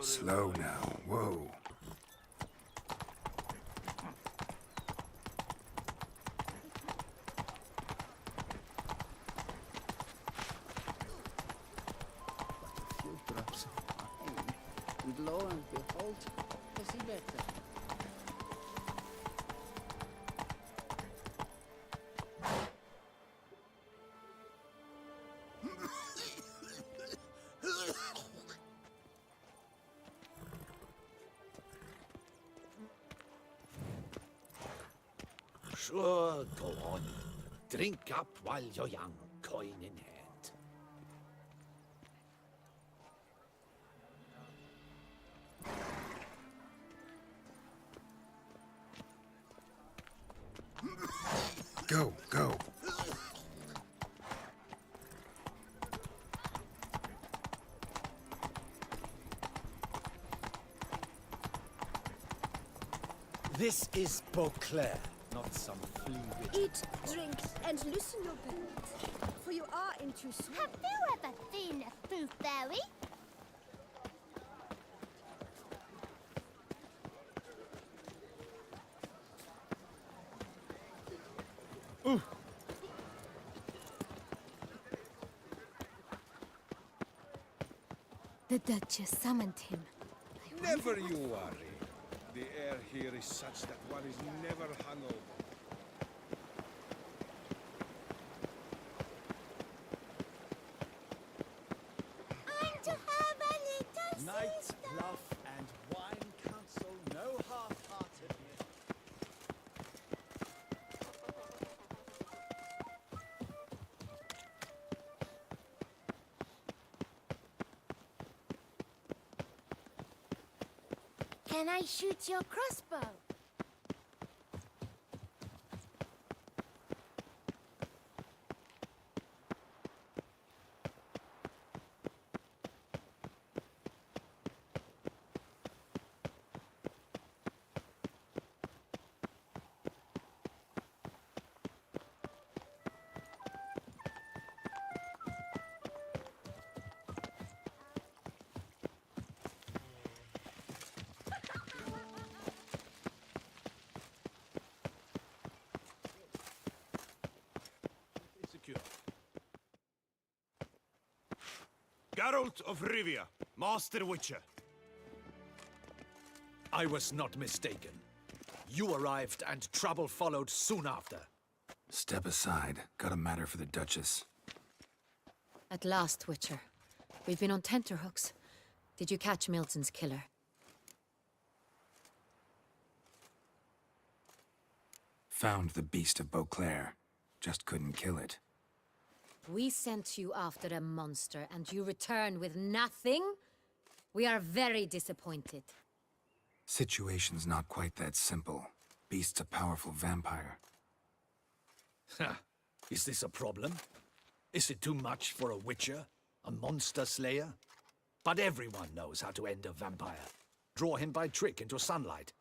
Slow now. Whoa. Few drops of wine, and lo and behold, I see better. Sure, go on. Drink up while you're young, coin in hand. Go, go. This is Beauclair, not some flea witch. Eat, drink, and loosen your belt, for you are in Toussaint. Have you ever seen a fruit fairy? The Duchess summoned him. Never you worry. The air here is such that one is never hungover. I'm to have a little Night, sister. bluff, and wine counsel no half-heartedness. Can I shoot your crossbow? Secure. Geralt of Rivia, Master Witcher. I was not mistaken. You arrived and trouble followed soon after. Step aside. Got a matter for the Duchess. At last, Witcher. We've been on tenterhooks. Did you catch Milton's killer? Found the beast of Beauclair. Just couldn't kill it. We sent you after a monster, and you return with nothing? We are very disappointed. Situation's not quite that simple. Beast's a powerful vampire. Ha! Is this a problem? Is it too much for a witcher? A monster slayer? But everyone knows how to end a vampire. Draw him by trick into sunlight.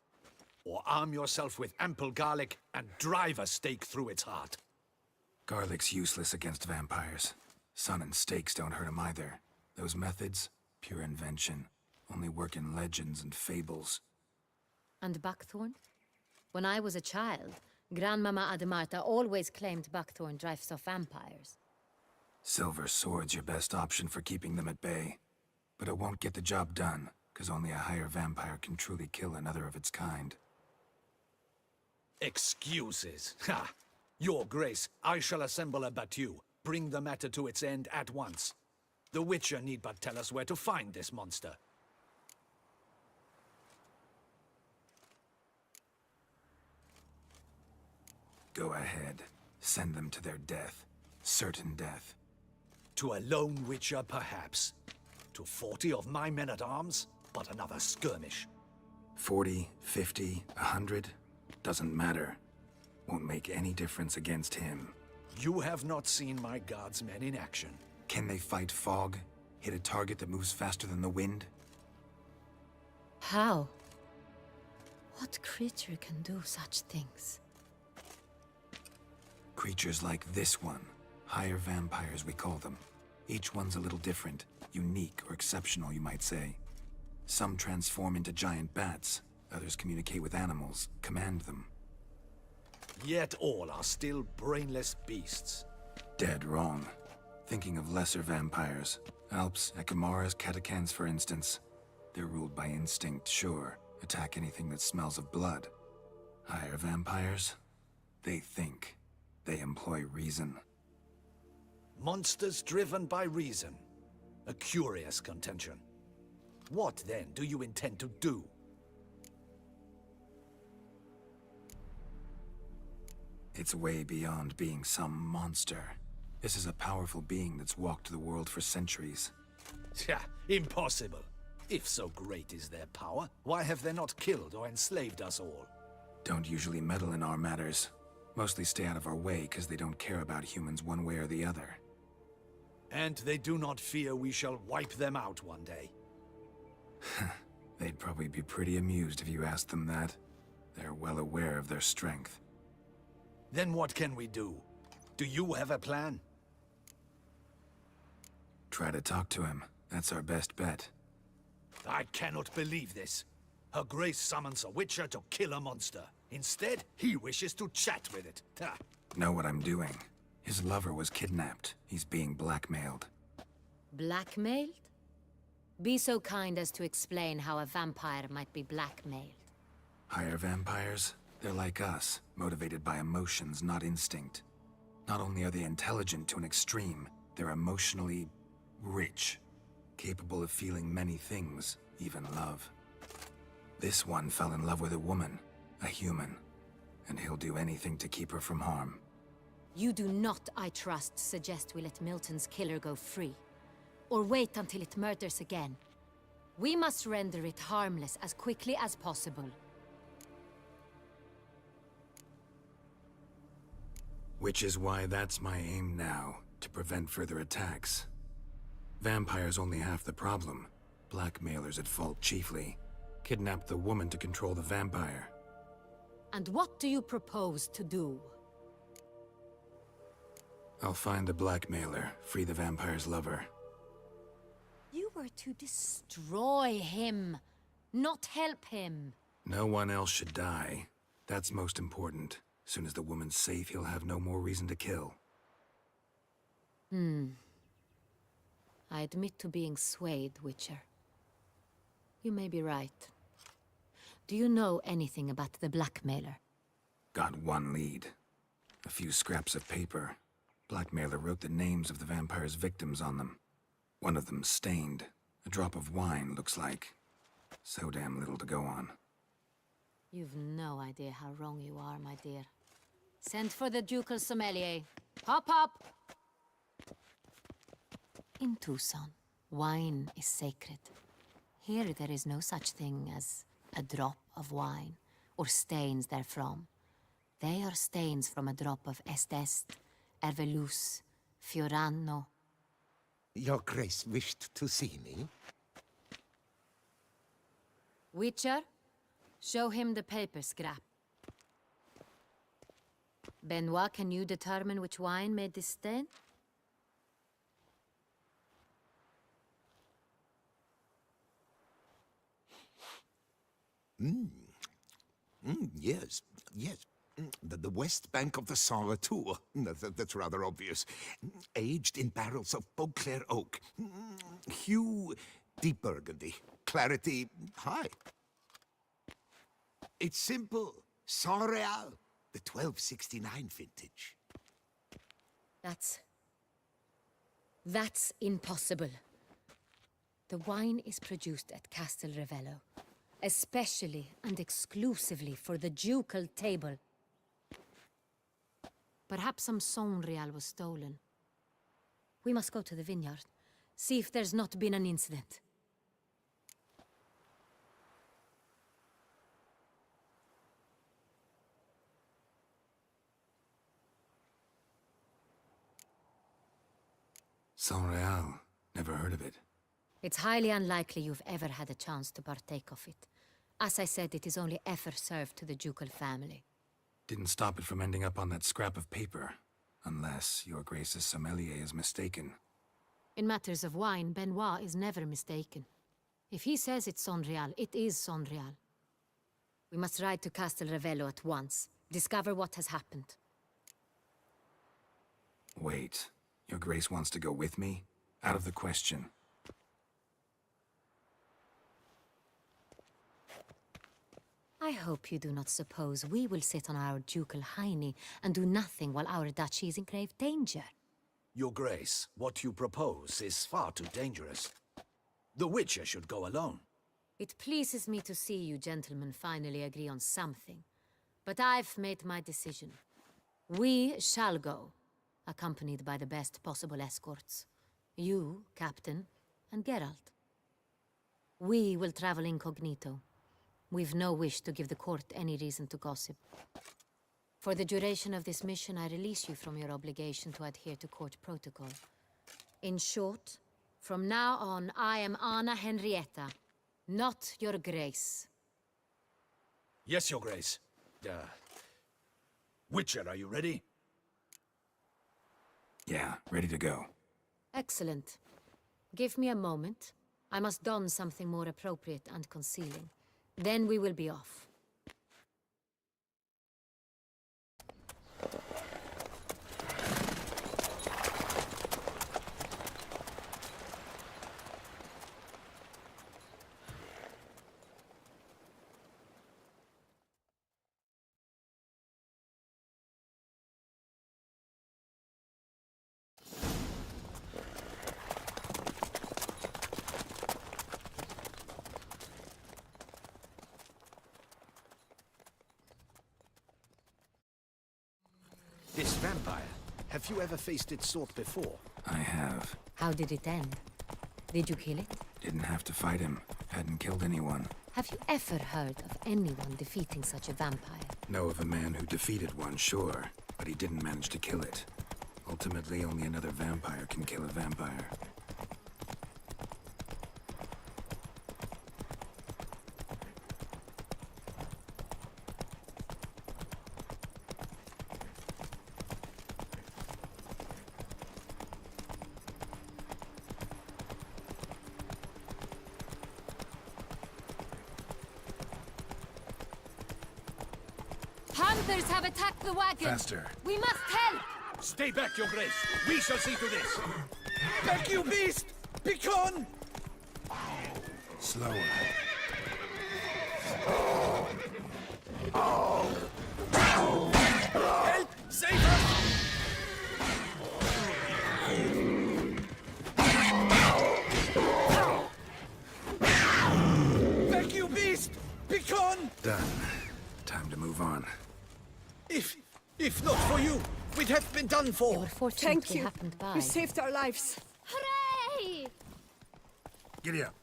Or arm yourself with ample garlic and drive a stake through its heart. Garlic's useless against vampires. Sun and stakes don't hurt him either. Those methods, pure invention. Only work in legends and fables. And buckthorn? When I was a child, Grandmama Ademarta always claimed buckthorn drives off vampires. Silver sword's your best option for keeping them at bay. But it won't get the job done, because only a higher vampire can truly kill another of its kind. Excuses. Ha! Your Grace, I shall assemble a battue. Bring the matter to its end at once. The Witcher need but tell us where to find this monster. Go ahead. Send them to their death. Certain death. To a lone Witcher, perhaps. To 40 of my men-at-arms, but another skirmish. 40, 50, 100? Doesn't matter. Won't make any difference against him. You have not seen my guardsmen in action. Can they fight fog? Hit a target that moves faster than the wind? How? What creature can do such things? Creatures like this one. Higher vampires, we call them. Each one's a little different. Unique or exceptional, you might say. Some transform into giant bats. Others communicate with animals, command them. Yet all are still brainless beasts. Dead wrong. Thinking of lesser vampires. Alps, Ekamaras, Catechans, for instance. They're ruled by instinct, sure. Attack anything that smells of blood. Higher vampires? They think. They employ reason. Monsters driven by reason. A curious contention. What, then, do you intend to do? It's way beyond being some monster. This is a powerful being that's walked the world for centuries. Tja, impossible. If so great is their power, why have they not killed or enslaved us all? Don't usually meddle in our matters. Mostly stay out of our way because they don't care about humans one way or the other. And they do not fear we shall wipe them out one day. They'd probably be pretty amused if you asked them that. They're well aware of their strength. Then what can we do? Do you have a plan? Try to talk to him. That's our best bet. I cannot believe this. Her Grace summons a witcher to kill a monster. Instead, he wishes to chat with it. Ha. Know what I'm doing. His lover was kidnapped. He's being blackmailed. Blackmailed? Be so kind as to explain how a vampire might be blackmailed. Higher vampires? They're like us, motivated by emotions, not instinct. Not only are they intelligent to an extreme, they're emotionally rich, capable of feeling many things, even love. This one fell in love with a woman, a human, and he'll do anything to keep her from harm. You do not, I trust, suggest we let Milton's killer go free. Or wait until it murders again. We must render it harmless as quickly as possible. Which is why that's my aim now, to prevent further attacks. Vampires only half the problem. Blackmailers at fault chiefly. Kidnapped the woman to control the vampire. And what do you propose to do? I'll find the blackmailer, free the vampire's lover. You were to destroy him, not help him. No one else should die. That's most important. Soon as the woman's safe, he'll have no more reason to kill. I admit to being swayed, Witcher. You may be right. Do you know anything about the blackmailer? Got one lead. A few scraps of paper. Blackmailer wrote the names of the vampire's victims on them. One of them stained. A drop of wine, looks like. So damn little to go on. You've no idea how wrong you are, my dear. Send for the ducal sommelier. Hop, hop! In Toussaint, wine is sacred. Here there is no such thing as a drop of wine, or stains therefrom. They are stains from a drop of Est, Ervelus, Fiorano. Your Grace wished to see me? Witcher, show him the paper scrap. Benoit, can you determine which wine made this stain? Yes, yes. The west bank of the Sarre too. That's rather obvious. Aged in barrels of Beauclair oak. Hue, deep burgundy. Clarity, high. It's simple. Saint-Réal, the 1269 vintage. That's impossible. The wine is produced at Castel Ravello, especially and exclusively for the ducal table. Perhaps some Saint-Réal was stolen. We must go to the vineyard, see if there's not been an incident. Saint-Réal. Never heard of it. It's highly unlikely you've ever had a chance to partake of it. As I said, it is only ever served to the ducal family. Didn't stop it from ending up on that scrap of paper. Unless your Grace's sommelier is mistaken. In matters of wine, Benoit is never mistaken. If he says it's Sonreal, it is Sonreal. We must ride to Castel Revello at once. Discover what has happened. Wait. Your Grace wants to go with me? Out of the question. I hope you do not suppose we will sit on our ducal hiney and do nothing while our duchy is in grave danger. Your Grace, what you propose is far too dangerous. The Witcher should go alone. It pleases me to see you gentlemen finally agree on something. But I've made my decision. We shall go, accompanied by the best possible escorts. You, Captain, and Geralt. We will travel incognito. We've no wish to give the court any reason to gossip. For the duration of this mission, I release you from your obligation to adhere to court protocol. In short, from now on, I am Anna Henrietta, not your Grace. Yes, Your Grace. Witcher, are you ready? Yeah, ready to go. Excellent. Give me a moment. I must don something more appropriate and concealing. Then we will be off. This vampire, have you ever faced its sort before? I have. How did it end? Did you kill it? Didn't have to fight him. Hadn't killed anyone. Have you ever heard of anyone defeating such a vampire? Know of a man who defeated one, sure. But he didn't manage to kill it. Ultimately, only another vampire can kill a vampire. Hunters have attacked the wagon! Faster. We must help! Stay back, Your Grace. We shall see to this. Back, you beast! Begone! Slower. Help! Save us! Back, you beast! Begone! Done. Time to move on. If not for you, we'd have been done They for. were fortunate Thank we you. happened by. You saved our lives. Hooray! Giddy up.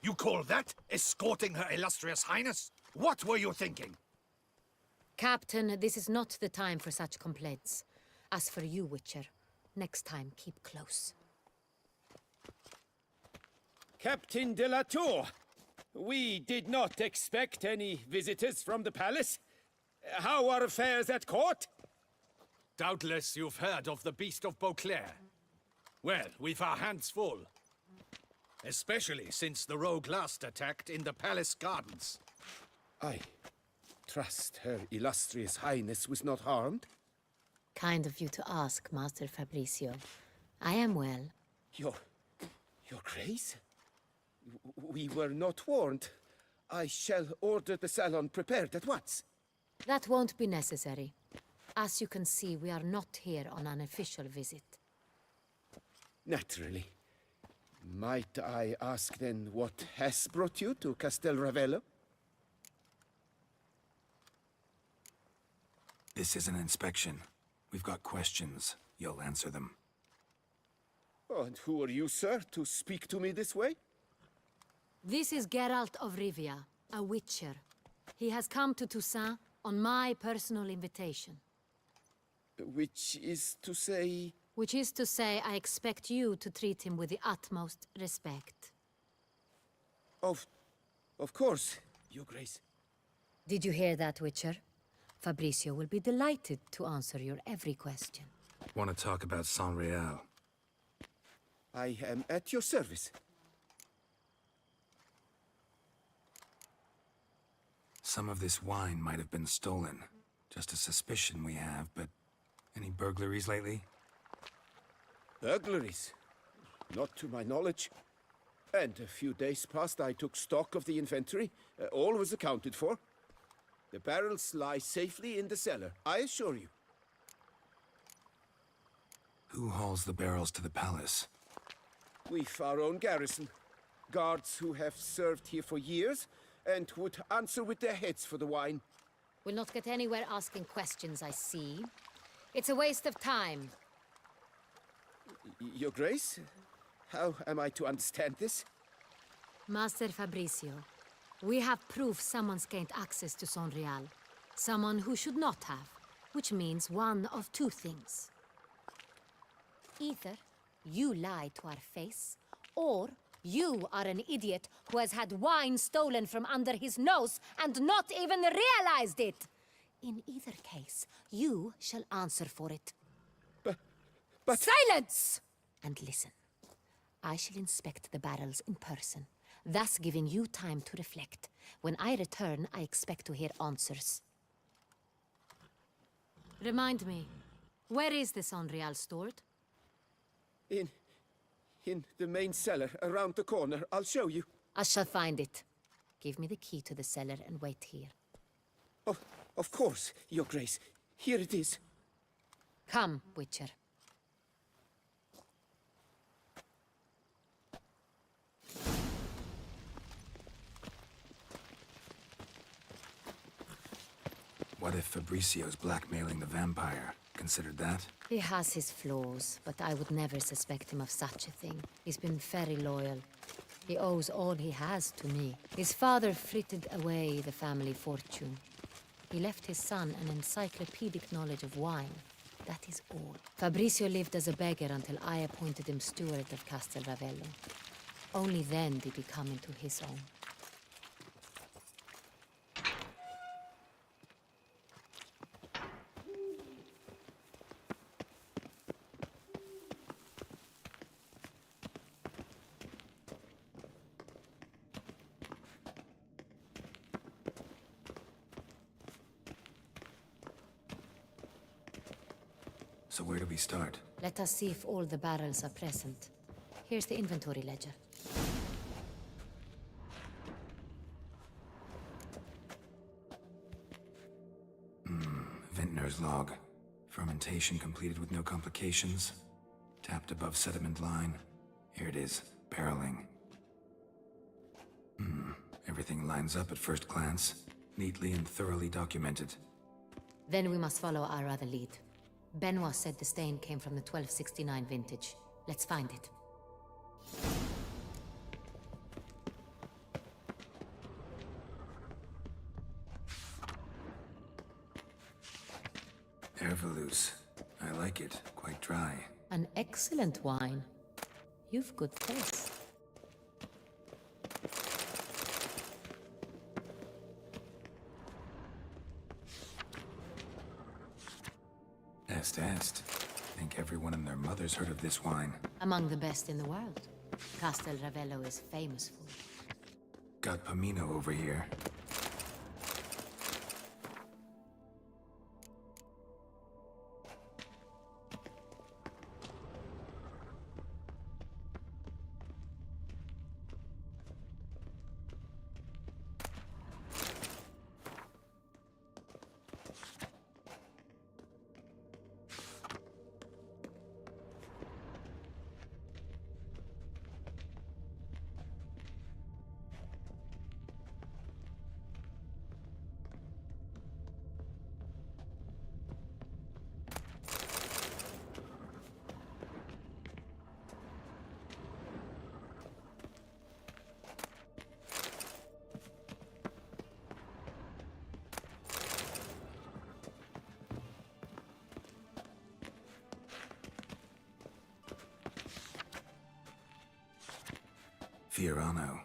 You call that escorting Her Illustrious Highness? What were you thinking? Captain, this is not the time for such complaints. As for you, Witcher, next time keep close. Captain de la Tour, we did not expect any visitors from the palace. How are affairs at court? Doubtless you've heard of the Beast of Beauclair. Well, we've our hands full. Especially since the rogue last attacked in the palace gardens. I trust Her Illustrious Highness was not harmed. Kind of you to ask, Master Fabricio. I am well. Your Grace? We were not warned. I shall order the salon prepared at once. That won't be necessary. As you can see, we are not here on an official visit. Naturally. Might I ask then what has brought you to Castel Ravello? This is an inspection. We've got questions. You'll answer them. Oh, and who are you, sir, to speak to me this way? This is Geralt of Rivia, a witcher. He has come to Toussaint on my personal invitation. Which is to say... Which is to say, I expect you to treat him with the utmost respect. Of course, Your Grace. Did you hear that, Witcher? Fabricio will be delighted to answer your every question. Want to talk about Saint Real? I am at your service. Some of this wine might have been stolen. Just a suspicion we have, but any burglaries lately? Burglaries? Not to my knowledge. And a few days past I took stock of the inventory. All was accounted for. The barrels lie safely in the cellar, I assure you. Who hauls the barrels to the palace? We've our own garrison. Guards who have served here for years and would answer with their heads for the wine. We'll not get anywhere asking questions, I see. It's a waste of time. Your Grace? How am I to understand this? Master Fabricio, we have proof someone's gained access to Saint Real. Someone who should not have, which means one of two things. Either you lie to our face, or you are an idiot who has had wine stolen from under his nose and not even realized it. In either case, you shall answer for it. But... Silence! And listen. I shall inspect the barrels in person, thus giving you time to reflect. When I return, I expect to hear answers. Remind me, where is the Saint Real stored? In the main cellar, around the corner. I'll show you. I shall find it. Give me the key to the cellar and wait here. Of course, Your Grace. Here it is. Come, Witcher. What if Fabricio's blackmailing the vampire? Considered that? He has his flaws, but I would never suspect him of such a thing. He's been very loyal. He owes all he has to me. His father frittered away the family fortune. He left his son an encyclopedic knowledge of wine. That is all. Fabricio lived as a beggar until I appointed him steward of Castel Ravello. Only then did he come into his own. So where do we start? Let us see if all the barrels are present. Here's the inventory ledger. Vintner's log. Fermentation completed with no complications. Tapped above sediment line. Here it is. Barreling. Everything lines up at first glance. Neatly and thoroughly documented. Then we must follow our other lead. Benoit said the stain came from the 1269 vintage. Let's find it. Herveloos. I like it. Quite dry. An excellent wine. You've good taste. Est. Think everyone and their mother's heard of this wine. Among the best in the world. Castel Ravello is famous for it. Got Pomino over here. Fiorano,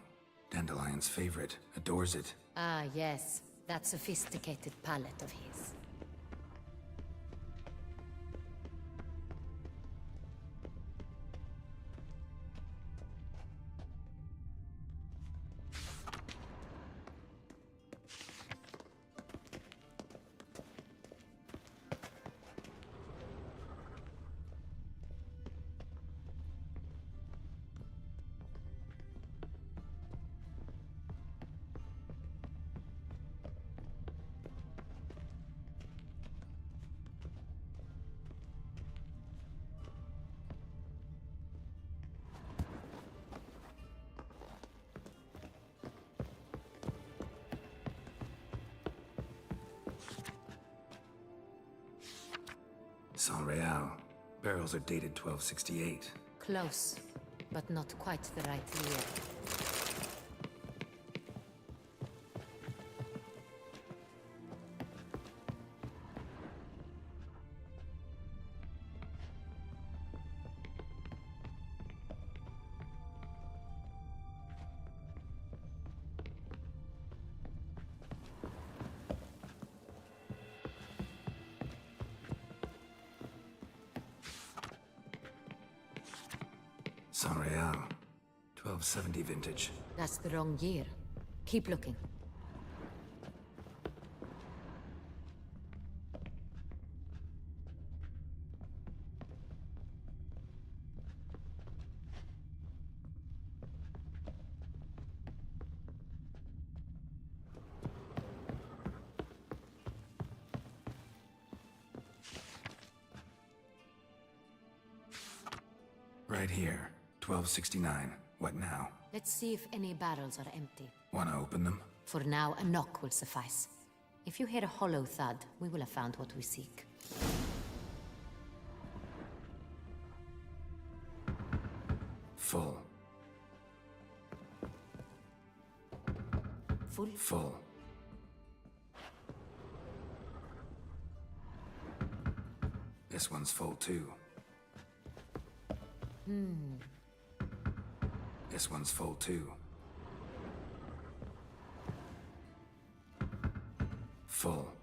Dandelion's favorite, adores it. Ah, yes. That sophisticated palate of his. San Real. Barrels are dated 1268. Close, but not quite the right year. San Real. 1270 vintage. That's the wrong year. Keep looking. Right here. 1269. What now? Let's see if any barrels are empty. Wanna open them? For now, a knock will suffice. If you hear a hollow thud, we will have found what we seek. Full. Full? Full. This one's full too. This one's full too. Full.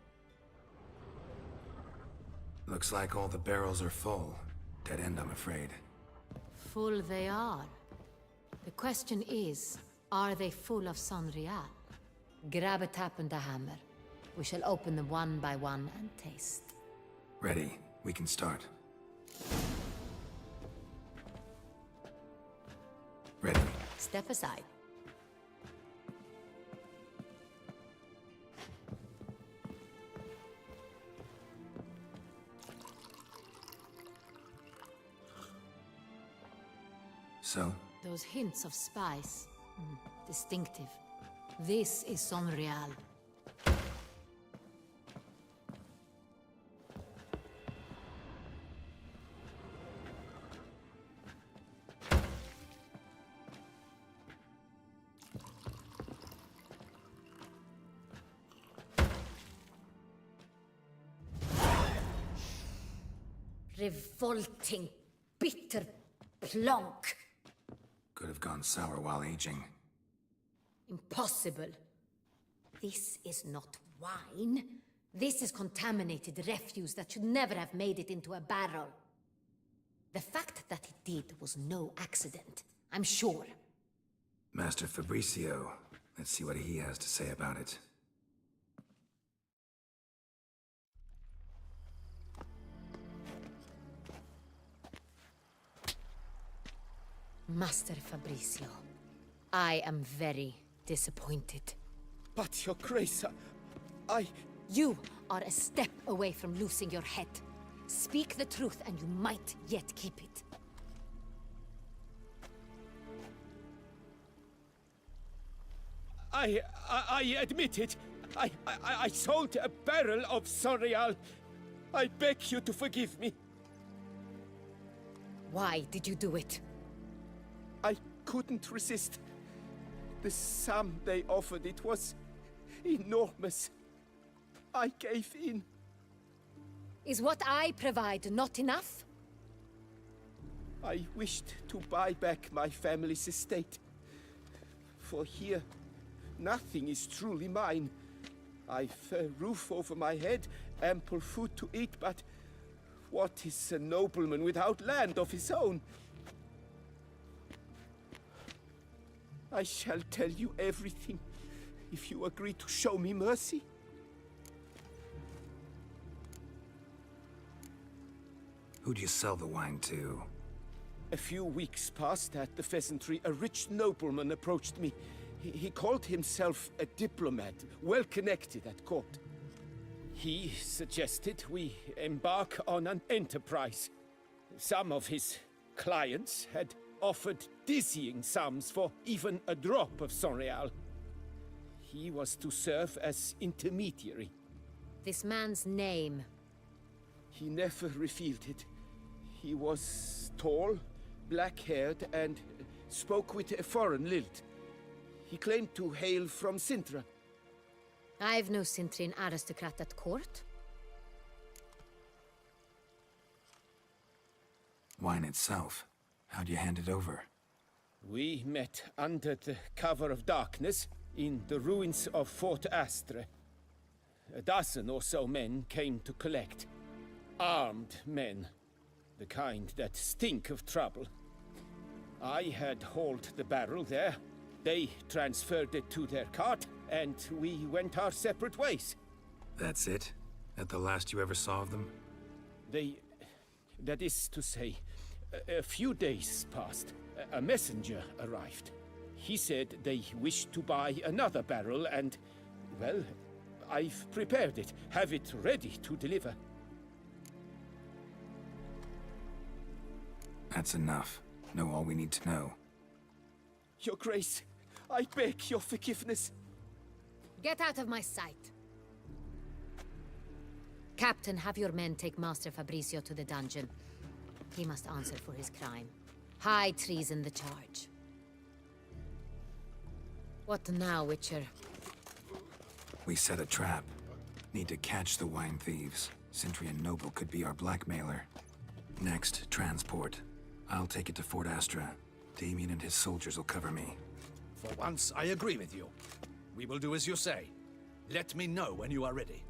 Looks like all the barrels are full. Dead end, I'm afraid. Full they are. The question is, are they full of San Real? Grab a tap and a hammer. We shall open them one by one and taste. Ready. We can start. Ready. Step aside. So? Those hints of spice. Distinctive. This is San Real. Revolting, bitter plonk. Could have gone sour while aging. Impossible. This is not wine. This is contaminated refuse that should never have made it into a barrel. The fact that it did was no accident, I'm sure. Master Fabricio. Let's see what he has to say about it. Master Fabricio, I am very disappointed. But, Your Grace, I... You are a step away from losing your head. Speak the truth and you might yet keep it. I admit it. I sold a barrel of San Real. I beg you to forgive me. Why did you do it? I couldn't resist. The sum they offered, it was enormous. I gave in. Is what I provide not enough? I wished to buy back my family's estate. For here, nothing is truly mine. I've a roof over my head, ample food to eat, but what is a nobleman without land of his own? I shall tell you everything, if you agree to show me mercy. Who'd you sell the wine to? A few weeks past at the pheasantry, a rich nobleman approached me. He called himself a diplomat, well connected at court. He suggested we embark on an enterprise. Some of his clients had offered dizzying sums for even a drop of Sonreal. He was to serve as intermediary. This man's name. He never revealed it. He was tall, black-haired, and spoke with a foreign lilt. He claimed to hail from Sintra. I've no Cintrin aristocrat at court. Wine itself. How'd you hand it over? We met under the cover of darkness in the ruins of Fort Astre. A dozen or so men came to collect. Armed men. The kind that stink of trouble. I had hauled the barrel there. They transferred it to their cart, and we went our separate ways. That's it? That the last you ever saw of them? That is to say, a few days passed. A messenger arrived. He said they wished to buy another barrel and, well, I've prepared it, have it ready to deliver. That's enough. Know all we need to know. Your Grace, I beg your forgiveness. Get out of my sight. Captain, have your men take Master Fabrizio to the dungeon. He must answer for his crime. High treason the charge. What now, Witcher? We set a trap. Need to catch the wine thieves. Cintrian Noble could be our blackmailer. Next, transport. I'll take it to Fort Astra. Damien and his soldiers will cover me. For once, I agree with you. We will do as you say. Let me know when you are ready.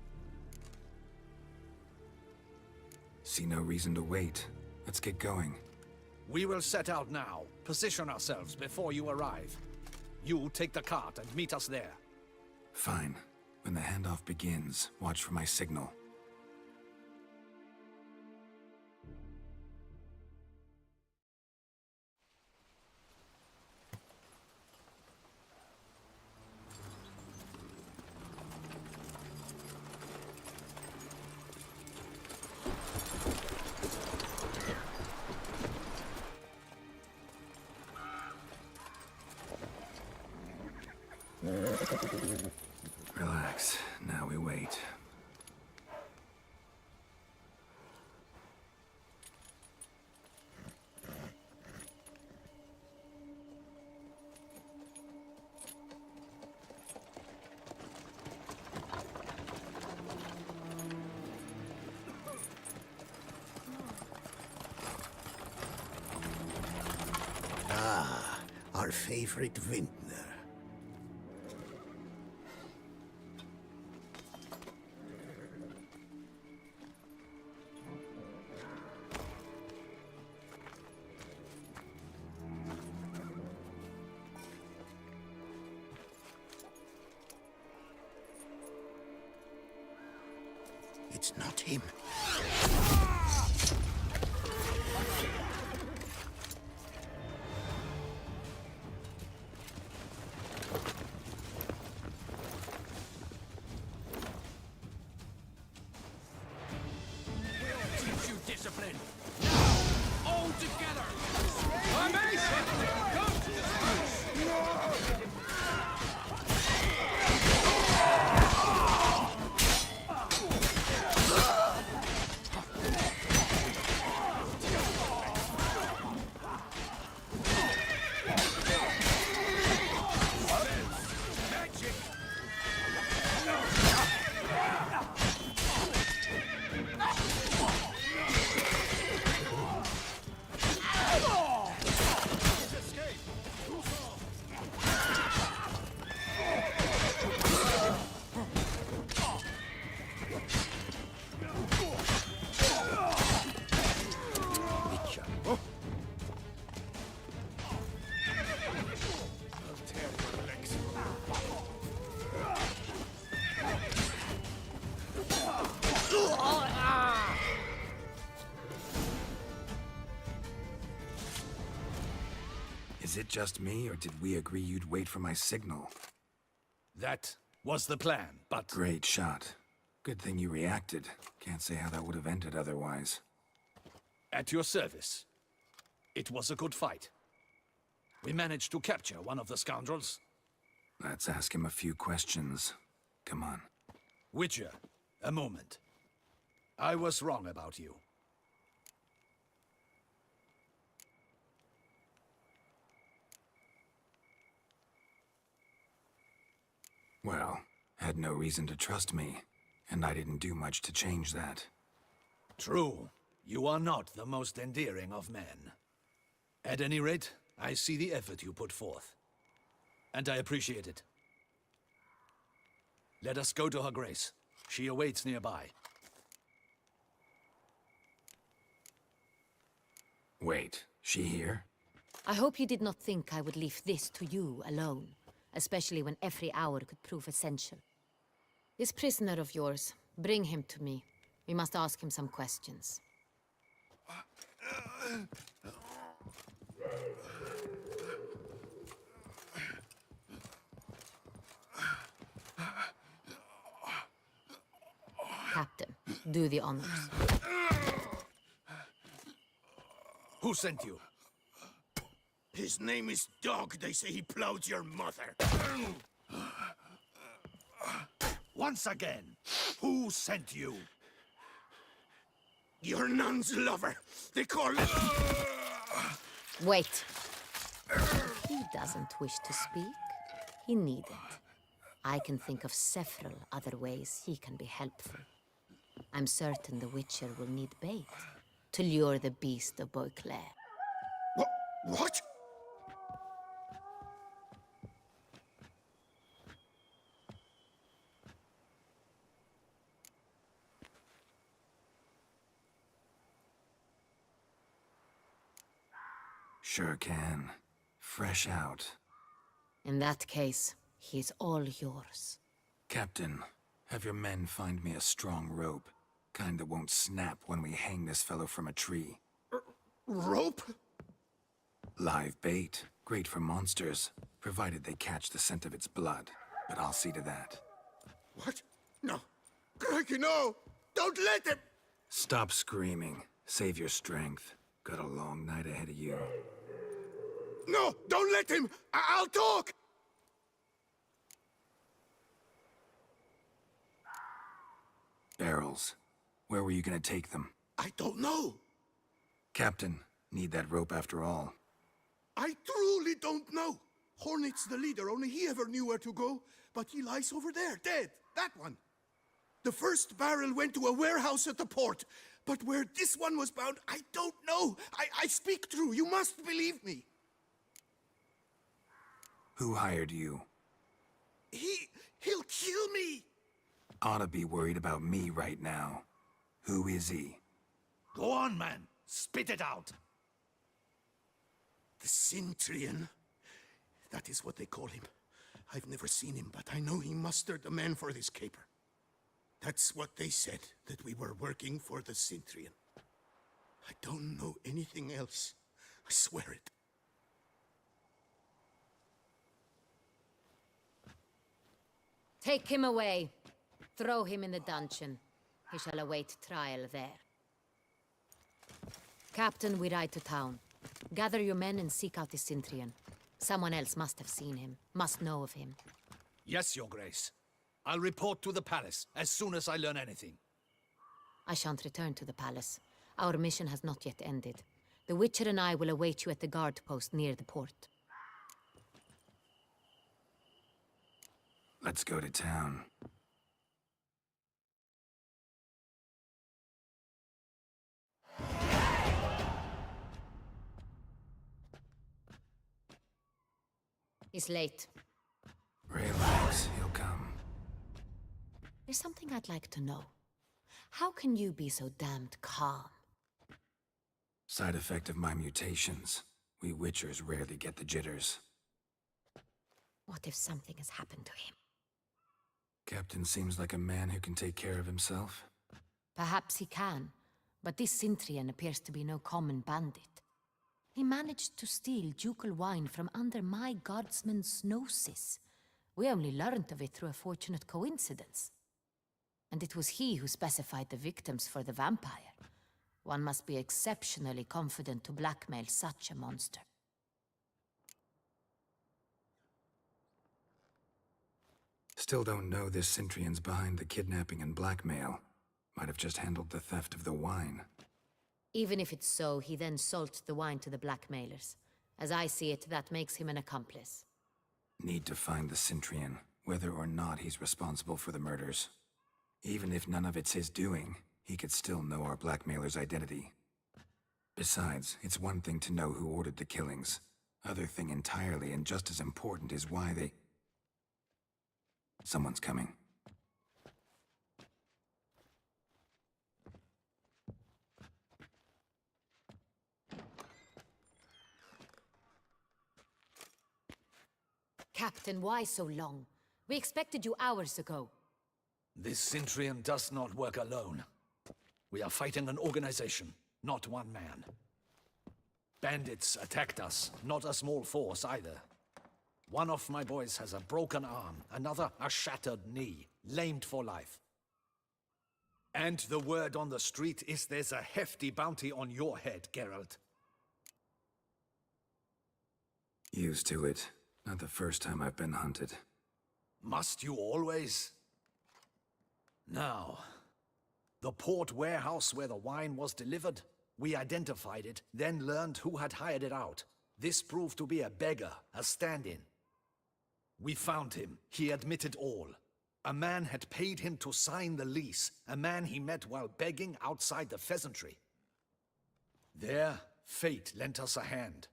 See no reason to wait. Let's get going. We will set out now. Position ourselves before you arrive. You take the cart and meet us there. Fine. When the handoff begins, watch for my signal. Relax. Now we wait. Ah, our favorite vintner. It's not him. Teach you discipline. Now, all together. Formation! Come to the front. Is it just me, or did we agree you'd wait for my signal? That was the plan, but... Great shot. Good thing you reacted. Can't say how that would have ended otherwise. At your service. It was a good fight. We managed to capture one of the scoundrels. Let's ask him a few questions. Come on. Witcher, a moment. I was wrong about you. Well, had no reason to trust me, and I didn't do much to change that. True. You are not the most endearing of men. At any rate, I see the effort you put forth. And I appreciate it. Let us go to her grace. She awaits nearby. Wait, she here? I hope you did not think I would leave this to you alone, especially when every hour could prove essential. This prisoner of yours, bring him to me. We must ask him some questions. Captain, do the honors. Who sent you? His name is Dog. They say he plowed your mother. Once again, who sent you? Your nun's lover. They call... Wait. If he doesn't wish to speak, he needn't. I can think of several other ways he can be helpful. I'm certain the Witcher will need bait to lure the beast of Beauclair. What? Sure can. Fresh out. In that case, he's all yours. Captain, have your men find me a strong rope. Kind that won't snap when we hang this fellow from a tree. Rope? Live bait. Great for monsters, provided they catch the scent of its blood. But I'll see to that. What? No. Crikey, no! Don't let him! Stop screaming. Save your strength. Got a long night ahead of you. No! Don't let him! I'll talk! Barrels. Where were you gonna take them? I don't know. Captain, need that rope after all. I truly don't know. Hornet's the leader, only he ever knew where to go. But he lies over there, dead. That one. The first barrel went to a warehouse at the port. But where this one was bound, I don't know. I speak true. You must believe me. Who hired you? He'll kill me. Ought to be worried about me right now. Who is he? Go on, man. Spit it out. The Cintrian. That is what they call him. I've never seen him, but I know he mustered the men for this caper. That's what they said, that we were working for the Cintrian. I don't know anything else. I swear it. Take him away. Throw him in the dungeon. He shall await trial there. Captain, we ride to town. Gather your men and seek out the Cintrian. Someone else must have seen him, must know of him. Yes, Your Grace. I'll report to the palace as soon as I learn anything. I shan't return to the palace. Our mission has not yet ended. The Witcher and I will await you at the guard post near the port. Let's go to town. He's late. Relax, he'll come. There's something I'd like to know. How can you be so damned calm? Side effect of my mutations. We Witchers rarely get the jitters. What if something has happened to him? Captain seems like a man who can take care of himself. Perhaps he can, but this Cintrian appears to be no common bandit. He managed to steal ducal wine from under my guardsman's noses. We only learned of it through a fortunate coincidence. And it was he who specified the victims for the vampire. One must be exceptionally confident to blackmail such a monster. Still don't know this Cintrian's behind the kidnapping and blackmail. Might have just handled the theft of the wine. Even if it's so, he then sold the wine to the blackmailers. As I see it, that makes him an accomplice. Need to find the Cintrian, whether or not he's responsible for the murders. Even if none of it's his doing, he could still know our blackmailer's identity. Besides, it's one thing to know who ordered the killings. Other thing entirely, and just as important, is why they... Someone's coming. Captain, why so long? We expected you hours ago. This Cintrian does not work alone. We are fighting an organization, not one man. Bandits attacked us, not a small force either. One of my boys has a broken arm, another a shattered knee, lamed for life. And the word on the street is there's a hefty bounty on your head, Geralt. Used to it. Not the first time I've been hunted. Must you always? Now, the port warehouse where the wine was delivered, we identified it, then learned who had hired it out. This proved to be a beggar, a stand-in. We found him. He admitted all. A man had paid him to sign the lease, a man he met while begging outside the pheasantry. There, fate lent us a hand.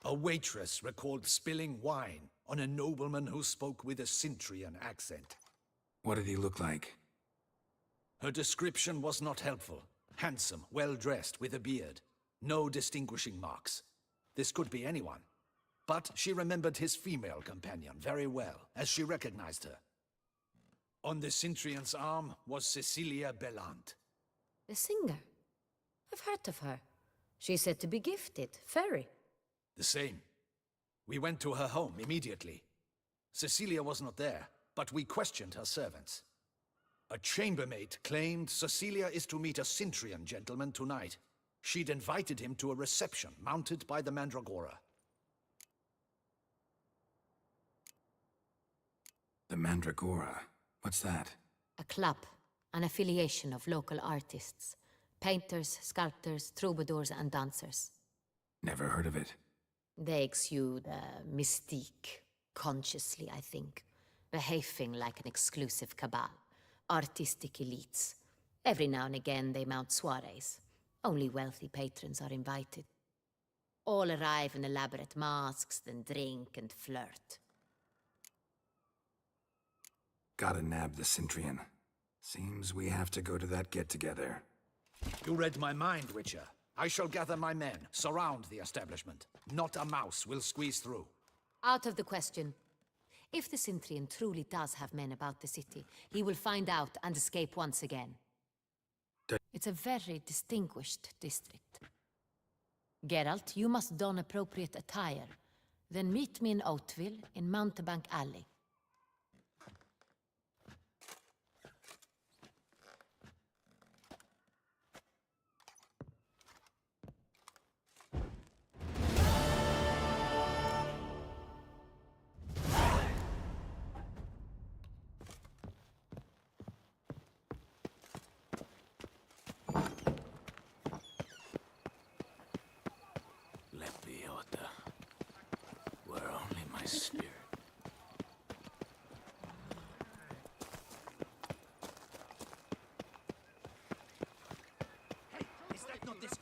A waitress recalled spilling wine on a nobleman who spoke with a Cintrian accent. What did he look like? Her description was not helpful. Handsome, well-dressed, with a beard. No distinguishing marks. This could be anyone. But she remembered his female companion very well, as she recognized her. On the Cintrian's arm was Cecilia Bellant. The singer? I've heard of her. She's said to be gifted, fairy. The same. We went to her home immediately. Cecilia was not there, but we questioned her servants. A chambermaid claimed Cecilia is to meet a Cintrian gentleman tonight. She'd invited him to a reception mounted by the Mandragora. The Mandragora? What's that? A club, an affiliation of local artists. Painters, sculptors, troubadours and dancers. Never heard of it. They exude mystique, consciously, I think. Behaving like an exclusive cabal. Artistic elites. Every now and again they mount soirees. Only wealthy patrons are invited. All arrive in elaborate masks, then drink and flirt. Gotta nab the Cintrian. Seems we have to go to that get-together. You read my mind, Witcher. I shall gather my men, surround the establishment. Not a mouse will squeeze through. Out of the question. If the Cintrian truly does have men about the city, he will find out and escape once again. It's a very distinguished district. Geralt, you must don appropriate attire. Then meet me in Oatville, in Mountebank Alley.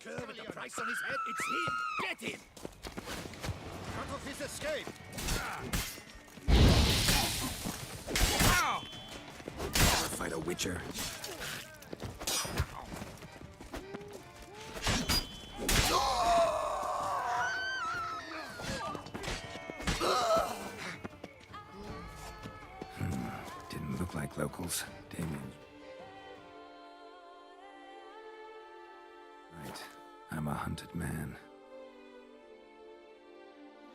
Curve with the price on his head, it's him! Get him! Cut off his escape! Never fight a Witcher. Didn't look like locals. Damien. Right. I'm a hunted man.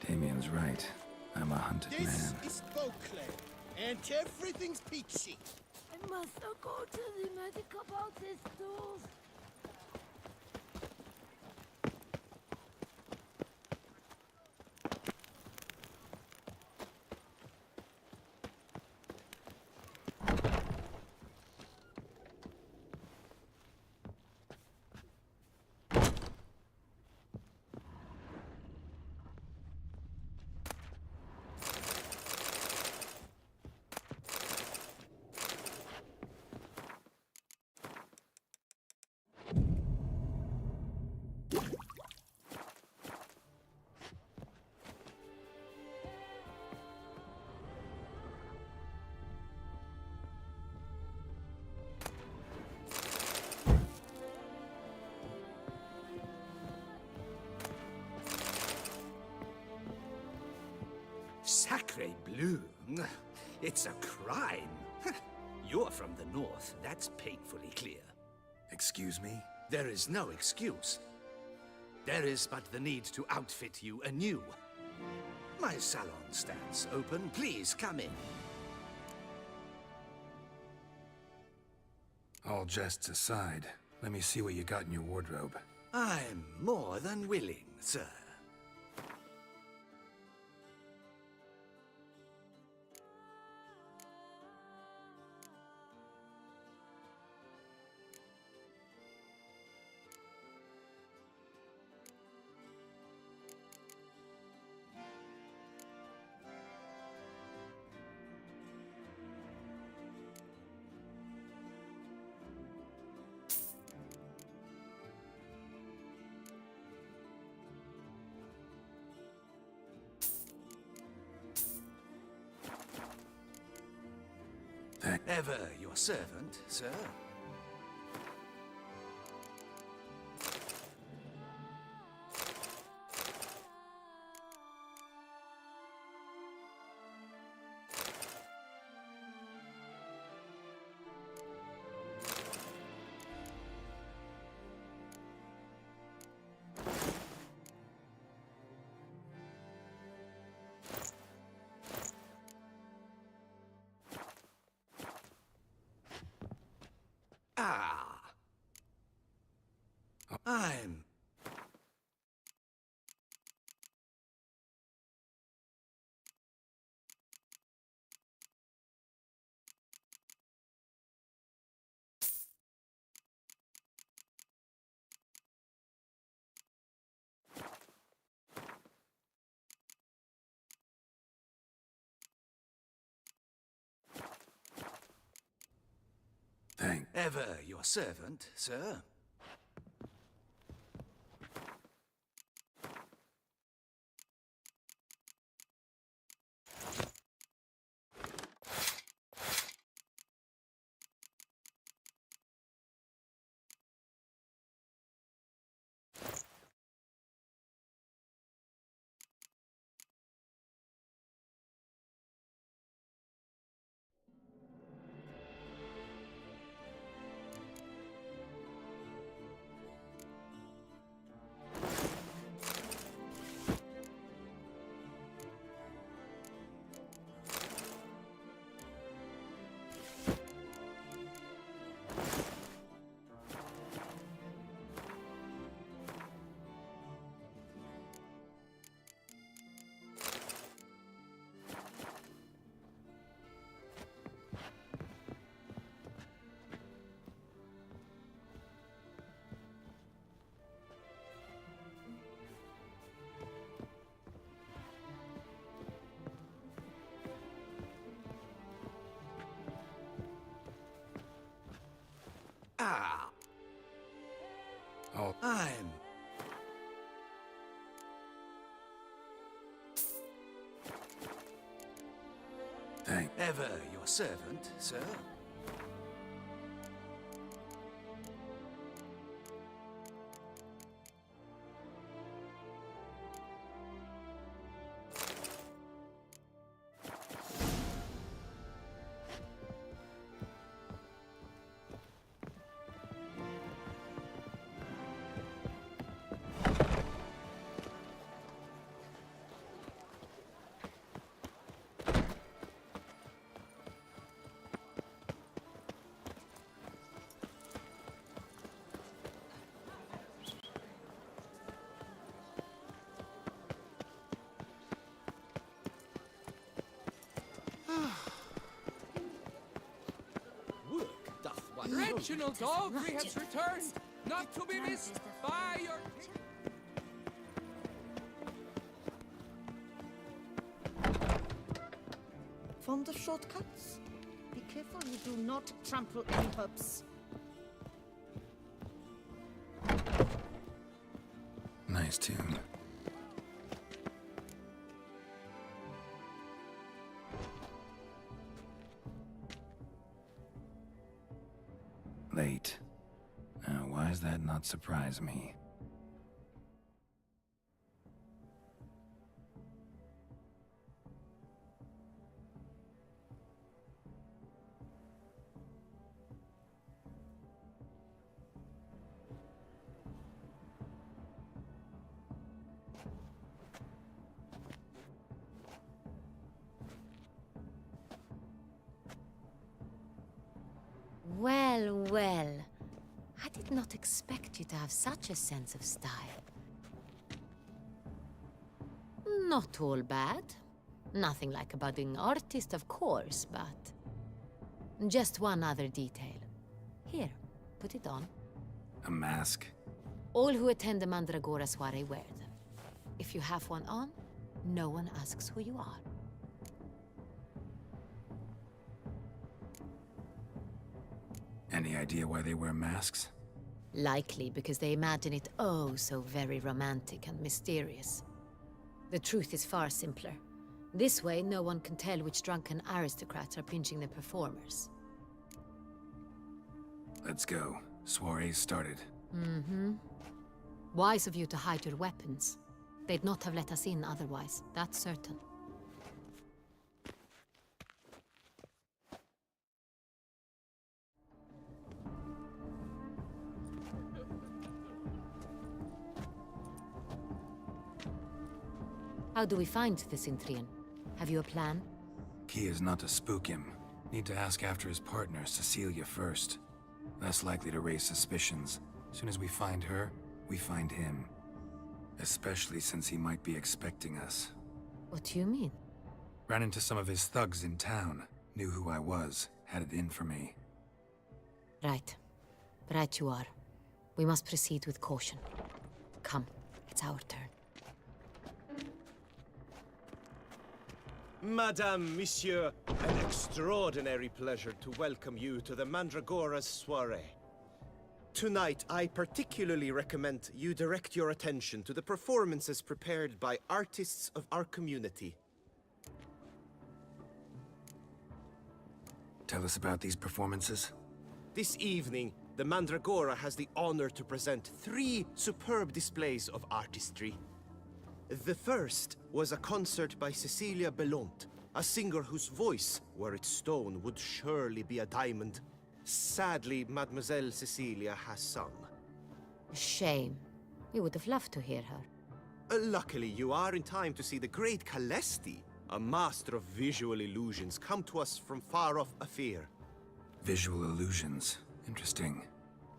Damien's right. I'm a hunted This man. is Beauclair, and everything's peachy. I must go to the medic about his tools. Sacre bleu. It's a crime. You're from the north, that's painfully clear. Excuse me? There is no excuse. There is but the need to outfit you anew. My salon stands open. Please come in. All jests aside, let me see what you got in your wardrobe. I'm more than willing, sir. Ever your servant, sir. I'm... Ever your servant, sir. Oh, I'm... Ever your servant, sir. functional doggery has returned, not to be missed by your... Fond of shortcuts? Be careful you do not trample any hoops. Nice tune. Late. Now, why does that not surprise me? Well, well. I did not expect you to have such a sense of style. Not all bad. Nothing like a budding artist, of course, but... just one other detail. Here, put it on. A mask? All who attend the Mandragora soiree wear them. If you have one on, no one asks who you are. Any idea why they wear masks? Likely because they imagine it oh so very romantic and mysterious. The truth is far simpler. This way, no one can tell which drunken aristocrats are pinching the performers. Let's go. Soiree's started. Mm-hmm. Wise of you to hide your weapons. They'd not have let us in otherwise, that's certain. How do we find the Cintrian? Have you a plan? Key is not to spook him. Need to ask after his partner, Cecilia, first. Less likely to raise suspicions. Soon as we find her, we find him. Especially since he might be expecting us. What do you mean? Ran into some of his thugs in town. Knew who I was. Had it in for me. Right. Right you are. We must proceed with caution. Come, it's our turn. Madame, Monsieur, an extraordinary pleasure to welcome you to the Mandragora's soiree. Tonight, I particularly recommend you direct your attention to the performances prepared by artists of our community. Tell us about these performances. This evening, the Mandragora has the honor to present 3 superb displays of artistry. The first was a concert by Cecilia Belont, a singer whose voice, were it stone, would surely be a diamond. Sadly, Mademoiselle Cecilia has sung. Shame. We would have loved to hear her. Luckily, you are in time to see the great Calesti, a master of visual illusions, come to us from far off Afir. Visual illusions. Interesting.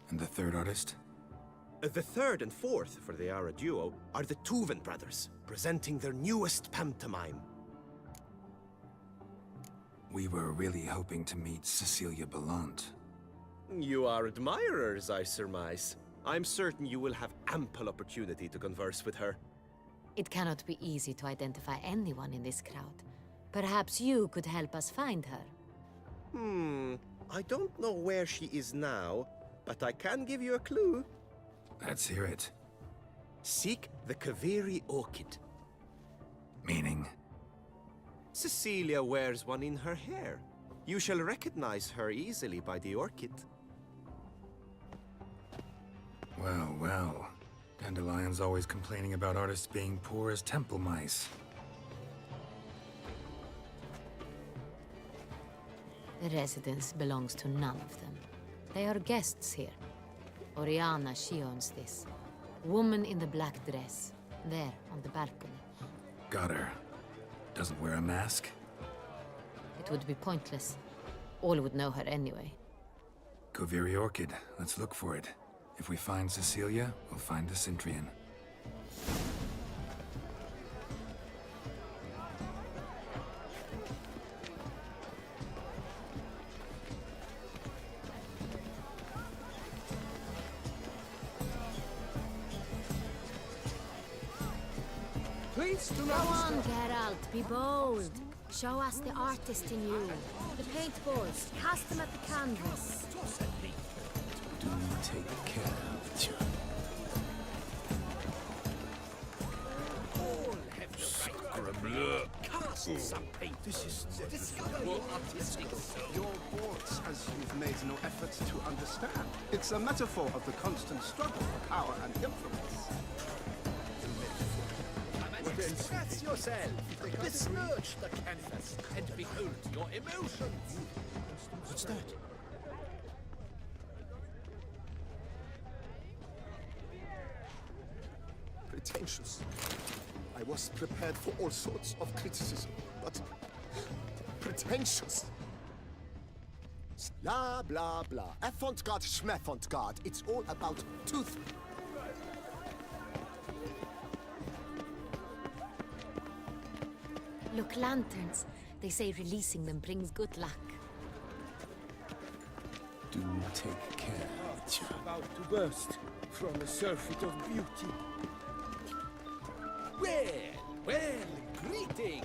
And the third artist? The third and fourth, for they are a duo, are the Tuven brothers, presenting their newest pantomime. We were really hoping to meet Cecilia Belont. You are admirers, I surmise. I'm certain you will have ample opportunity to converse with her. It cannot be easy to identify anyone in this crowd. Perhaps you could help us find her. I don't know where she is now, but I can give you a clue. Let's hear it. Seek the Kaveri orchid. Meaning? Cecilia wears one in her hair. You shall recognize her easily by the orchid. Well, well. Dandelion's always complaining about artists being poor as temple mice. The residence belongs to none of them. They are guests here. Oriana, she owns this. Woman in the black dress. There, on the balcony. Got her. Doesn't wear a mask? It would be pointless. All would know her anyway. Kaveri Orchid. Let's look for it. If we find Cecilia, we'll find the Cintrian. Please do Go not on, Geralt, be bold. Show us the artist in you. The paintballs, cast them at the canvas. Do take care, Witcher. All have the right to cast some paint. This is discover your artistic soul. Your words as you've made no effort to understand. It's a metaphor of the constant struggle for power and influence. Express yourself. Besmirch the canvas and behold your emotions. What's that? Pretentious. I was prepared for all sorts of criticism, but pretentious. Blah, blah, blah. Avant-garde, schmavant-garde. It's all about tooth. Look, lanterns. They say releasing them brings good luck. Do take care, Witcher. About to burst from a surfeit of beauty. Well, greetings.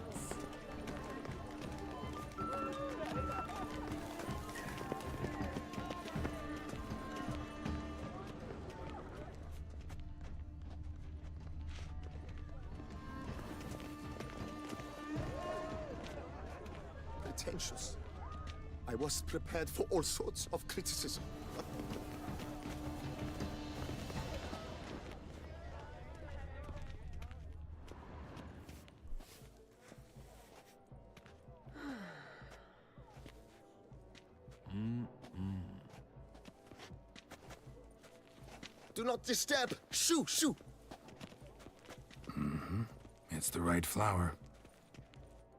Pretentious. I was prepared for all sorts of criticism. Do not disturb! Shoo, shoo! It's the right flower.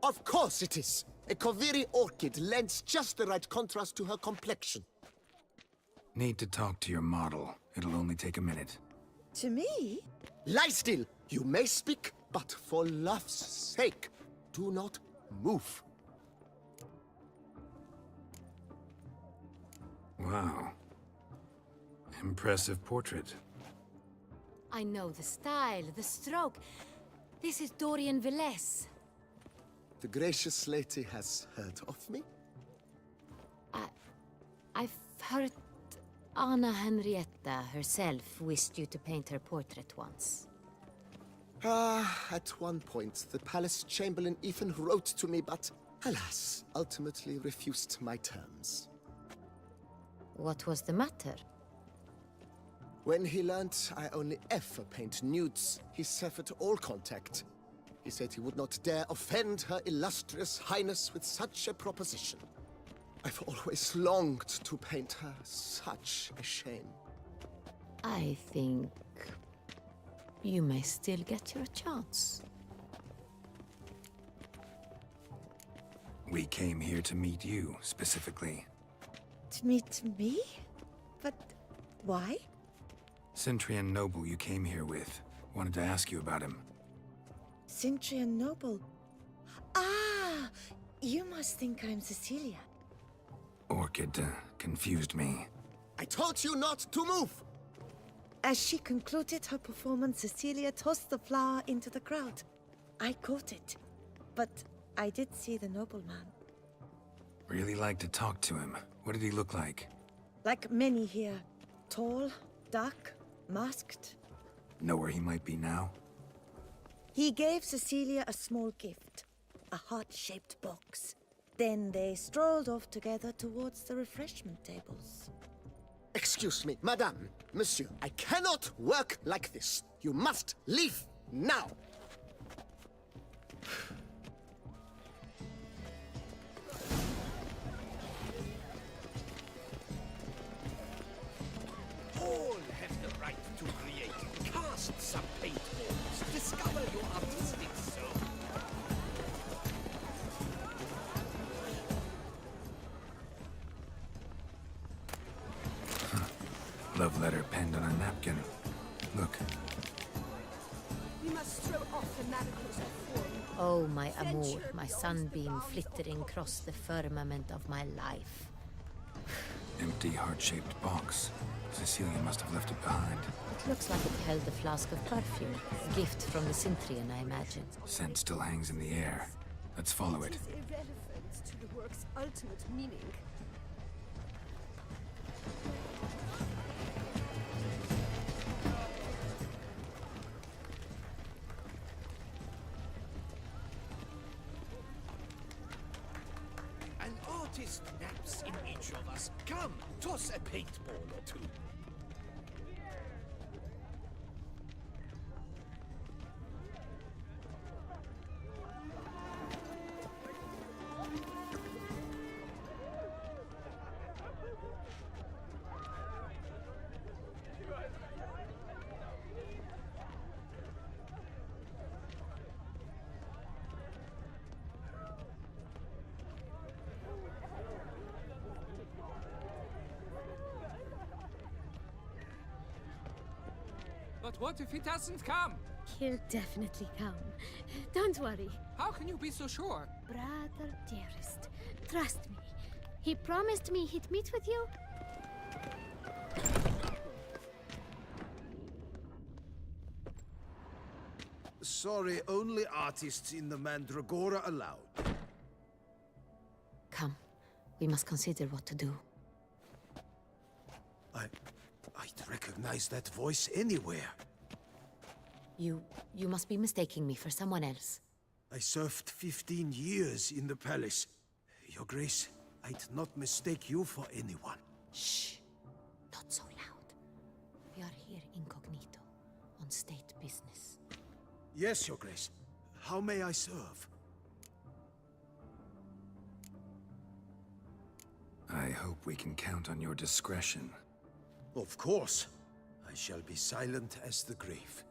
Of course it is! A Koviri orchid lends just the right contrast to her complexion. Need to talk to your model. It'll only take a minute. To me? Lie still! You may speak, but for love's sake, do not move. Wow. Impressive portrait. I know the style, the stroke. This is Dorian Villesse. The gracious lady has heard of me? I've heard Anna Henrietta herself wished you to paint her portrait once. At one point, the palace chamberlain even wrote to me, but alas, ultimately refused my terms. What was the matter? When he learned I only ever paint nudes, he severed all contact. He said he would not dare offend her illustrious highness with such a proposition. I've always longed to paint her. Such a shame. I think you may still get your chance. We came here to meet you, specifically. To meet me? But why? Centrian noble you came here with. Wanted to ask you about him. Centrian noble. Ah! You must think I'm Cecilia. Orchid confused me. I told you not to move! As she concluded her performance, Cecilia tossed the flower into the crowd. I caught it, but I did see the nobleman. Really like to talk to him. What did he look like? Like many here. Tall, dark, masked. Know where he might be now? He gave Cecilia a small gift, a heart-shaped box. Then they strolled off together towards the refreshment tables. Excuse me, madame, monsieur, I cannot work like this. You must leave now. All have the right to create. Cast some paintballs. Discover your artistic soul. Love letter penned on a napkin. Look. We must throw off the manacles of form. Oh, my amour, my sunbeam flittering across the firmament of my life. Empty, heart-shaped box. Cecilia must have left it behind. It looks like it held a flask of perfume. A gift from the Cintrian, I imagine. Scent still hangs in the air. Let's follow it. It is irrelevant to the work's ultimate meaning. An artist naps in each of us. Come, toss a paintball or two. But what if he doesn't come? He'll definitely come. Don't worry. How can you be so sure? Brother dearest, trust me. He promised me he'd meet with you. Sorry, only artists in the Mandragora allowed. Come, we must consider what to do. I'd recognize that voice anywhere. You must be mistaking me for someone else. I served 15 years in the palace. Your Grace, I'd not mistake you for anyone. Shh, not so loud. We are here incognito, on state business. Yes, Your Grace. How may I serve? I hope we can count on your discretion. Of course. I shall be silent as the grave.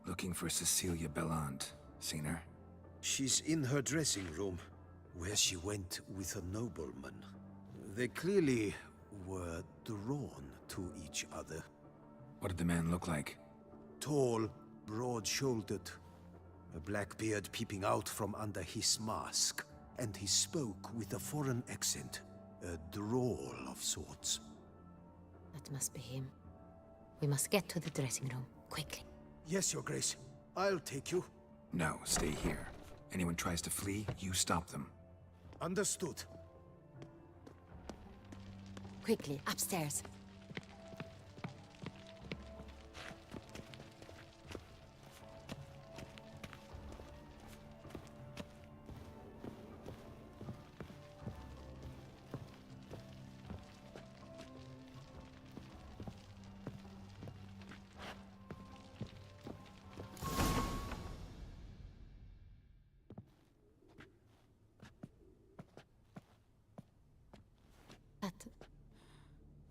Looking for Cecilia Bellant. Seen her? She's in her dressing room, where she went with a nobleman. They clearly were drawn to each other. What did the man look like? Tall, broad-shouldered, a black beard peeping out from under his mask, and he spoke with a foreign accent, a drawl of sorts. That must be him. We must get to the dressing room, quickly. Yes, Your Grace. I'll take you. No, stay here. Anyone tries to flee, you stop them. Understood. Quickly, upstairs.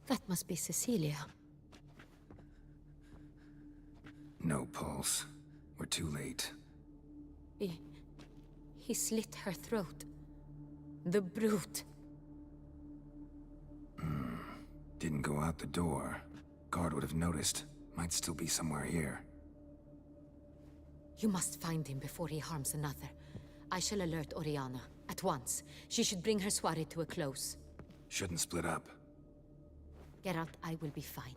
That must be Cecilia. No pulse. We're too late. He slit her throat. The brute. Didn't go out the door. Guard would have noticed. Might still be somewhere here. You must find him before he harms another. I shall alert Oriana. At once. She should bring her soirée to a close. Shouldn't split up. Geralt, I will be fine.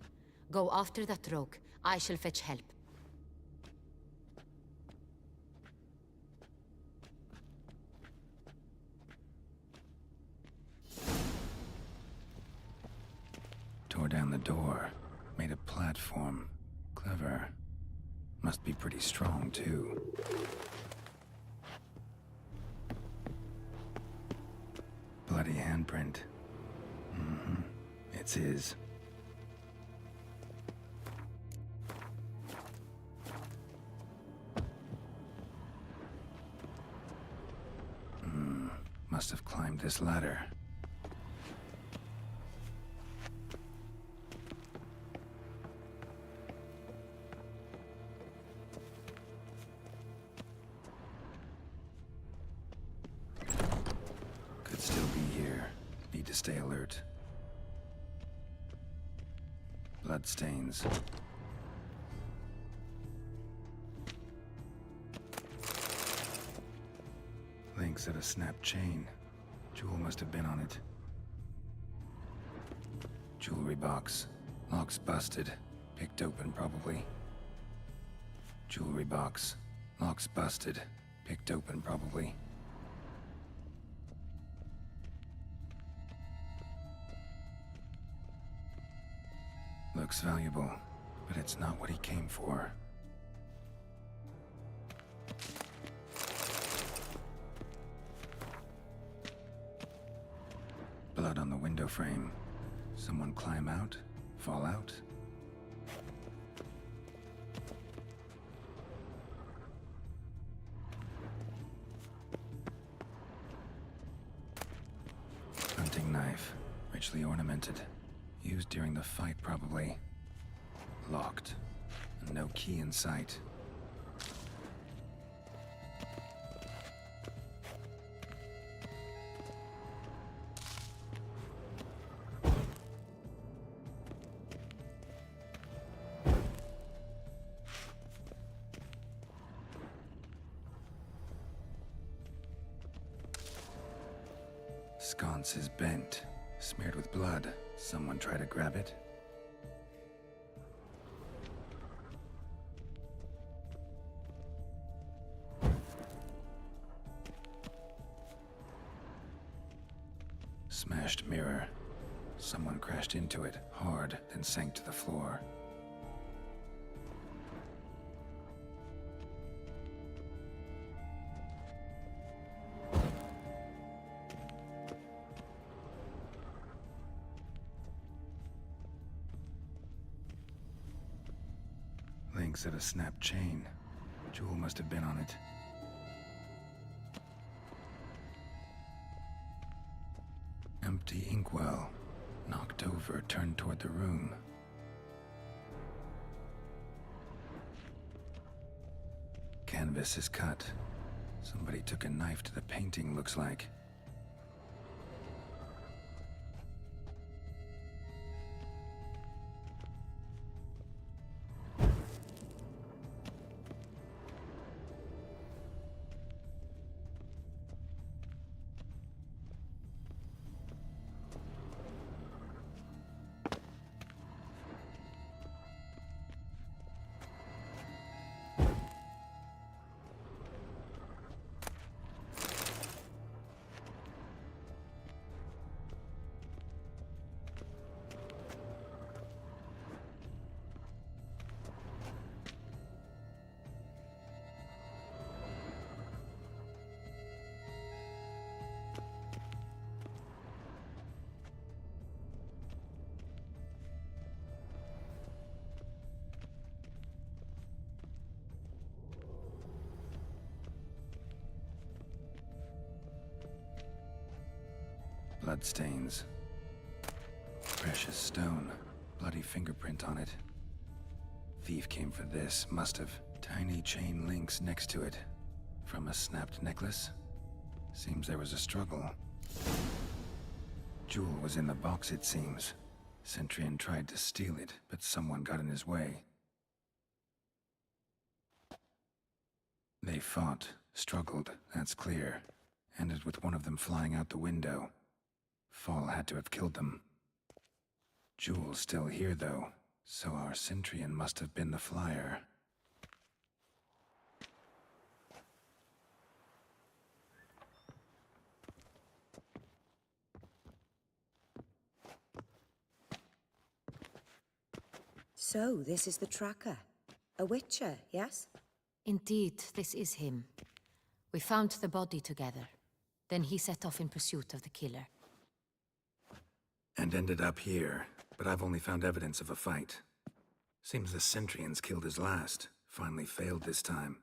Go after that rogue. I shall fetch help. Tore down the door. Made a platform. Clever. Must be pretty strong, too. Bloody handprint. It's his. Must have climbed this ladder. Could still be here. Need to stay alert. Bloodstains. Links at a snapped chain. Jewel must have been on it. Jewelry box. Lock's busted. Picked open, probably. Jewelry box. Lock's busted. Picked open, probably. Looks valuable, but it's not what he came for. Blood on the window frame. Someone climb out? Fall out? Hunting knife. Richly ornamented. Used during the fight, probably. Locked. And no key in sight. Sconce is bent, smeared with blood. Someone try to grab it? Smashed mirror. Someone crashed into it, hard, then sank to the floor. Links of a snapped chain. Jewel must have been on it. Empty inkwell. Knocked over, turned toward the room. Canvas is cut. Somebody took a knife to the painting, looks like. Bloodstains. Precious stone. Bloody fingerprint on it. Thief came for this, must have. Tiny chain links next to it. From a snapped necklace? Seems there was a struggle. Jewel was in the box, it seems. Centurion tried to steal it, but someone got in his way. They fought, struggled, that's clear. Ended with one of them flying out the window. Fall had to have killed them. Jewel's still here, though, so our Centurion must have been the flyer. So, this is the tracker. A witcher, yes? Indeed, this is him. We found the body together. Then he set off in pursuit of the killer. And ended up here, but I've only found evidence of a fight. Seems the Centurions killed his last. Finally failed this time.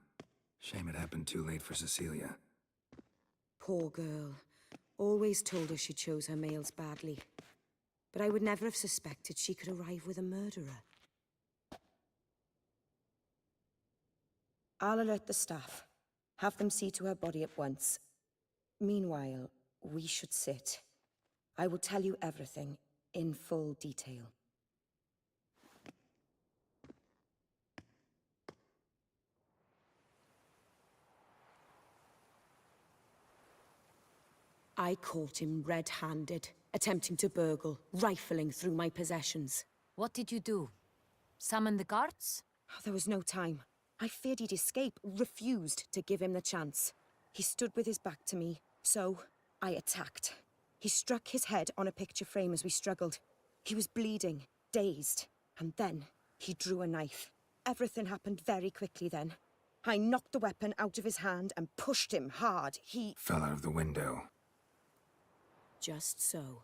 Shame it happened too late for Cecilia. Poor girl. Always told her she chose her males badly. But I would never have suspected she could arrive with a murderer. I'll alert the staff. Have them see to her body at once. Meanwhile, we should sit. I will tell you everything, in full detail. I caught him red-handed, attempting to burgle, rifling through my possessions. What did you do? Summon the guards? There was no time. I feared he'd escape, refused to give him the chance. He stood with his back to me, so I attacked. He struck his head on a picture frame as we struggled. He was bleeding, dazed, and then he drew a knife. Everything happened very quickly then. I knocked the weapon out of his hand and pushed him hard. He Fell out of the window. just so.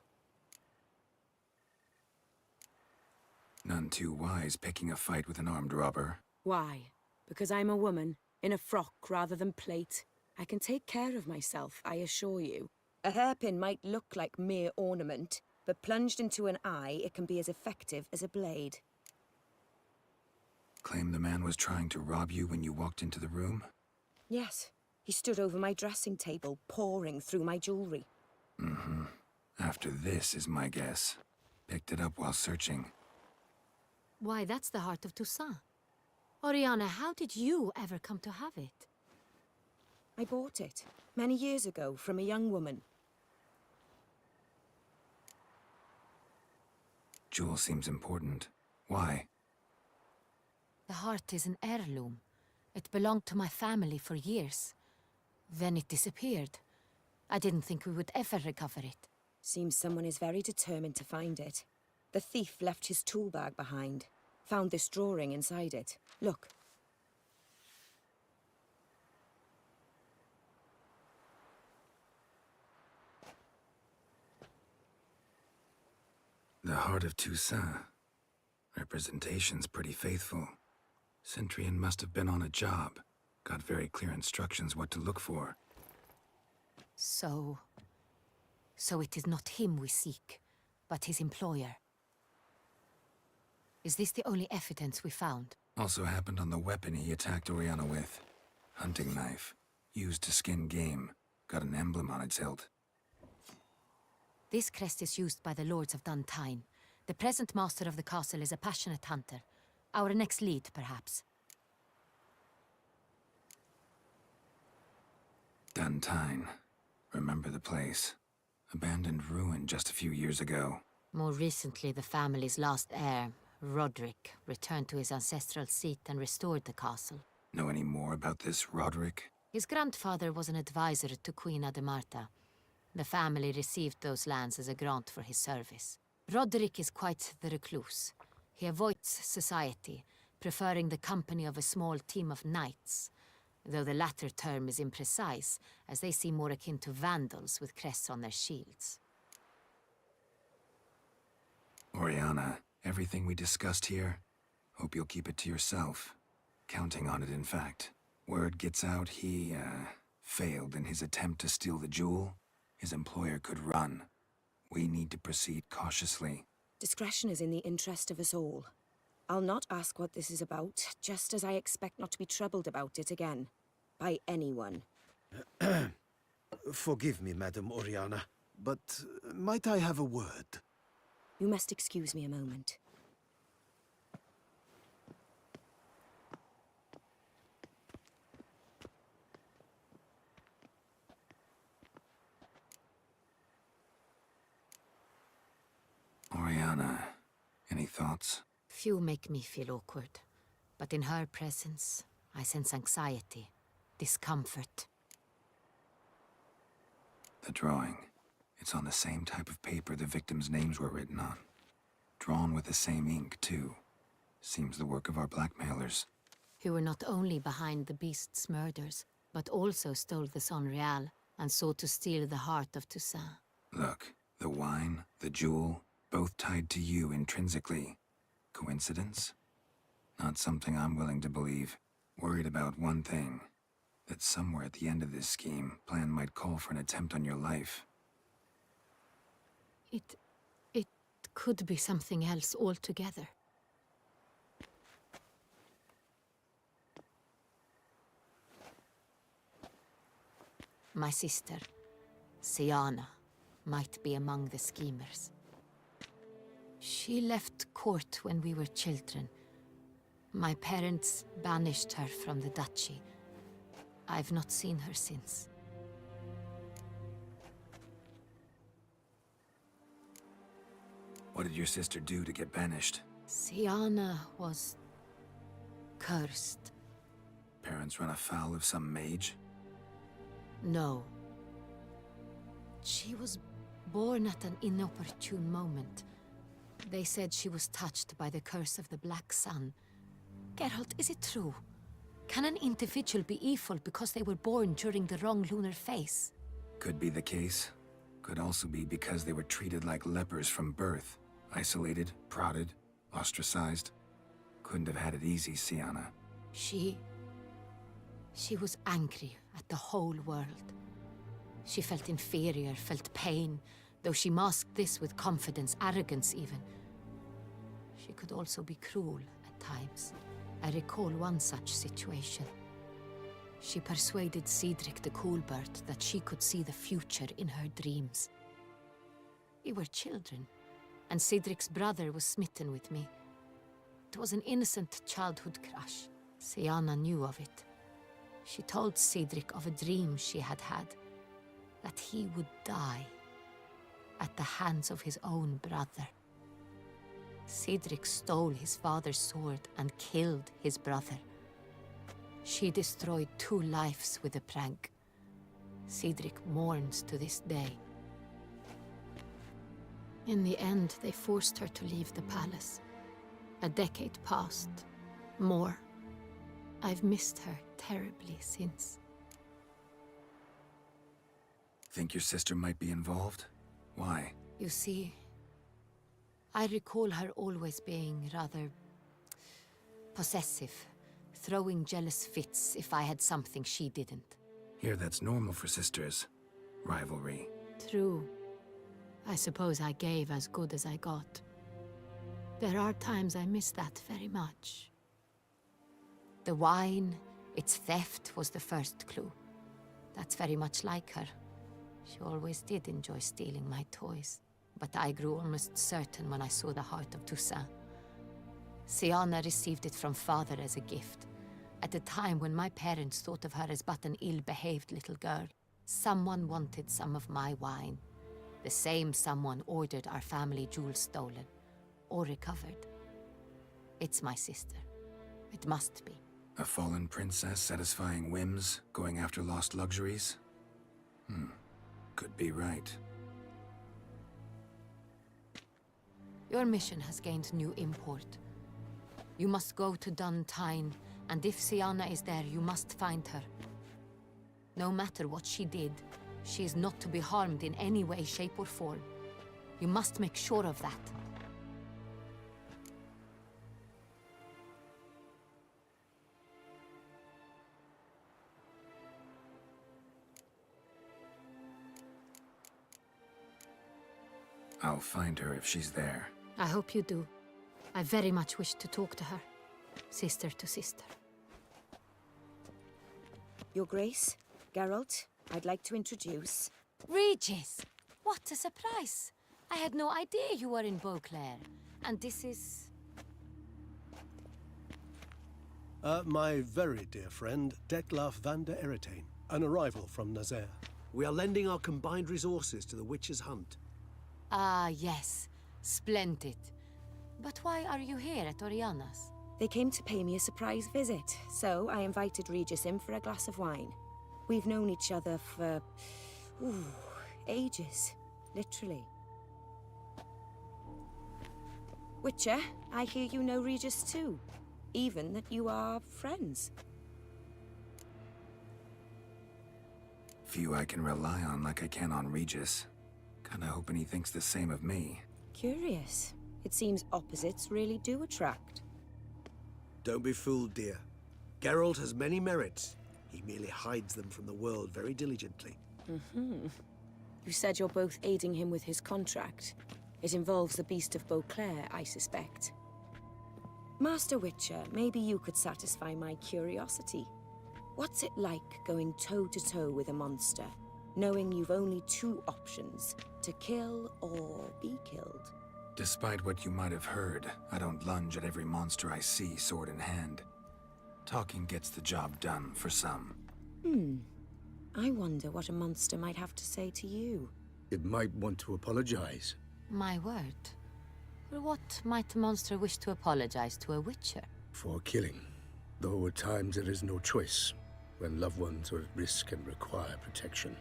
None too wise picking a fight with an armed robber. Why? Because I'm a woman, in a frock rather than plate. I can take care of myself, I assure you. A hairpin might look like mere ornament, but plunged into an eye, it can be as effective as a blade. Claim the man was trying to rob you when you walked into the room? Yes, he stood over my dressing table, pouring through my jewelry. Mm-hmm. After this is my guess. Picked it up while searching. Why, that's the heart of Toussaint. Oriana, how did you ever come to have it? I bought it, many years ago, from a young woman. Jewel seems important. Why? The heart is an heirloom. It belonged to my family for years. Then it disappeared. I didn't think we would ever recover it. Seems someone is very determined to find it. The thief left his tool bag behind. Found this drawing inside it. Look. The heart of Toussaint. Representation's pretty faithful. Centurion must have been on a job. Got very clear instructions what to look for. So it is not him we seek, but his employer. Is this the only evidence we found? Also happened on the weapon he attacked Oriana with. Hunting knife. Used to skin game. Got an emblem on its hilt. This crest is used by the lords of Dun Tynne. The present master of the castle is a passionate hunter. Our next lead, perhaps. Dun Tynne. Remember the place. Abandoned ruin just a few years ago. More recently, the family's last heir, Roderick, returned to his ancestral seat and restored the castle. Know any more about this Roderick? His grandfather was an advisor to Queen Ademarta. The family received those lands as a grant for his service. Roderick is quite the recluse. He avoids society, preferring the company of a small team of knights, though the latter term is imprecise, as they seem more akin to vandals with crests on their shields. Oriana, everything we discussed here, hope you'll keep it to yourself. Counting on it, in fact. Word gets out he, failed in his attempt to steal the jewel. His employer could run. We need to proceed cautiously. Discretion is in the interest of us all. I'll not ask what this is about, just as I expect not to be troubled about it again. By anyone. Forgive me, Madam Oriana, but might I have a word? You must excuse me a moment. Oriana, any thoughts? Few make me feel awkward, but in her presence, I sense anxiety, discomfort. The drawing. It's on the same type of paper the victims' names were written on. Drawn with the same ink, too. Seems the work of our blackmailers. Who were not only behind the beast's murders, but also stole the Son Real and sought to steal the heart of Toussaint. Look, the wine, the jewel, both tied to you intrinsically. Coincidence? Not something I'm willing to believe. Worried about one thing. That somewhere at the end of this scheme, plan might call for an attempt on your life. It could be something else altogether. My sister, Siana, might be among the schemers. She left court when we were children. My parents banished her from the duchy. I've not seen her since. What did your sister do to get banished? Siana was cursed. Parents run afoul of some mage? No. She was born at an inopportune moment. They said she was touched by the curse of the Black Sun. Geralt, is it true? Can an individual be evil because they were born during the wrong lunar phase? Could be the case. Could also be because they were treated like lepers from birth. Isolated, prodded, ostracized. Couldn't have had it easy, Siana. She was angry at the whole world. She felt inferior, felt pain, though she masked this with confidence, arrogance even. She could also be cruel at times. I recall one such situation. She persuaded Cedric the Coolbird that she could see the future in her dreams. We were children, and Cedric's brother was smitten with me. It was an innocent childhood crush. Siana knew of it. She told Cedric of a dream she had had, that he would die at the hands of his own brother. Cedric stole his father's sword and killed his brother. She destroyed 2 lives with a prank. Cedric mourns to this day. In the end, they forced her to leave the palace. A decade passed. More. I've missed her terribly since. Think your sister might be involved? Why? You see, I recall her always being rather possessive, throwing jealous fits if I had something she didn't. Here that's normal for sisters. Rivalry. True. I suppose I gave as good as I got. There are times I miss that very much. The wine, its theft, was the first clue. That's very much like her. She always did enjoy stealing my toys. But I grew almost certain when I saw the heart of Toussaint. Siana received it from father as a gift. At a time when my parents thought of her as but an ill-behaved little girl, someone wanted some of my wine. The same someone ordered our family jewels stolen, or recovered. It's my sister. It must be. A fallen princess satisfying whims, going after lost luxuries? Could be right. Your mission has gained new import. You must go to Dun Tynne, and if Siana is there, you must find her. No matter what she did, she is not to be harmed in any way, shape, or form. You must make sure of that. I'll find her if she's there. I hope you do. I very much wish to talk to her. Sister to sister. Your Grace, Geralt, I'd like to introduce... Regis! What a surprise! I had no idea you were in Beauclair. And this is... My very dear friend, Detlaf van der Eretain, an arrival from Nazaire. We are lending our combined resources to the witch's hunt. Ah, yes. Splendid. But why are you here at Oriana's? They came to pay me a surprise visit, so I invited Regis in for a glass of wine. We've known each other for... ages. Literally. Witcher, I hear you know Regis too. Even that you are friends. Few I can rely on like I can on Regis. Kinda hoping he thinks the same of me. Curious. It seems opposites really do attract. Don't be fooled, dear. Geralt has many merits. He merely hides them from the world very diligently. You said you're both aiding him with his contract. It involves the Beast of Beauclair, I suspect. Master Witcher, maybe you could satisfy my curiosity. What's it like going toe-to-toe with a monster, knowing you've only 2 options, to kill or be killed? Despite what you might have heard, I don't lunge at every monster I see sword in hand. Talking gets the job done for some. I wonder what a monster might have to say to you. It might want to apologize. My word. What might the monster wish to apologize to a witcher? For killing, though at times there is no choice when loved ones are at risk and require protection.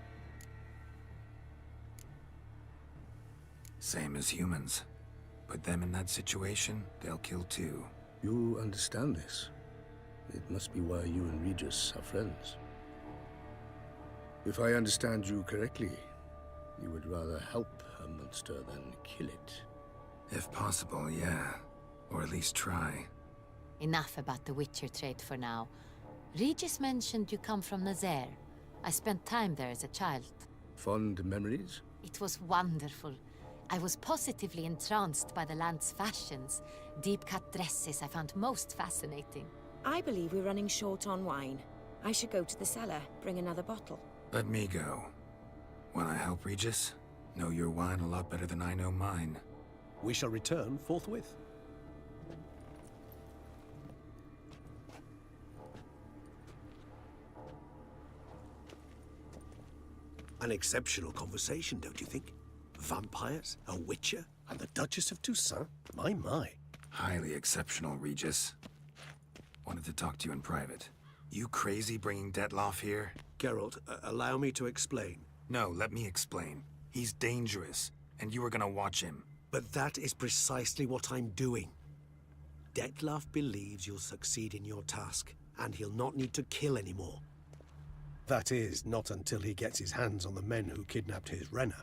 Same as humans. Put them in that situation, they'll kill too. You understand this. It must be why you and Regis are friends. If I understand you correctly, you would rather help a monster than kill it. If possible, yeah. Or at least try. Enough about the witcher trait for now. Regis mentioned you come from Nazaire. I spent time there as a child. Fond memories? It was wonderful. I was positively entranced by the land's fashions. Deep-cut dresses I found most fascinating. I believe we're running short on wine. I should go to the cellar, bring another bottle. Let me go. Wanna help, Regis? Know your wine a lot better than I know mine. We shall return forthwith. An exceptional conversation, don't you think? Vampires, a witcher, and the Duchess of Toussaint? My. Highly exceptional, Regis. Wanted to talk to you in private. You crazy bringing Detloff here? Geralt, allow me to explain. No, let me explain. He's dangerous, and you were gonna watch him. But that is precisely what I'm doing. Detloff believes you'll succeed in your task, and he'll not need to kill anymore. That is, not until he gets his hands on the men who kidnapped his Renna.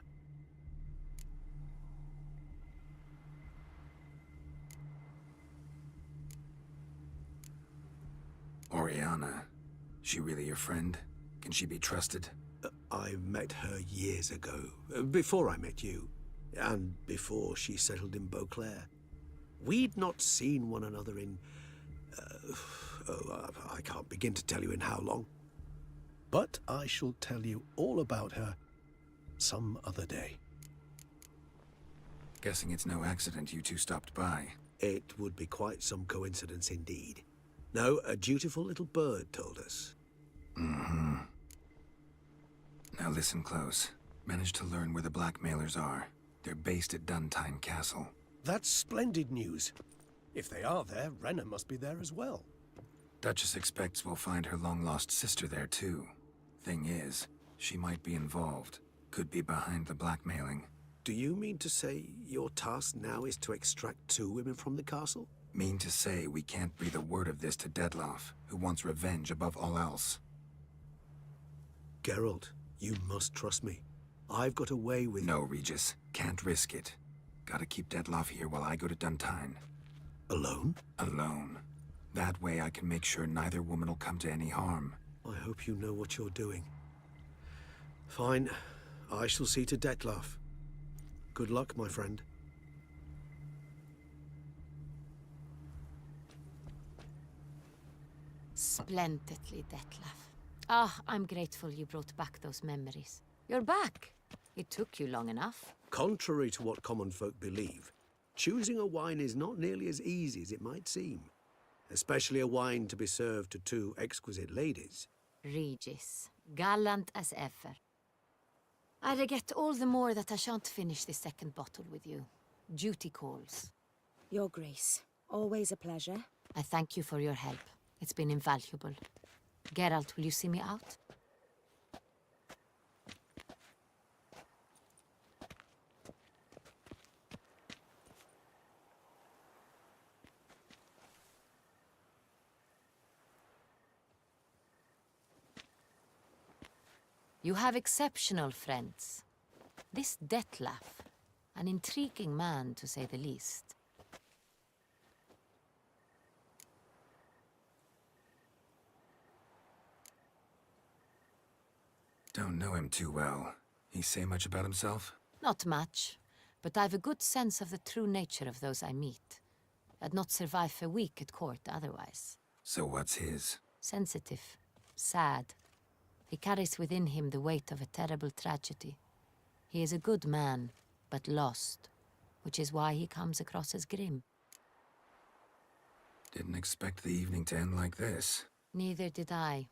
Oriana. She really your friend? Can she be trusted? I met her years ago, before I met you, and before she settled in Beauclair. We'd not seen one another in... I can't begin to tell you in how long. But I shall tell you all about her some other day. Guessing it's no accident you two stopped by. It would be quite some coincidence indeed. No, a dutiful little bird told us. Mm-hmm. Now listen close. Managed to learn where the blackmailers are. They're based at Dun Tynne Castle. That's splendid news. If they are there, Renna must be there as well. Duchess expects we'll find her long-lost sister there too. Thing is, she might be involved. Could be behind the blackmailing. Do you mean to say your task now is to extract 2 women from the castle? Mean to say we can't breathe a word of this to Detloff, who wants revenge above all else. Geralt, you must trust me. I've got a way with... No, Regis. Can't risk it. Gotta keep Detloff here while I go to Dun Tynne. Alone? Alone. That way I can make sure neither woman will come to any harm. I hope you know what you're doing. Fine. I shall see to Detloff. Good luck, my friend. Splendidly, Detloff. Ah, I'm grateful you brought back those memories. You're back. It took you long enough. Contrary to what common folk believe, choosing a wine is not nearly as easy as it might seem. Especially a wine to be served to 2 exquisite ladies. Regis, gallant as ever. I regret all the more that I shan't finish this second bottle with you. Duty calls. Your Grace, always a pleasure. I thank you for your help. It's been invaluable. Geralt, will you see me out? You have exceptional friends. This Detloff, an intriguing man to say the least. Don't know him too well. He say much about himself? Not much, but I've a good sense of the true nature of those I meet. I'd not survive a week at court otherwise. So what's his? Sensitive, sad. He carries within him the weight of a terrible tragedy. He is a good man, but lost, which is why he comes across as grim. Didn't expect the evening to end like this. Neither did I.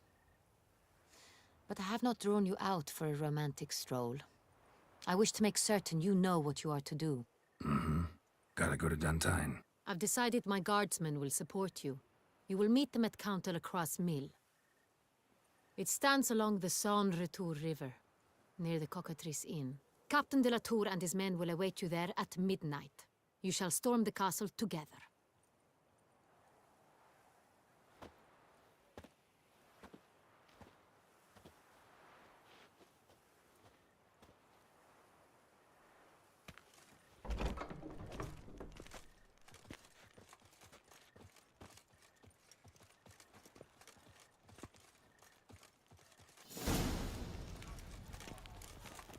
But I have not drawn you out for a romantic stroll. I wish to make certain you know what you are to do. Mm-hmm. Gotta go to Dun Tynne. I've decided my guardsmen will support you. You will meet them at Count Delacroix's mill. It stands along the Saône-Retour River, near the Cockatrice Inn. Captain de la Tour and his men will await you there at midnight. You shall storm the castle together.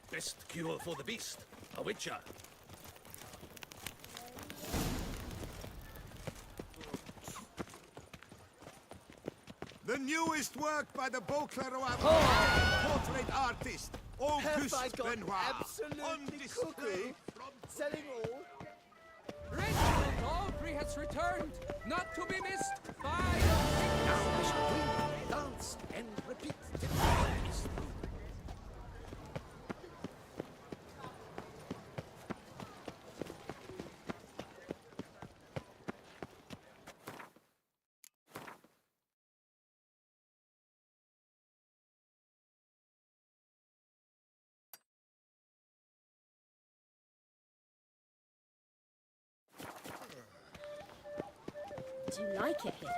Best cure for the beast, a witcher. The newest work by the Beauclerc portrait artist, Have I Auguste got Benoit. absolutely cuckoo? Selling all? Reginald Aubrey has returned, not to be missed by... Now shall we dance and repeat the is through. Do you like it here?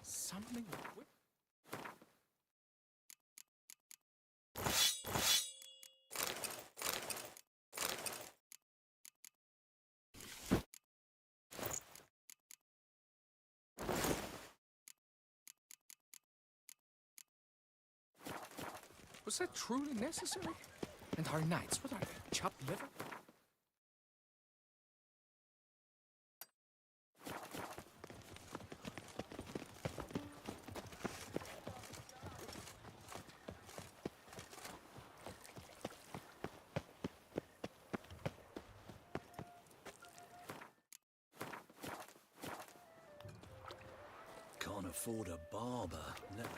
Something... Was that truly necessary? And our knights, what are they, chopped liver? Can't afford a barber, let alone...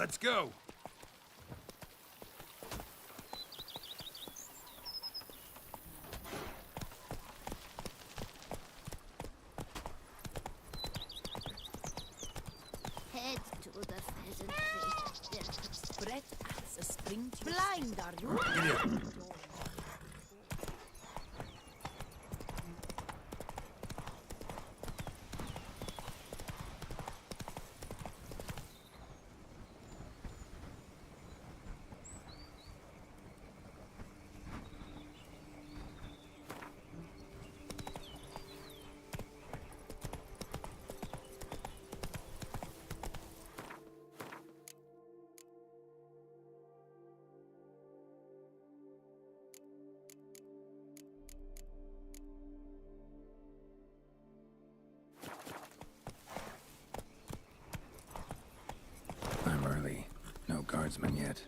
Let's go. Head to the pheasantry. Brett as a spring. Blind, are you? Get here. I'm early. No guardsmen yet.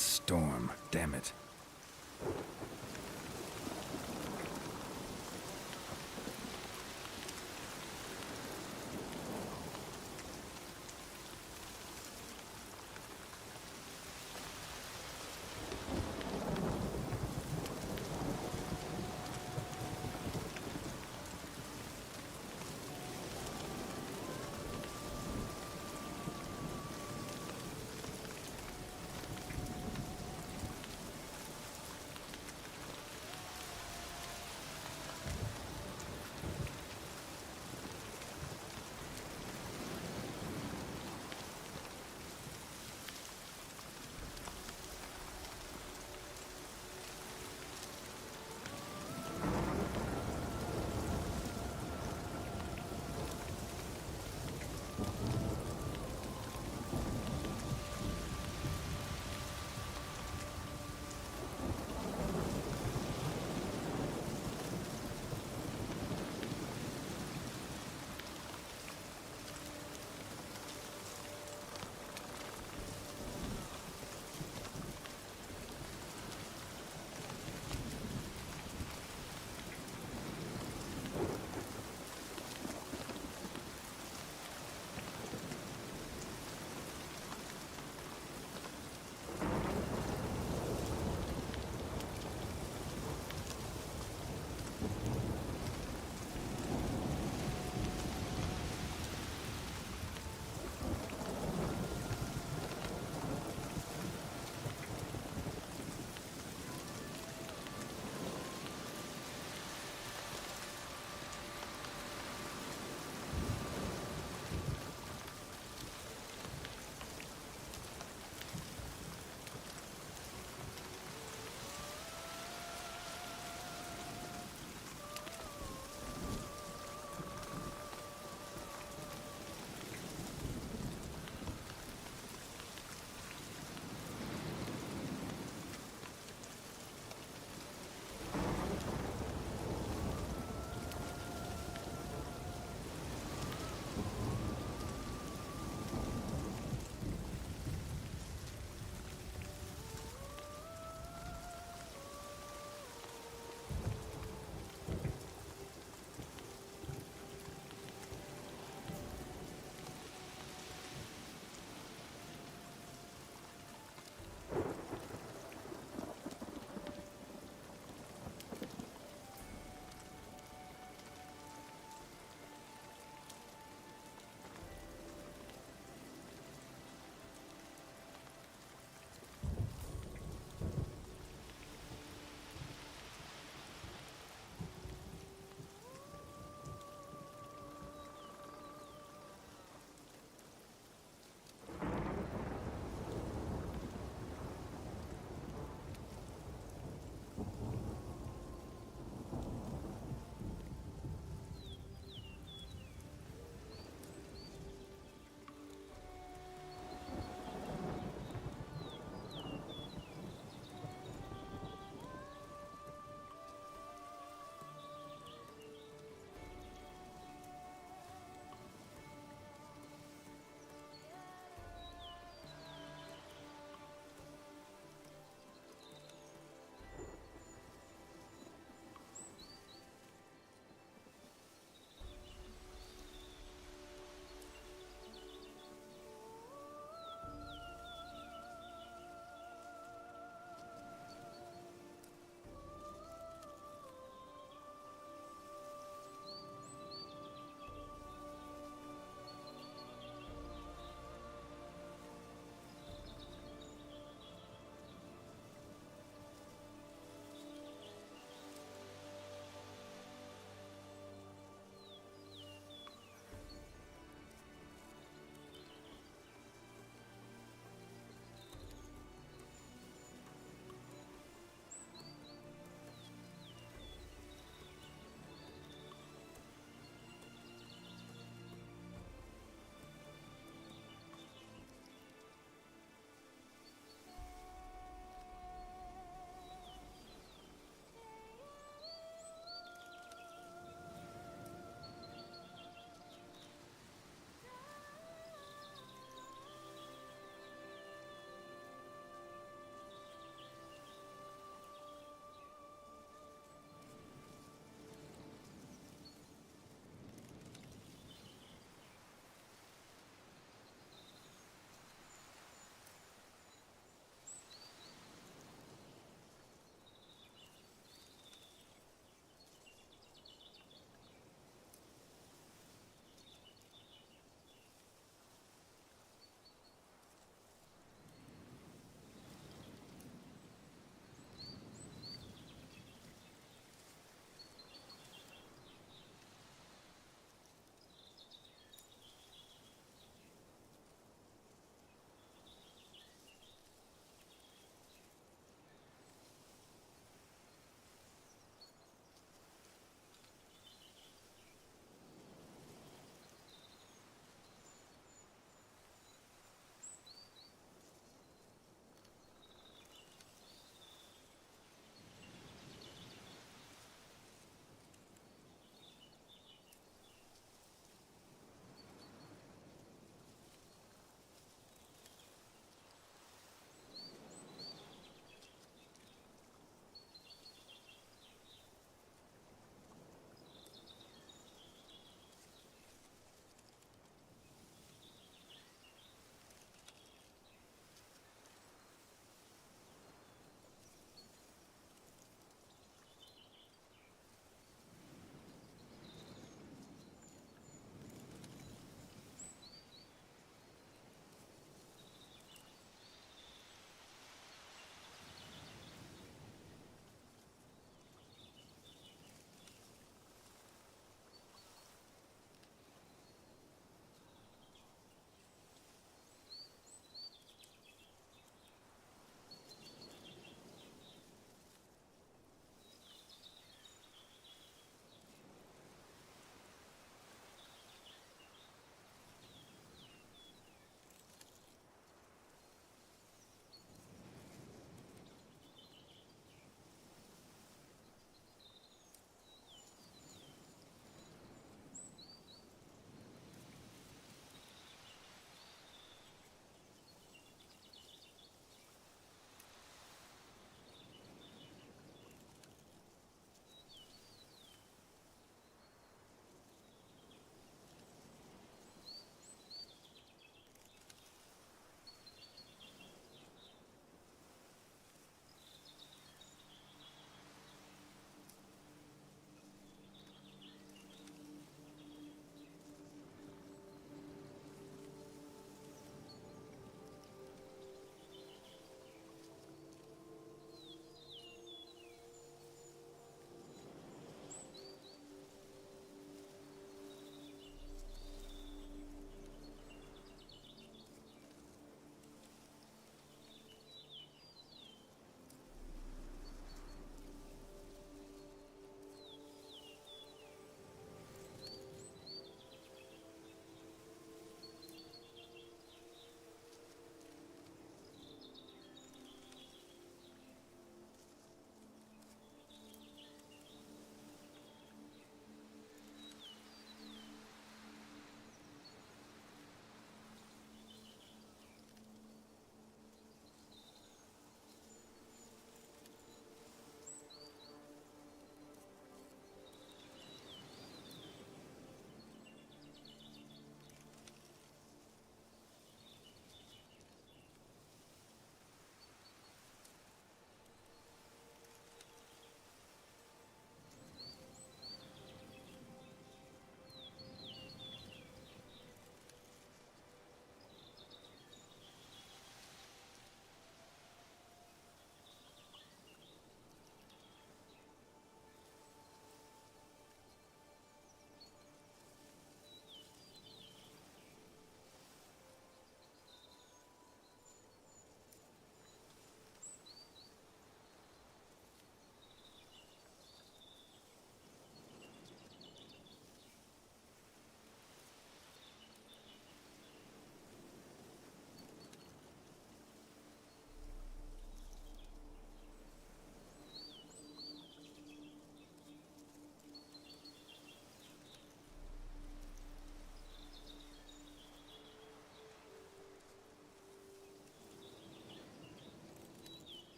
storm, damn it.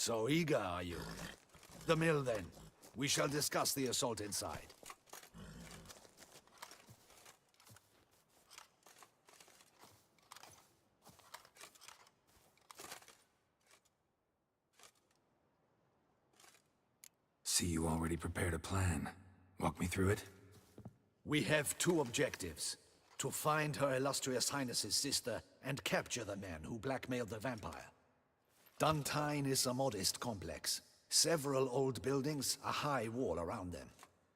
So eager, are you? The mill, then. We shall discuss the assault inside. See, you already prepared a plan. Walk me through it? We have two objectives. To find Her Illustrious Highness's sister and capture the man who blackmailed the vampire. Dun Tynne is a modest complex. Several old buildings, a high wall around them.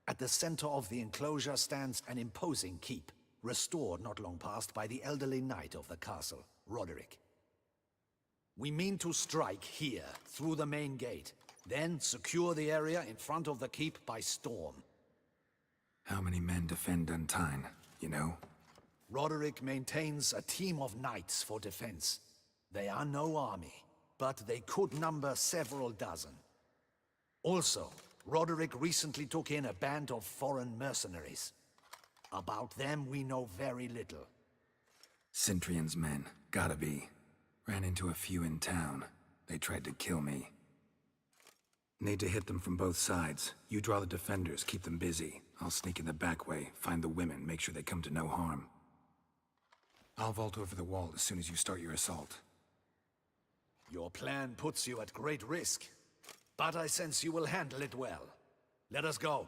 At the center of the enclosure stands an imposing keep, restored not long past by the elderly knight of the castle, Roderick. We mean to strike here, through the main gate, then secure the area in front of the keep by storm. How many men defend Dun Tynne, you know? Roderick maintains a team of knights for defense. They are no army, but they could number several dozen. Also, Roderick recently took in a band of foreign mercenaries. About them we know very little. Cintrian's men, gotta be. Ran into a few in town. They tried to kill me. Need to hit them from both sides. You draw the defenders, keep them busy. I'll sneak in the back way, find the women, make sure they come to no harm. I'll vault over the wall as soon as you start your assault. Your plan puts you at great risk, but I sense you will handle it well. Let us go.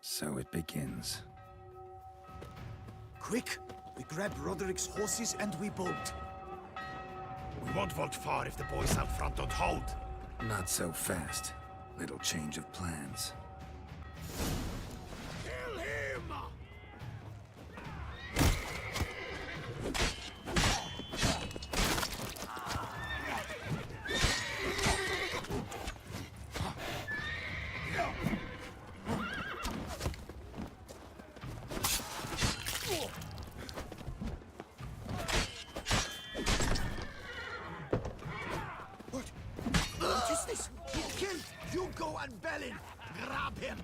So it begins. Quick! We grab Roderick's horses and we bolt. We won't vault far if the boys out front don't hold. Not so fast. Little change of plans. Kill him! What is this? He's killed! You go and Bellin! Grab him!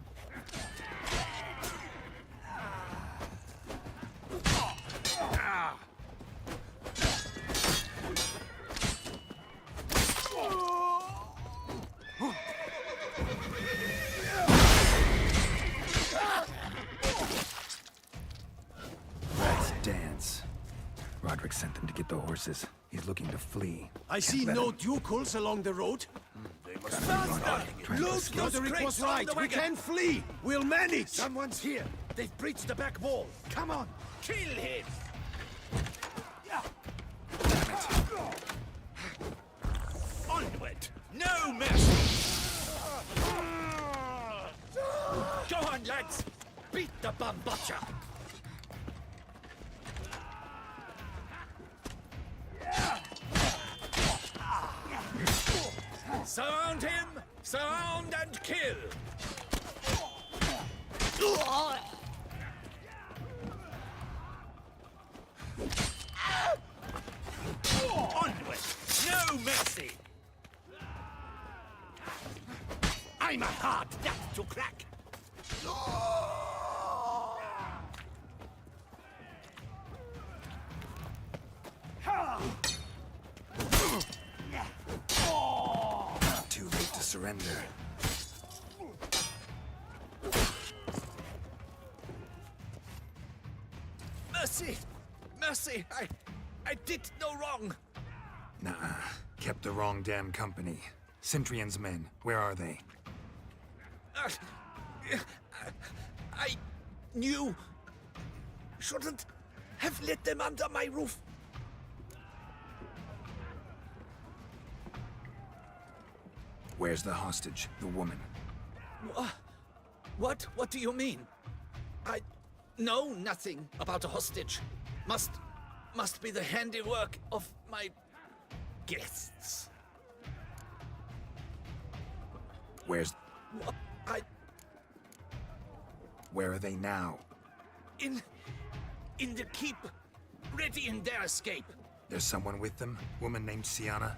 Let's dance. Roderick sent them to get the horses. He's looking to flee. I see no ducals along the road. Loot those Roderick crates was from right. the We wagon. can flee. We'll manage. Someone's here. They've breached the back wall. Come on. Kill him! Onward! No mercy! Go on, lads! Beat the bum butcher! Surround him! Surround and kill! Onward! No mercy! I'm a hard nut to crack! Too late to surrender. Mercy! Mercy! I did no wrong! Nuh-uh. Kept the wrong damn company. Cintrian's men, where are they? I knew... shouldn't have let them under my roof. Where's the hostage, the woman? What do you mean? I know nothing about a hostage. Must be the handiwork of my guests. Where's... Where are they now? In the keep, ready in their escape. There's someone with them? Woman named Sienna?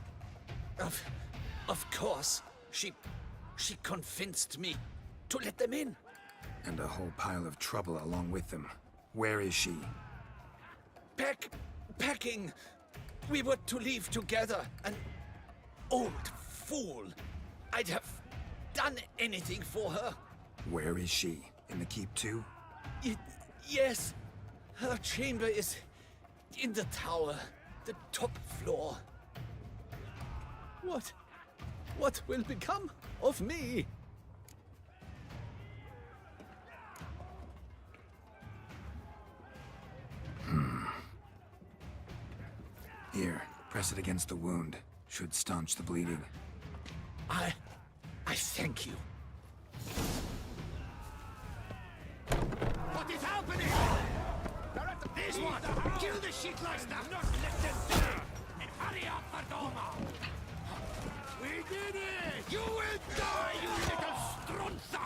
Of course. She convinced me to let them in. And a whole pile of trouble along with them. Where is she? Packing. We were to leave together. An old fool. I'd have done anything for her. Where is she? In the keep too? Yes. Her chamber is in the tower. The top floor. What will become of me? Here, press it against the wound. Should staunch the bleeding. I thank you. What is happening? This one! Kill the shit like that! Not let them die! And hurry up, Verdoma! We did it! You will die, you little strunza!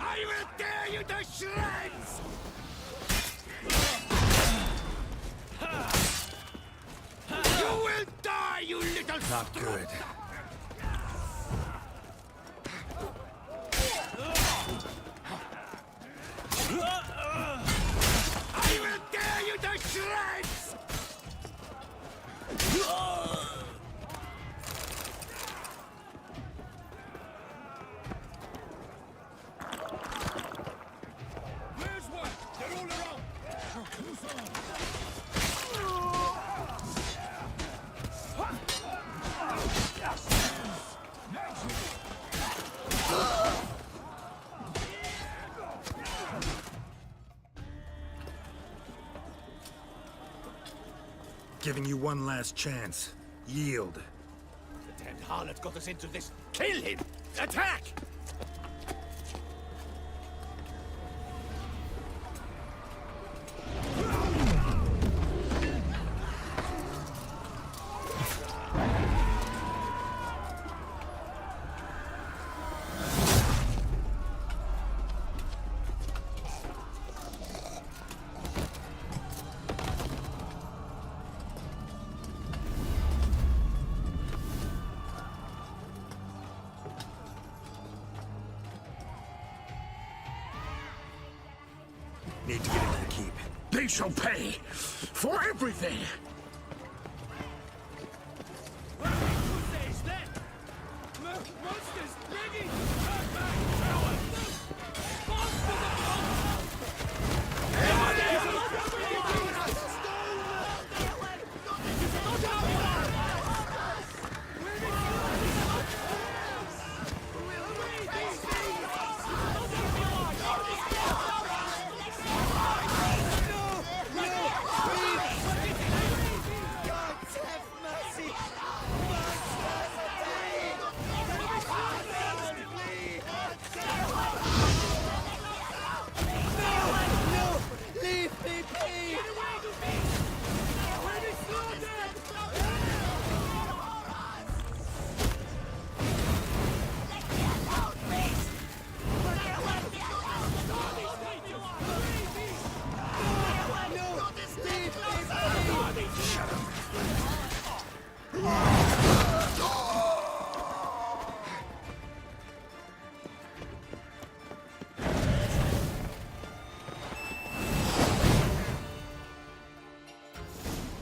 I will tear you to shreds! You will die, you little Not good. I will tear you to shreds! Where's one? They're all around! Giving you one last chance. Yield. The damned harlot got us into this. Kill him! Attack! Need to get into the keep. They shall pay for everything! Monsters! Ready! Turn back! Coward!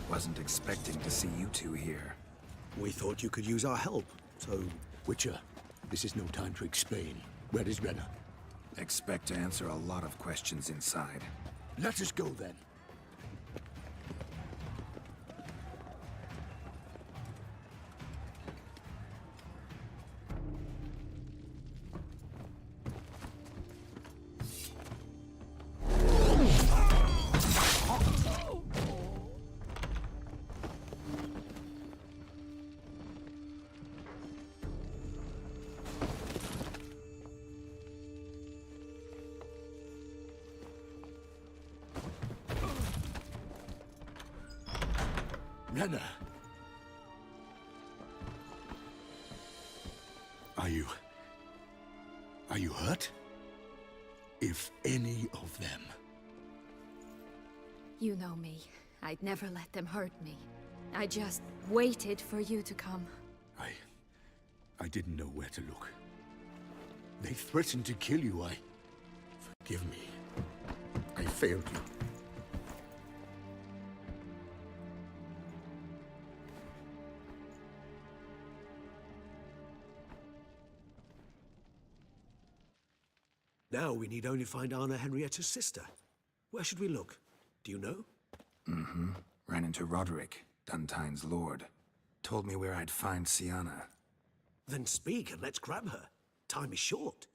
Wasn't expecting to see you two here. We thought you could use our help, so... Witcher, this is no time to explain. Where is Renna? Expect to answer a lot of questions inside. Let us go then. Renna! Are you hurt? If any of them. You know me. I'd never let them hurt me. I just waited for you to come. I didn't know where to look. They threatened to kill you. Forgive me. I failed you. Now we need only find Anna Henrietta's sister. Where should we look? Do you know? Mm-hmm. Ran into Roderick, Dun Tynne's lord. Told me where I'd find Sienna. Then speak and let's grab her. Time is short.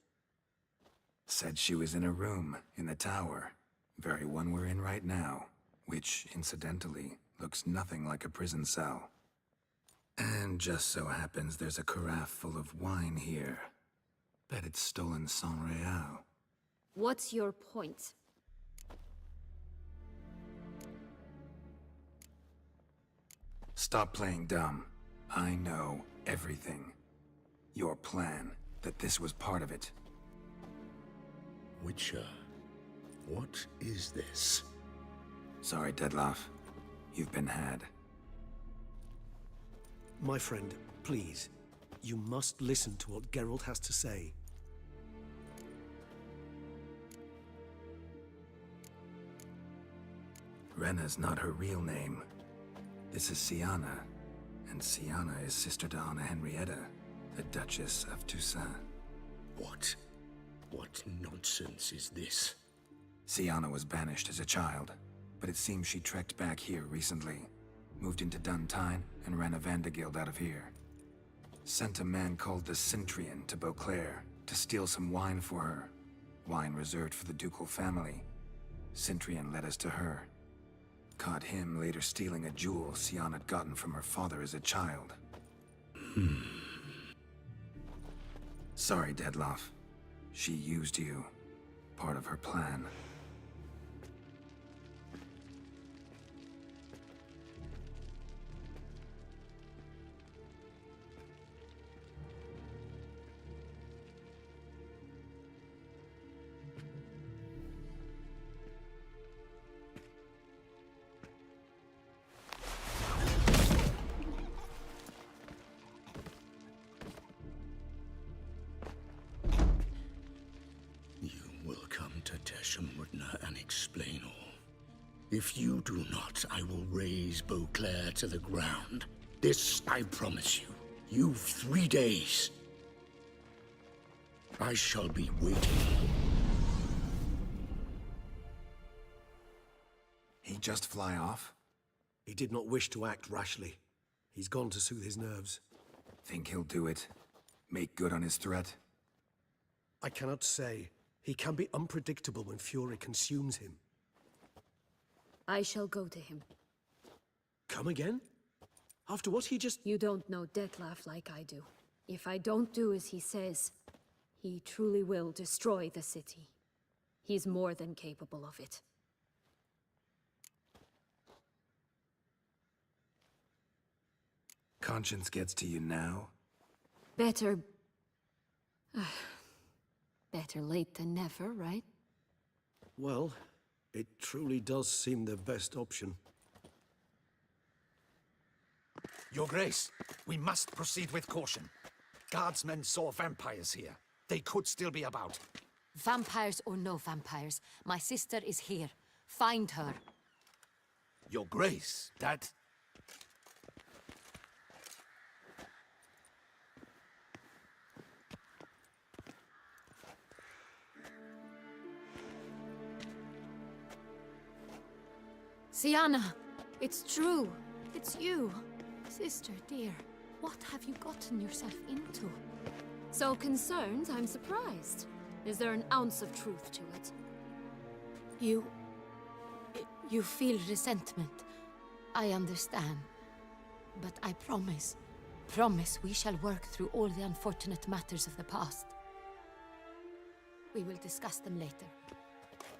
Said she was in a room in the tower. Very one we're in right now. Which, incidentally, looks nothing like a prison cell. And just so happens there's a carafe full of wine here. Bet it's stolen Sans Real. What's your point? Stop playing dumb. I know everything. Your plan, that this was part of it. Witcher, what is this? Sorry, Dettlaff. You've been had. My friend, please. You must listen to what Geralt has to say. Renna's not her real name. This is Sienna, and Sienna is sister to Anna Henrietta, the Duchess of Toussaint. What nonsense is this? Sienna was banished as a child, but it seems she trekked back here recently. Moved into Dun Tynne and ran a Vandergild out of here. Sent a man called the Cintrian to Beauclair to steal some wine for her. Wine reserved for the ducal family. Cintrian led us to her. Caught him later stealing a jewel Sienna had gotten from her father as a child. Sorry, Dettlaff. She used you. Part of her plan. And explain all. If you do not, I will raze Beauclair to the ground. This I promise you. You've 3 days. I shall be waiting. He just fly off? He did not wish to act rashly. He's gone to soothe his nerves. Think he'll do it? Make good on his threat? I cannot say. He can be unpredictable when fury consumes him. I shall go to him. Come again? After what he just... You don't know Dettlaff like I do. If I don't do as he says, he truly will destroy the city. He's more than capable of it. Conscience gets to you now? Better... better late than never, right? Well, it truly does seem the best option. Your Grace, we must proceed with caution. Guardsmen saw vampires here. They could still be about. Vampires or no vampires, my sister is here. Find her. Your Grace, that... Sienna, it's true. It's you. Sister, dear, what have you gotten yourself into? So concerned, I'm surprised. Is there an ounce of truth to it? You feel resentment. I understand. But I promise we shall work through all the unfortunate matters of the past. We will discuss them later.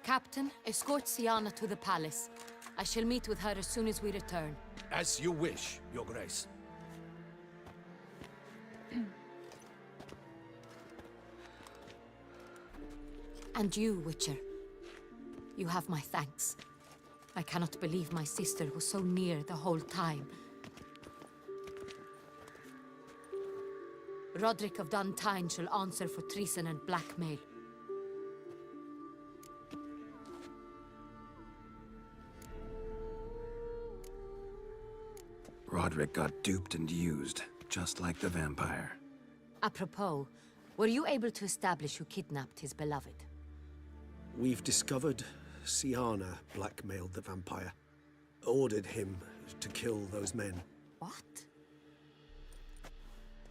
Captain, escort Siana to the palace. I shall meet with her as soon as we return. As you wish, Your Grace. And you, Witcher. You have my thanks. I cannot believe my sister was so near the whole time. Roderick of Dun Tynne shall answer for treason and blackmail. Roderick got duped and used, just like the vampire. Apropos, were you able to establish who kidnapped his beloved? We've discovered Siana blackmailed the vampire. Ordered him to kill those men. What?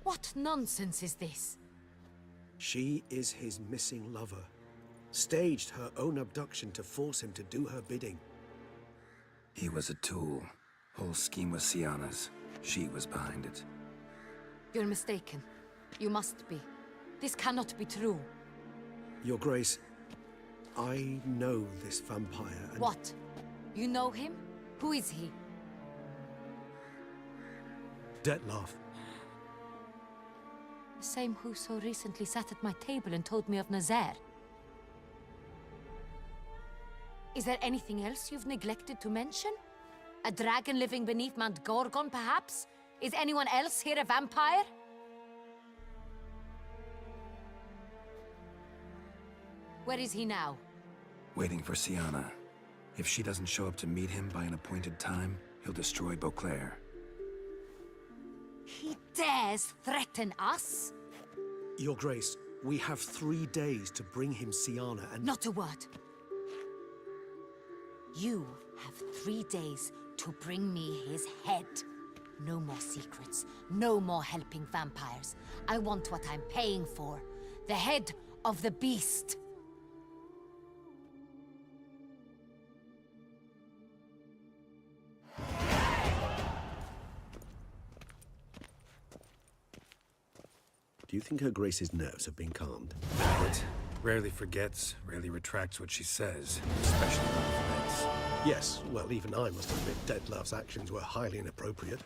What nonsense is this? She is his missing lover. Staged her own abduction to force him to do her bidding. He was a tool. Whole scheme was Siana's. She was behind it. You're mistaken. You must be. This cannot be true. Your Grace, I know this vampire and... What? You know him? Who is he? Dettlaff. The same who so recently sat at my table and told me of Nazaire. Is there anything else you've neglected to mention? A dragon living beneath Mount Gorgon, perhaps? Is anyone else here a vampire? Where is he now? Waiting for Siana. If she doesn't show up to meet him by an appointed time, he'll destroy Beauclair. He dares threaten us? Your Grace, we have 3 days to bring him Siana and... Not a word. You have 3 days to bring me his head. No more secrets. No more helping vampires. I want what I'm paying for. The head of the beast. Do you think Her Grace's nerves have been calmed? But rarely forgets, rarely retracts what she says, especially about events. Yes, well, even I must admit Dettlaff's actions were highly inappropriate.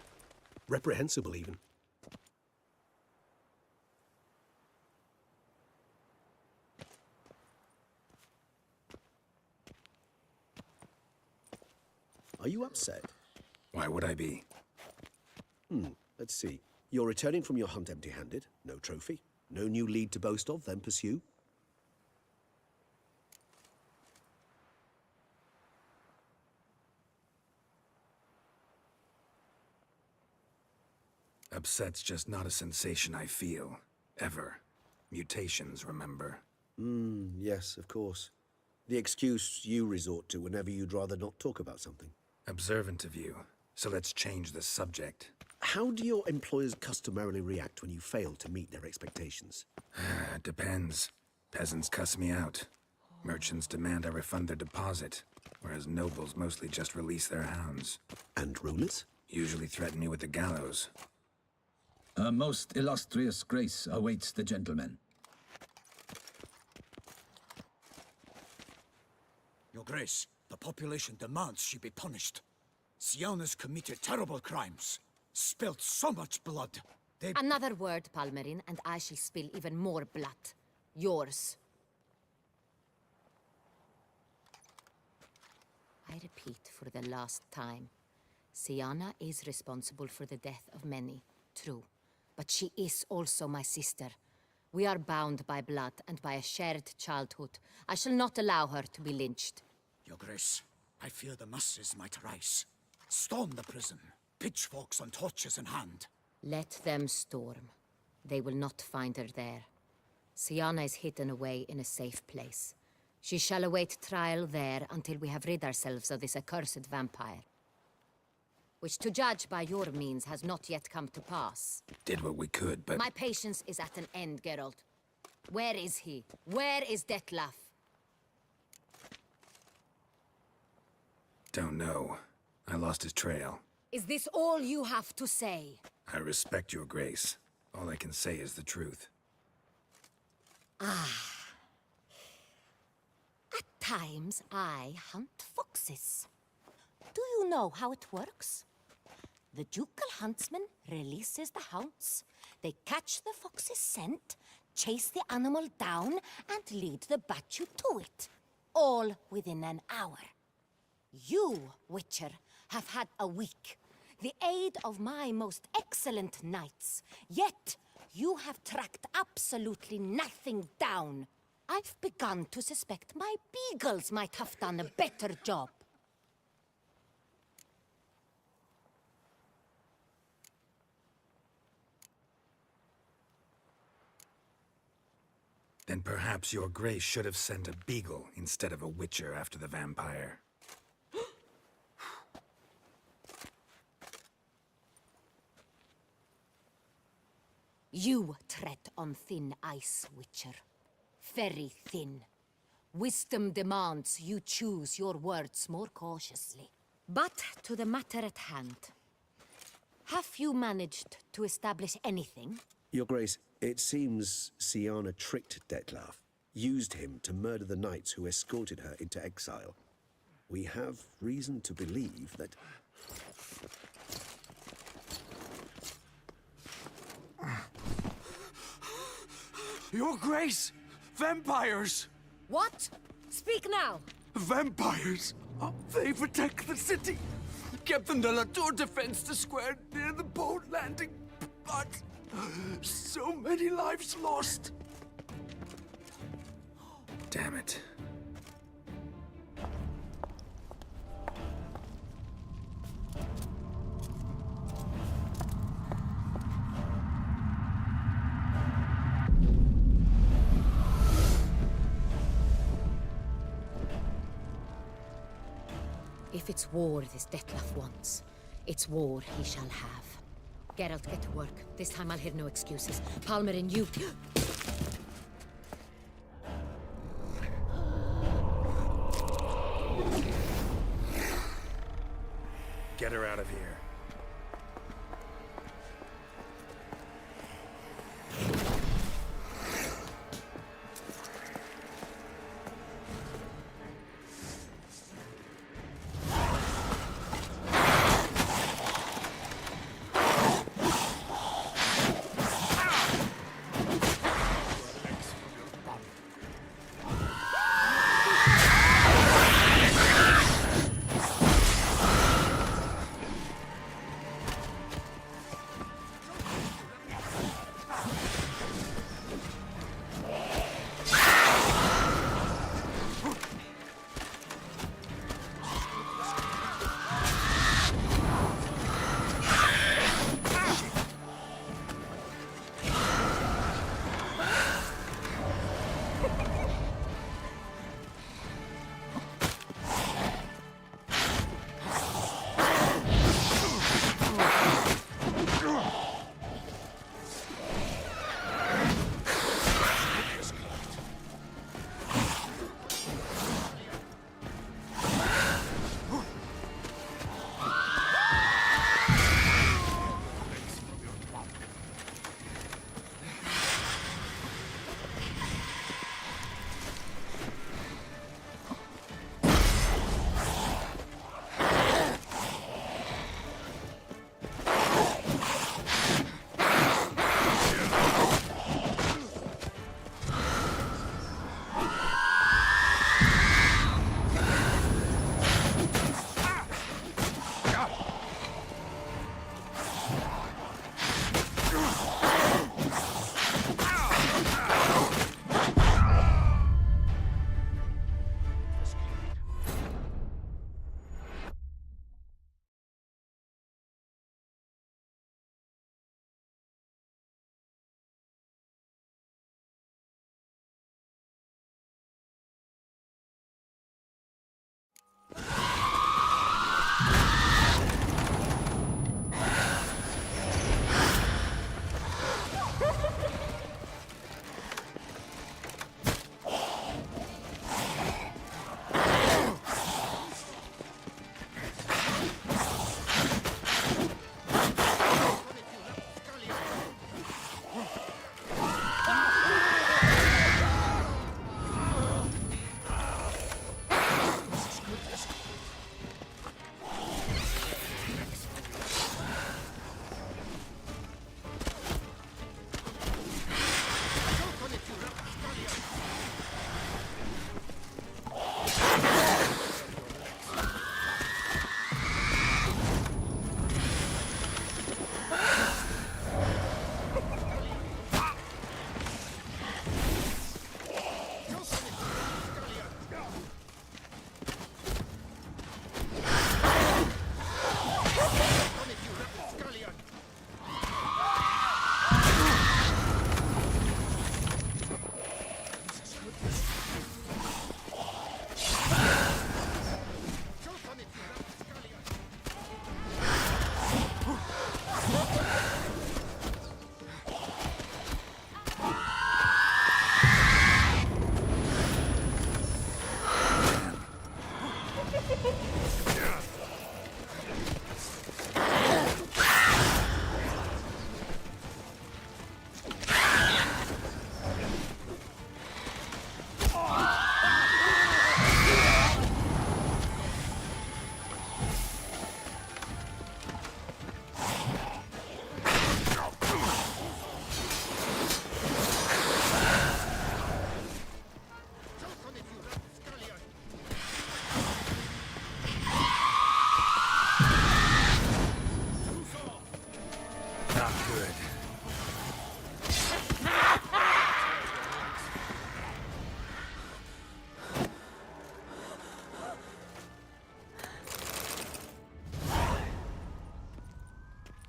Reprehensible, even. Are you upset? Why would I be? Let's see. You're returning from your hunt empty-handed. No trophy. No new lead to boast of, then pursue. Upset's just not a sensation I feel. Ever. Mutations, remember? Yes, of course. The excuse you resort to whenever you'd rather not talk about something. Observant of you. So let's change the subject. How do your employers customarily react when you fail to meet their expectations? Depends. Peasants cuss me out. Merchants demand I refund their deposit, whereas nobles mostly just release their hounds. And rulers? Usually threaten me with the gallows. A most illustrious grace awaits the gentleman. Your Grace, the population demands she be punished. Siana's committed terrible crimes. Spilt so much blood. Another word, Palmerin, and I shall spill even more blood. Yours. I repeat for the last time. Siana is responsible for the death of many, true. But she is also my sister. We are bound by blood and by a shared childhood. I shall not allow her to be lynched. Your Grace, I fear the masses might rise. Storm the prison, pitchforks and torches in hand. Let them storm. They will not find her there. Siana is hidden away in a safe place. She shall await trial there until we have rid ourselves of this accursed vampire. Which, to judge by your means, has not yet come to pass. Did what we could, but... My patience is at an end, Geralt. Where is he? Where is Dettlaff? Don't know. I lost his trail. Is this all you have to say? I respect your grace. All I can say is the truth. A Sometimes I hunt foxes. Do you know how it works? The ducal huntsman releases the hounds. They catch the fox's scent, chase the animal down, and lead the battue to it. All within an hour. You, Witcher, have had a week. The aid of my most excellent knights. Yet, you have tracked absolutely nothing down. I've begun to suspect my beagles might have done a better job. Then perhaps your grace should have sent a beagle instead of a witcher after the vampire. You tread on thin ice, Witcher. Very thin. Wisdom demands you choose your words more cautiously. But to the matter at hand. Have you managed to establish anything? Your Grace, it seems Siana tricked Dettlaff, used him to murder the knights who escorted her into exile. We have reason to believe that... Your Grace! Vampires! What? Speak now! Vampires! They protect the city! Captain de la Tour defends the square near the boat landing, but... so many lives lost! Damn it. If it's war this Dettlaff wants, it's war he shall have. Geralt, get to work. This time I'll hear no excuses. Palmer and you... Get her out of here.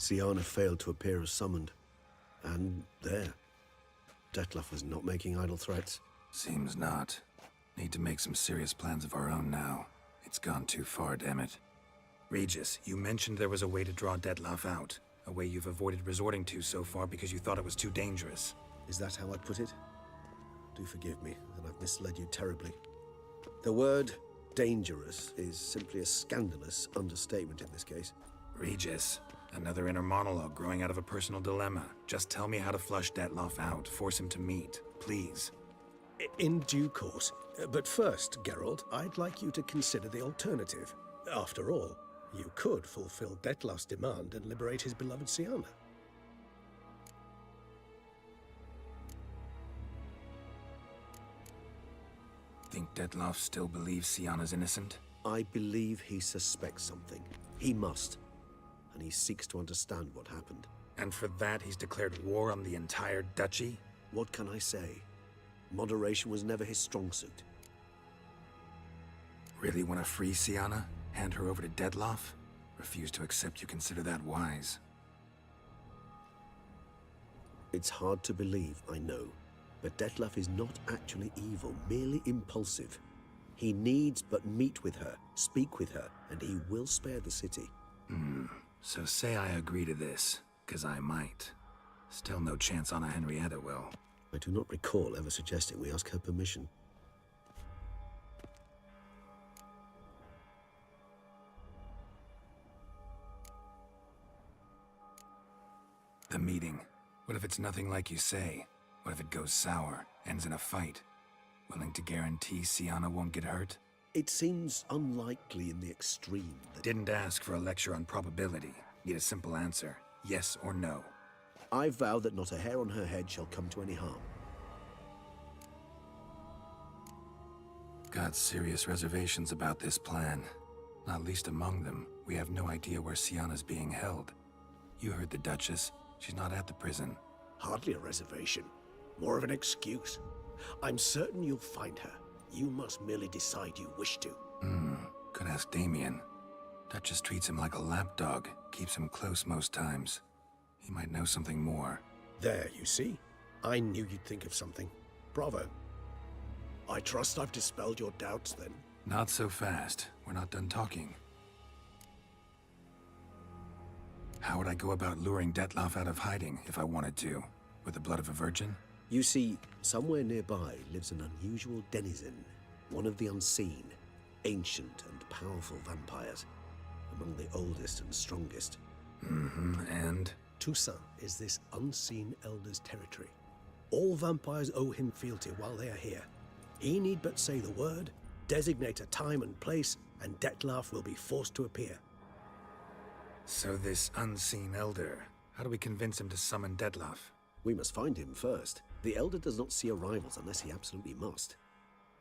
Siana failed to appear as summoned. And there. Dettlaff was not making idle threats. Seems not. Need to make some serious plans of our own now. It's gone too far, damn it. Regis, you mentioned there was a way to draw Dettlaff out. A way you've avoided resorting to so far because you thought it was too dangerous. Is that how I put it? Do forgive me that I've misled you terribly. The word dangerous is simply a scandalous understatement in this case. Regis, another inner monologue growing out of a personal dilemma. Just tell me how to flush Dettlaff out, force him to meet, please. In due course. But first, Geralt, I'd like you to consider the alternative. After all, you could fulfill Dettlaff's demand and liberate his beloved Siana. Think Dettlaff still believes Siana's innocent? I believe he suspects something. He must. And he seeks to understand what happened. And for that, he's declared war on the entire duchy? What can I say? Moderation was never his strong suit. Really want to free Siana? Hand her over to Dettlaff? Refuse to accept you consider that wise. It's hard to believe, I know. But Dettlaff is not actually evil, merely impulsive. He needs but meet with her, speak with her, and he will spare the city. So say I agree to this, 'cause I might. Still no chance Anna Henrietta will. I do not recall ever suggesting we ask her permission. The meeting. What if it's nothing like you say? What if it goes sour, ends in a fight? Willing to guarantee Siana won't get hurt? It seems unlikely in the extreme that... Didn't ask for a lecture on probability. Need a simple answer. Yes or no. I vow that not a hair on her head shall come to any harm. Got serious reservations about this plan. Not least among them, we have no idea where Siana's being held. You heard the Duchess. She's not at the prison. Hardly a reservation. More of an excuse. I'm certain you'll find her. You must merely decide you wish to. Could ask Damien. Duchess treats him like a lapdog. Keeps him close most times. He might know something more. There, you see? I knew you'd think of something. Bravo. I trust I've dispelled your doubts, then. Not so fast. We're not done talking. How would I go about luring Dettlaff out of hiding if I wanted to? With the blood of a virgin? You see, somewhere nearby lives an unusual denizen. One of the unseen, ancient and powerful vampires. Among the oldest and strongest. And? Toussaint is this unseen elder's territory. All vampires owe him fealty while they are here. He need but say the word, designate a time and place, and Dettlaff will be forced to appear. So this unseen elder, how do we convince him to summon Dettlaff? We must find him first. The elder does not see arrivals unless he absolutely must.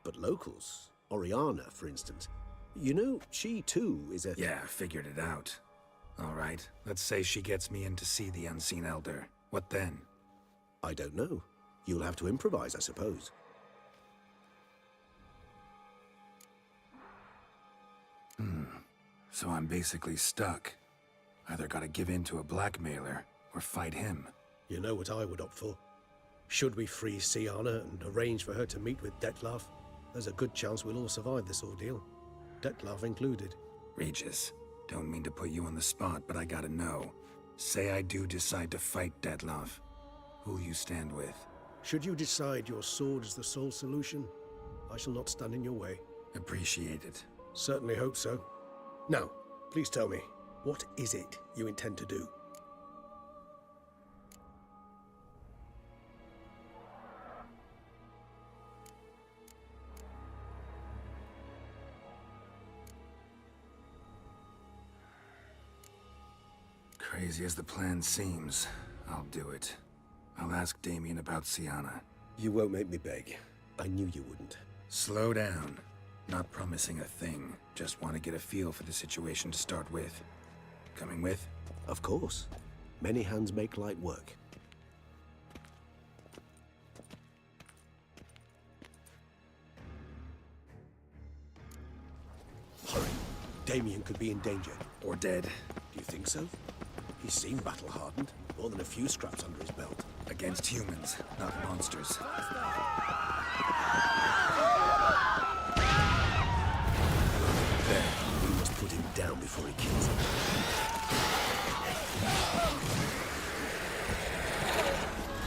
But locals, Oriana, for instance, you know, she too is a... Yeah, figured it out. All right, let's say she gets me in to see the unseen elder. What then? I don't know. You'll have to improvise, I suppose. So I'm basically stuck. Either gotta give in to a blackmailer, or fight him. You know what I would opt for. Should we free Siana and arrange for her to meet with Dettlaff, there's a good chance we'll all survive this ordeal. Dettlaff included. Regis, don't mean to put you on the spot, but I gotta know. Say I do decide to fight Dettlaff. Who'll you stand with? Should you decide your sword is the sole solution, I shall not stand in your way. Appreciate it. Certainly hope so. Now, please tell me, what is it you intend to do? Crazy as the plan seems, I'll do it. I'll ask Damien about Siana. You won't make me beg. I knew you wouldn't. Slow down. Not promising a thing. Just want to get a feel for the situation to start with. Coming with? Of course. Many hands make light work. Hurry. Damien could be in danger. Or dead. Do you think so? He seemed battle-hardened. More than a few scraps under his belt. Against humans, not monsters. There, we must put him down before he kills him.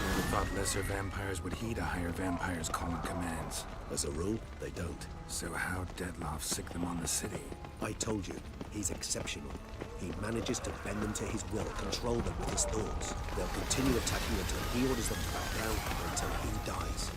I thought lesser vampires would heed a higher vampire's call and commands. As a rule, they don't. So how Detloff sick them on the city? I told you, he's exceptional. He manages to bend them to his will, control them with his thoughts. They'll continue attacking until he orders them to back down, or until he dies.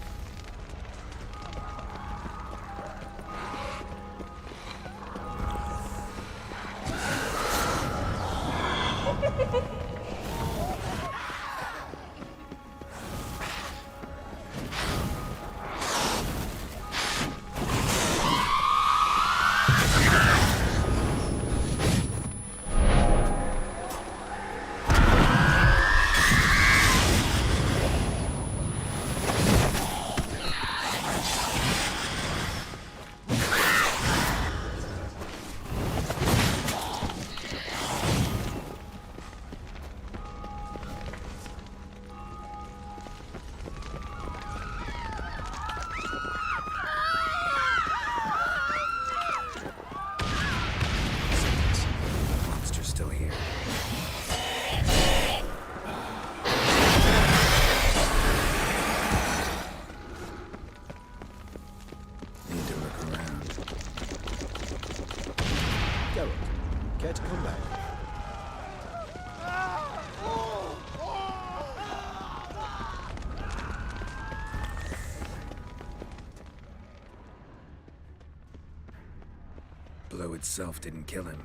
Blow itself didn't kill him.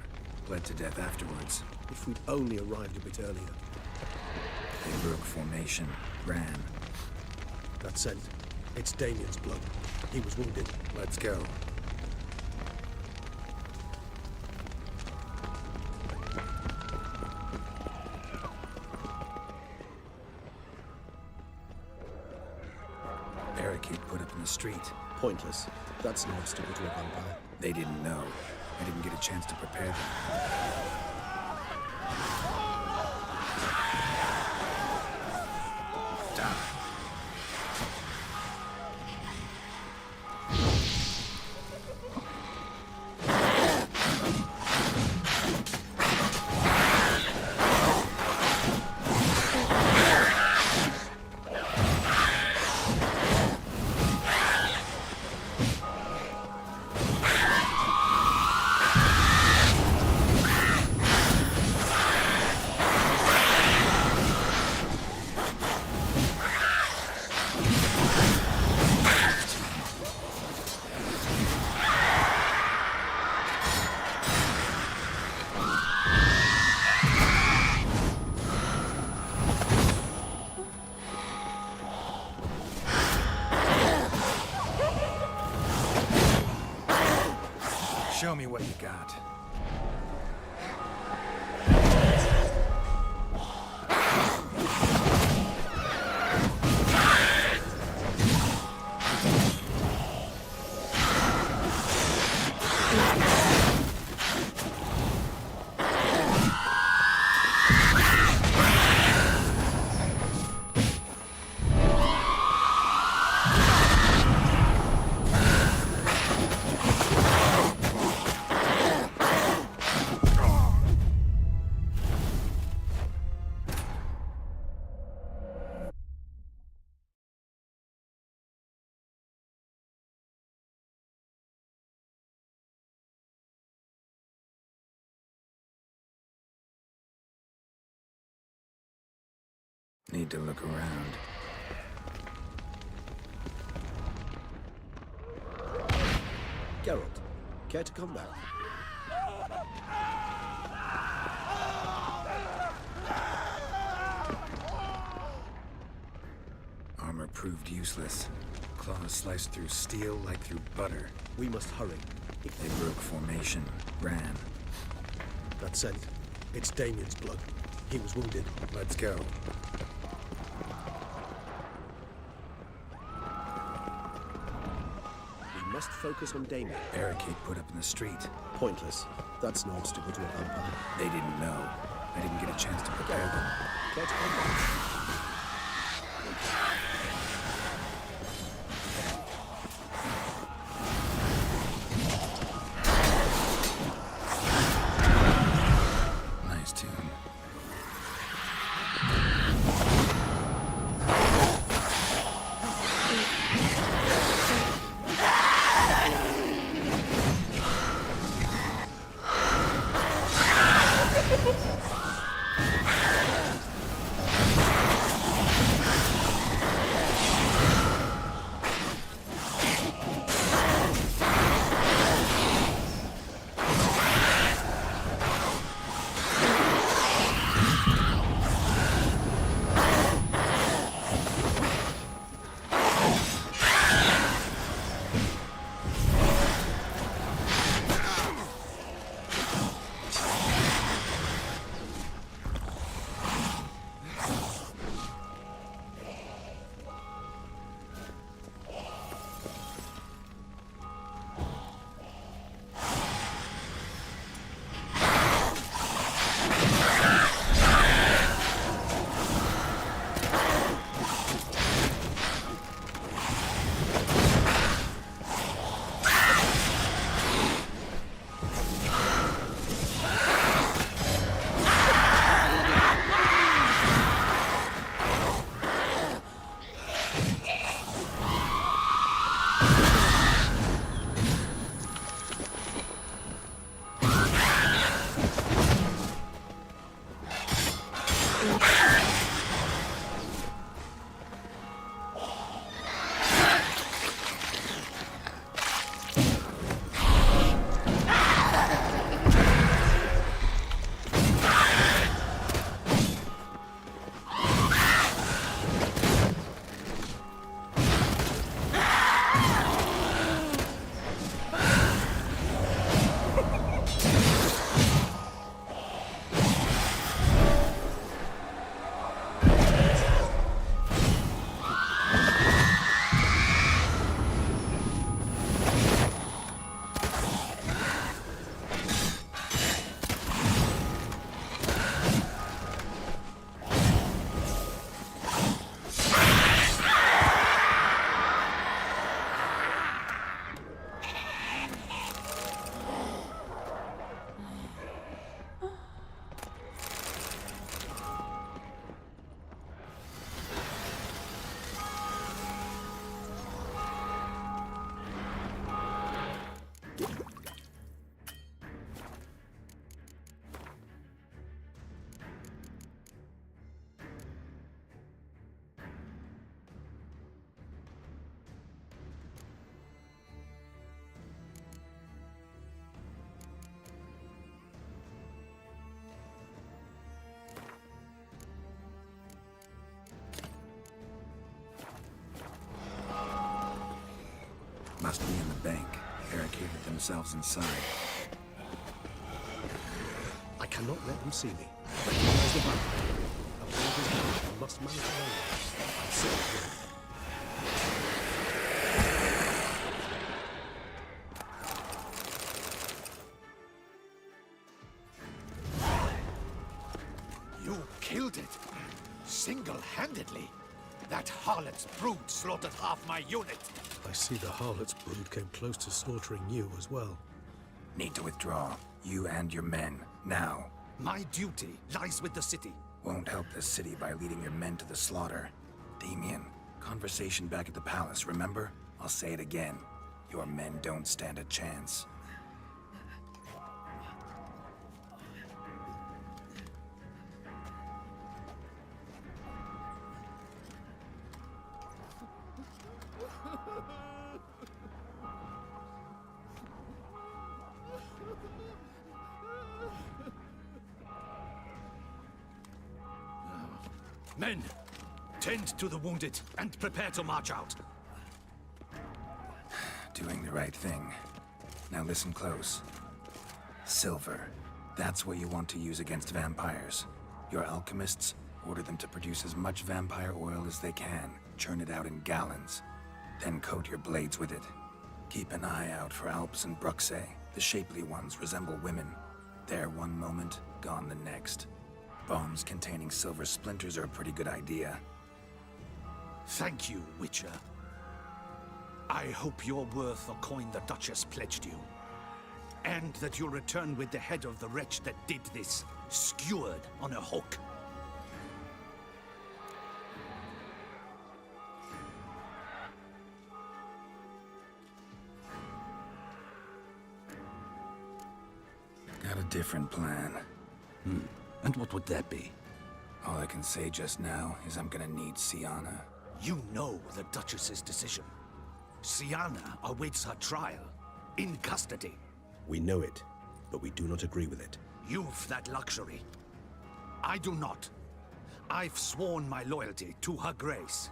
Bled to death afterwards. If we'd only arrived a bit earlier. They broke formation, ran. That scent. It's Damien's blood. He was wounded. Let's go. Barricade put up in the street. Pointless. That's no obstacle to a vampire. They didn't know. I didn't get a chance to prepare them. Show me what you got. Need to look around. Geralt, care to come back? Armor proved useless. Claws sliced through steel like through butter. We must hurry. They broke formation, ran. That scent. It's Damien's blood. He was wounded. Let's go. We must focus on Damien. Barricade put up in the street. Pointless. That's no obstacle to a vampire. They didn't know. I didn't get a chance to prepare them. Get on. Nice tune. Must be in the bank, barricaded themselves inside. I cannot let them see me. Recognize the battle. Uphold his hand, I must manage alone. I sit here. You killed it! Single-handedly! That harlot's brood slaughtered half my unit! I see the harlot's brood came close to slaughtering you as well. Need to withdraw. You and your men. Now. My duty lies with the city. Won't help the city by leading your men to the slaughter. Damien, conversation back at the palace, remember? I'll say it again. Your men don't stand a chance. Men, tend to the wounded and prepare to march out. Doing the right thing. Now listen close. Silver. That's what you want to use against vampires. Your alchemists, order them to produce as much vampire oil as they can. Churn it out in gallons. Then coat your blades with it. Keep an eye out for Alps and Bruxae. The shapely ones resemble women. There one moment, gone the next. Bombs containing silver splinters are a pretty good idea. Thank you, Witcher. I hope you're worth the coin the Duchess pledged you. And that you'll return with the head of the wretch that did this, skewered on a hook. Got a different plan. And what would that be? All I can say just now is I'm gonna need Sienna. You know the Duchess's decision. Sienna awaits her trial, in custody. We know it, but we do not agree with it. You've that luxury. I do not. I've sworn my loyalty to her grace.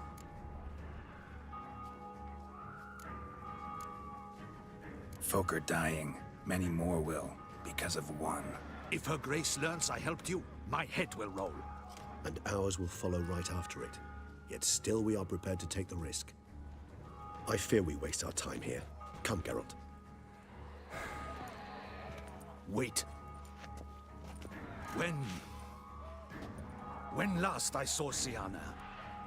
Folk are dying. Many more will, because of one. If her grace learns I helped you, my head will roll. And ours will follow right after it. Yet still we are prepared to take the risk. I fear we waste our time here. Come, Geralt. Wait. When last I saw Sienna,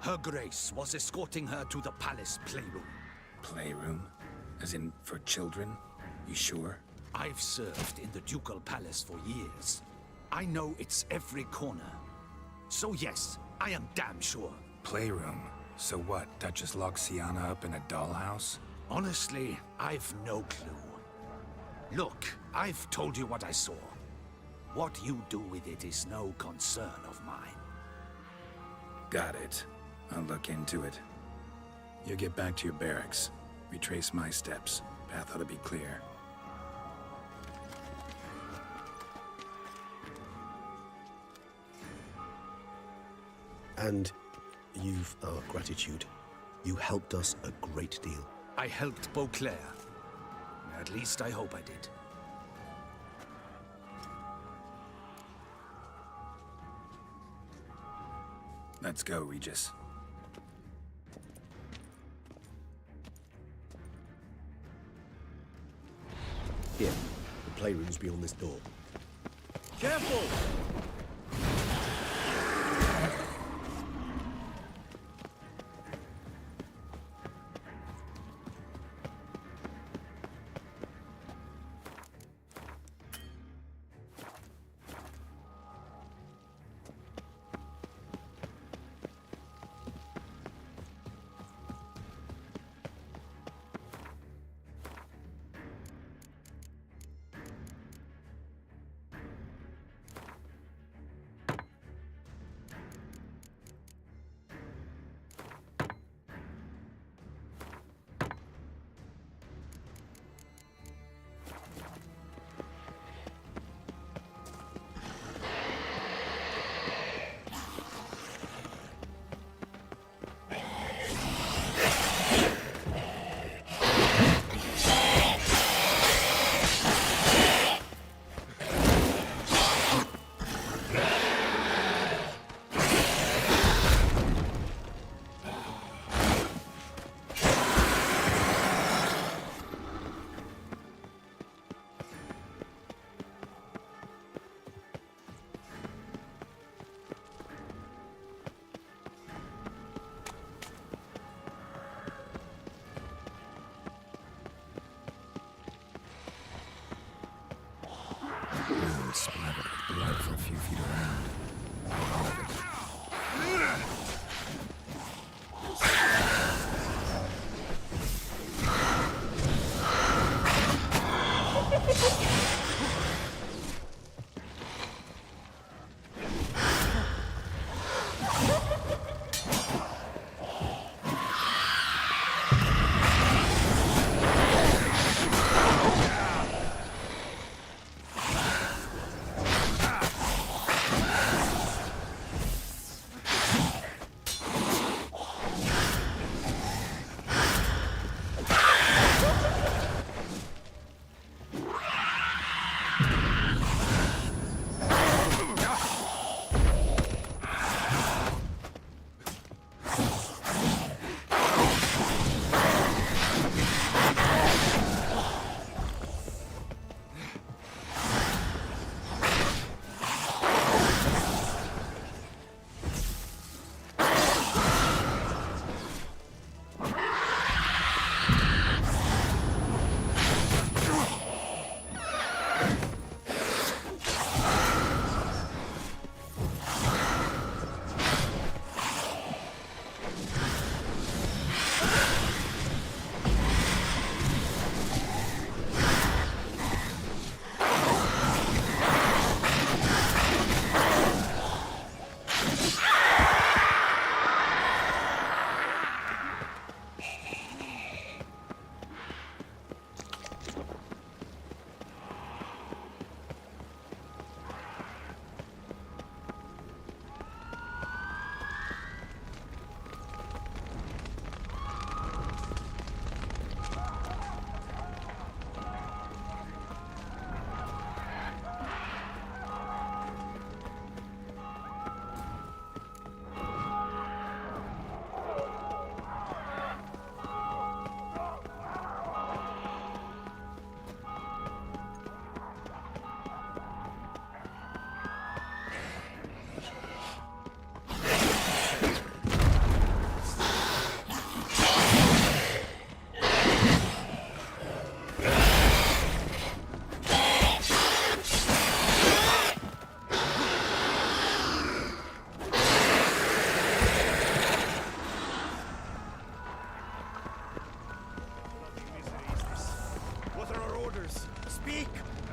her grace was escorting her to the palace playroom. Playroom? As in, for children? You sure? I've served in the ducal palace for years. I know its every corner. So yes, I am damn sure. Playroom? So what, Duchess locked Sienna up in a dollhouse? Honestly, I've no clue. Look, I've told you what I saw. What you do with it is no concern of mine. Got it. I'll look into it. You get back to your barracks. Retrace my steps. Path ought to be clear. And you've our gratitude. You helped us a great deal. I helped Beauclair. At least I hope I did. Let's go, Regis. Here, the playroom's beyond this door. Careful!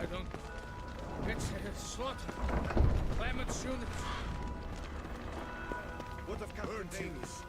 I don't... It's slaughter. Clamott's unit. What of Captain Danes?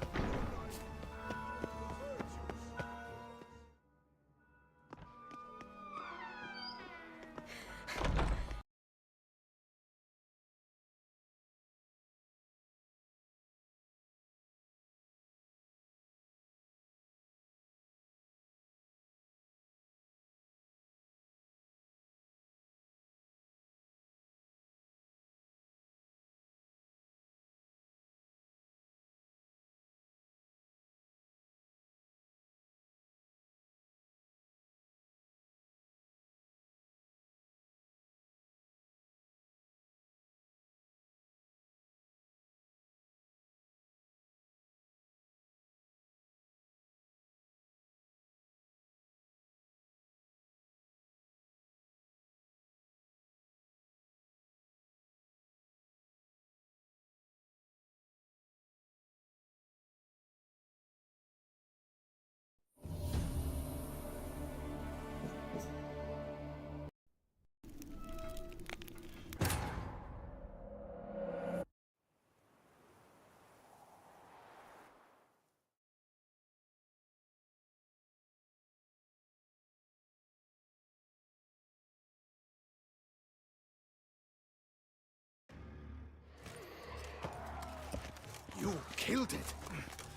You killed it.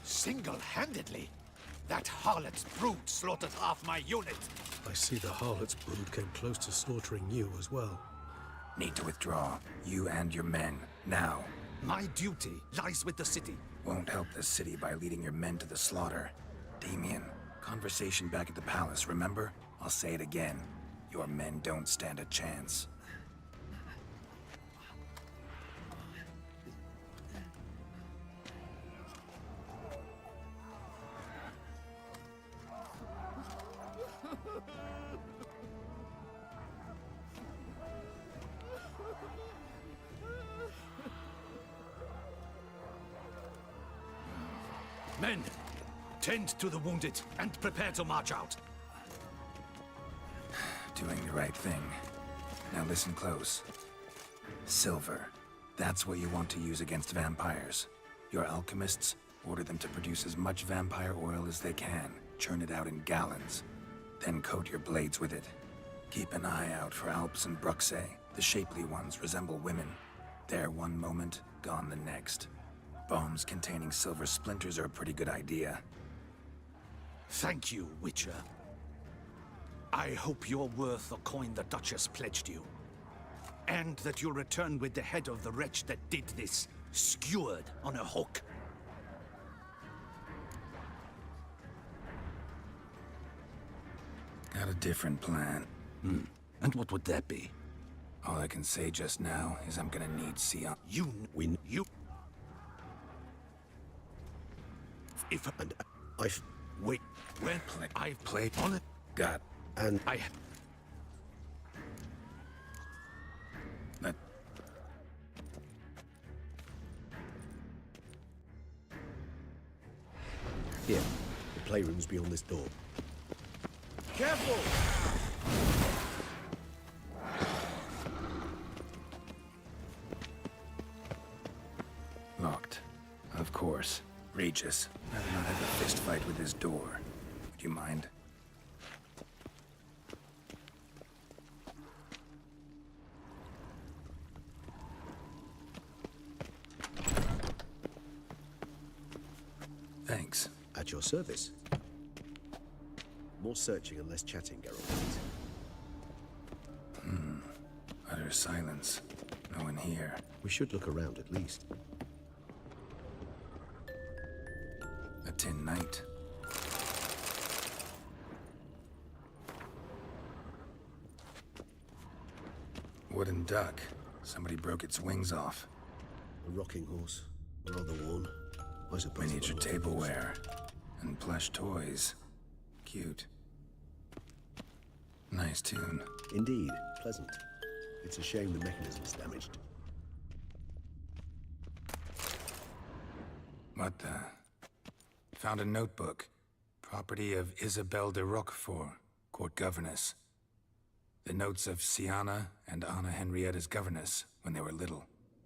Single-handedly. That harlot's brood slaughtered half my unit. I see the harlot's brood came close to slaughtering you as well. Need to withdraw. You and your men. Now. My duty lies with the city. Won't help the city by leading your men to the slaughter. Damien, conversation back at the palace, remember? I'll say it again. Your men don't stand a chance. Men, tend to the wounded and prepare to march out. Doing the right thing. Now listen close. Silver. That's what you want to use against vampires. Your alchemists, order them to produce as much vampire oil as they can. Churn it out in gallons. Then coat your blades with it. Keep an eye out for Alps and Bruxae. The shapely ones resemble women. There one moment, gone the next. Bombs containing silver splinters are a pretty good idea. Thank you, Witcher. I hope you're worth the coin the Duchess pledged you. And that you'll return with the head of the wretch that did this, skewered on a hook. Got a different plan. And what would that be? All I can say just now is I'm gonna need Sion. You... If... And I've... Wait... When... I've played on it... Got... And... I... Let... Here. The playroom's beyond this door. Careful! Locked. Of course. Regis, I'd not have a fist fight with this door. Would you mind? Thanks. At your service. More searching and less chatting, Geralt. Utter silence. No one here. We should look around at least. A tin knight. Wooden duck. Somebody broke its wings off. A rocking horse. Rather worn. I suppose. Miniature tableware. And plush toys. Cute. Nice tune. Indeed. Pleasant. It's a shame the mechanism's damaged. What the? Found a notebook. Property of Isabelle de Roquefort, court governess. The notes of Siana and Anna Henrietta's governess when they were little.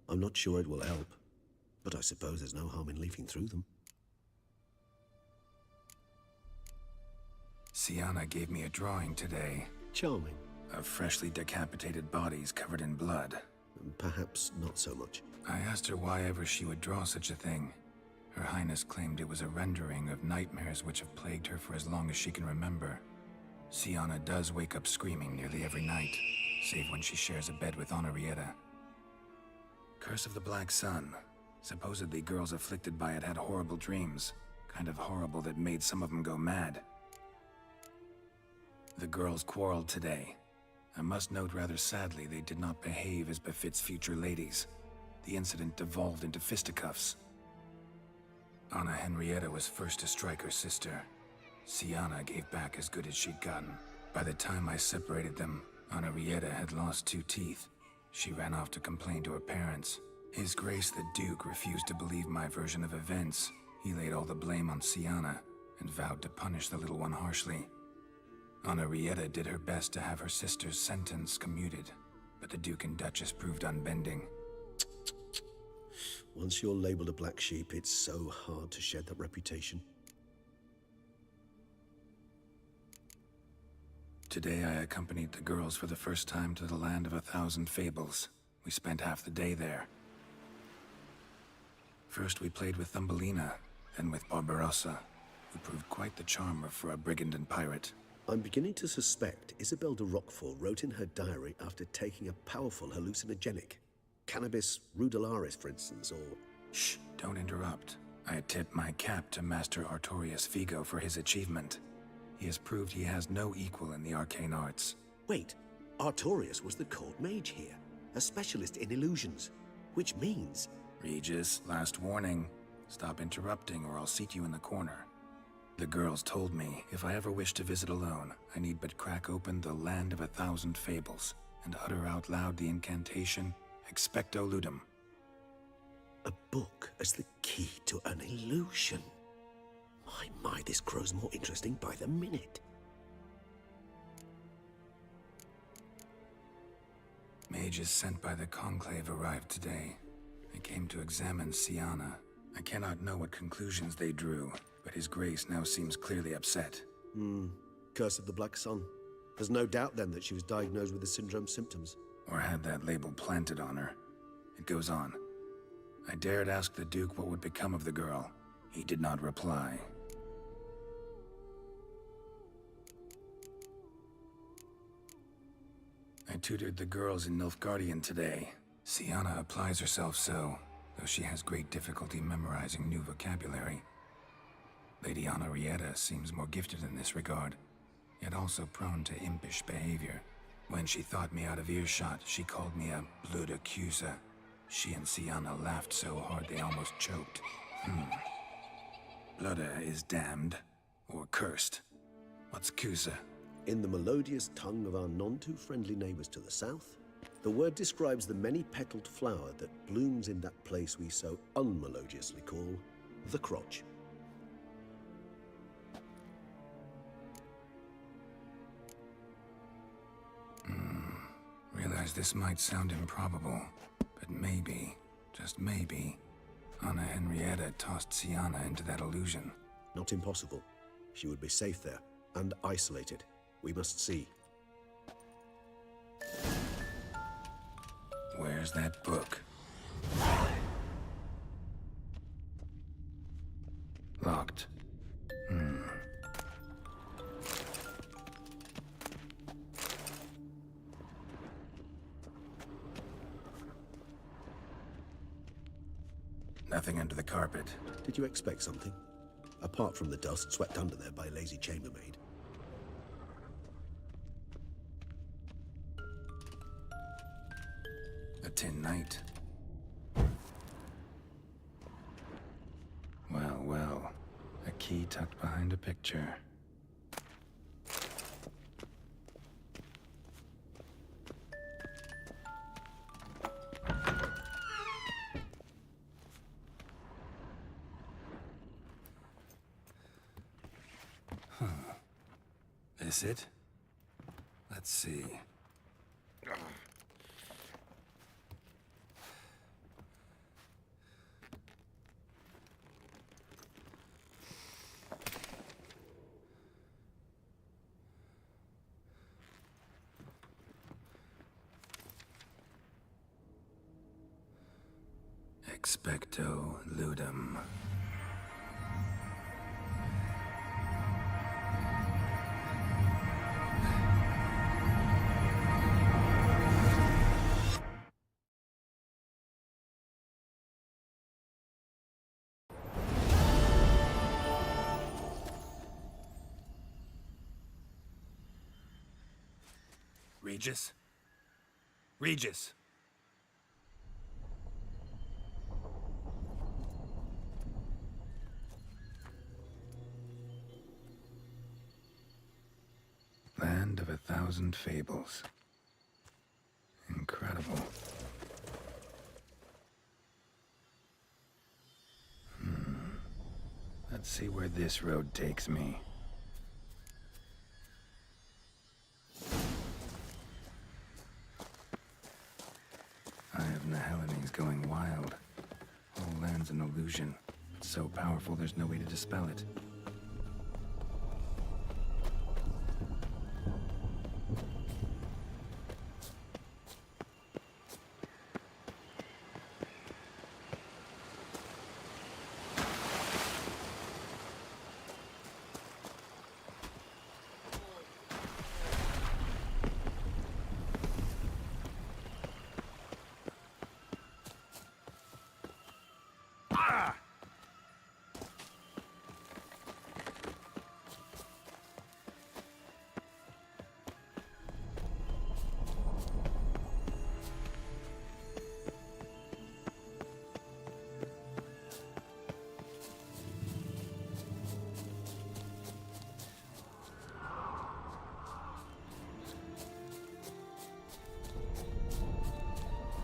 I'm not sure it will help, but I suppose there's no harm in leafing through them. Siana gave me a drawing today. Charming. Of freshly decapitated bodies covered in blood. Perhaps not so much. I asked her why ever she would draw such a thing. Her Highness claimed it was a rendering of nightmares which have plagued her for as long as she can remember. Siana does wake up screaming nearly every night, save when she shares a bed with Henrietta. Curse of the Black Sun. Supposedly girls afflicted by it had horrible dreams. Kind of horrible that made some of them go mad. The girls quarreled today. I must note rather sadly they did not behave as befits future ladies. The incident devolved into fisticuffs. Anna Henrietta was first to strike her sister. Siana gave back as good as she'd gotten. By the time I separated them, Henrietta had lost 2 teeth. She ran off to complain to her parents. His Grace the Duke refused to believe my version of events. He laid all the blame on Siana and vowed to punish the little one harshly. Henrietta did her best to have her sister's sentence commuted, but the Duke and Duchess proved unbending. Once you're labeled a black sheep, it's so hard to shed that reputation. Today I accompanied the girls for the first time to the land of 1,000 fables. We spent half the day there. First we played with Thumbelina, then with Barbarossa, who proved quite the charmer for a brigand and pirate. I'm beginning to suspect Isabel de Roquefort wrote in her diary after taking a powerful hallucinogenic. Cannabis rudelaris, for instance, or... Shh, don't interrupt. I tip my cap to Master Artorius Figo for his achievement. He has proved he has no equal in the arcane arts. Wait, Artorius was the court mage here, a specialist in illusions, which means... Regis, last warning. Stop interrupting or I'll seat you in the corner. The girls told me if I ever wish to visit alone, I need but crack open the land of 1,000 fables and utter out loud the incantation, Expecto Ludum. A book as the key to an illusion. My, this grows more interesting by the minute. Mages sent by the Conclave arrived today. They came to examine Siana. I cannot know what conclusions they drew, but His Grace now seems clearly upset. Curse of the Black Sun. There's no doubt then that she was diagnosed with the syndrome symptoms. Or had that label planted on her. It goes on. I dared ask the Duke what would become of the girl. He did not reply. I tutored the girls in Nilfgaardian today. Siana applies herself so, though she has great difficulty memorizing new vocabulary. Lady Henrietta seems more gifted in this regard, yet also prone to impish behavior. When she thought me out of earshot, she called me a blood accuser. She and Siana laughed so hard they almost choked. Blooda is damned, or cursed. What's Cusa? In the melodious tongue of our none-too-friendly neighbors to the south, the word describes the many-petaled flower that blooms in that place we so unmelodiously call the crotch. Realize this might sound improbable, but maybe, just maybe, Anna Henrietta tossed Siana into that illusion. Not impossible. She would be safe there, and isolated. We must see. Where's that book? Locked. Nothing under the carpet. Did you expect something? Apart from the dust swept under there by a lazy chambermaid. A tin knight. Well, well. A key tucked behind a picture. This it? Let's see. Expecto ludum. Regis? Regis! Land of 1,000 fables. Incredible. Let's see where this road takes me. Eye of Nehelene is going wild. Whole land's an illusion. It's so powerful there's no way to dispel it.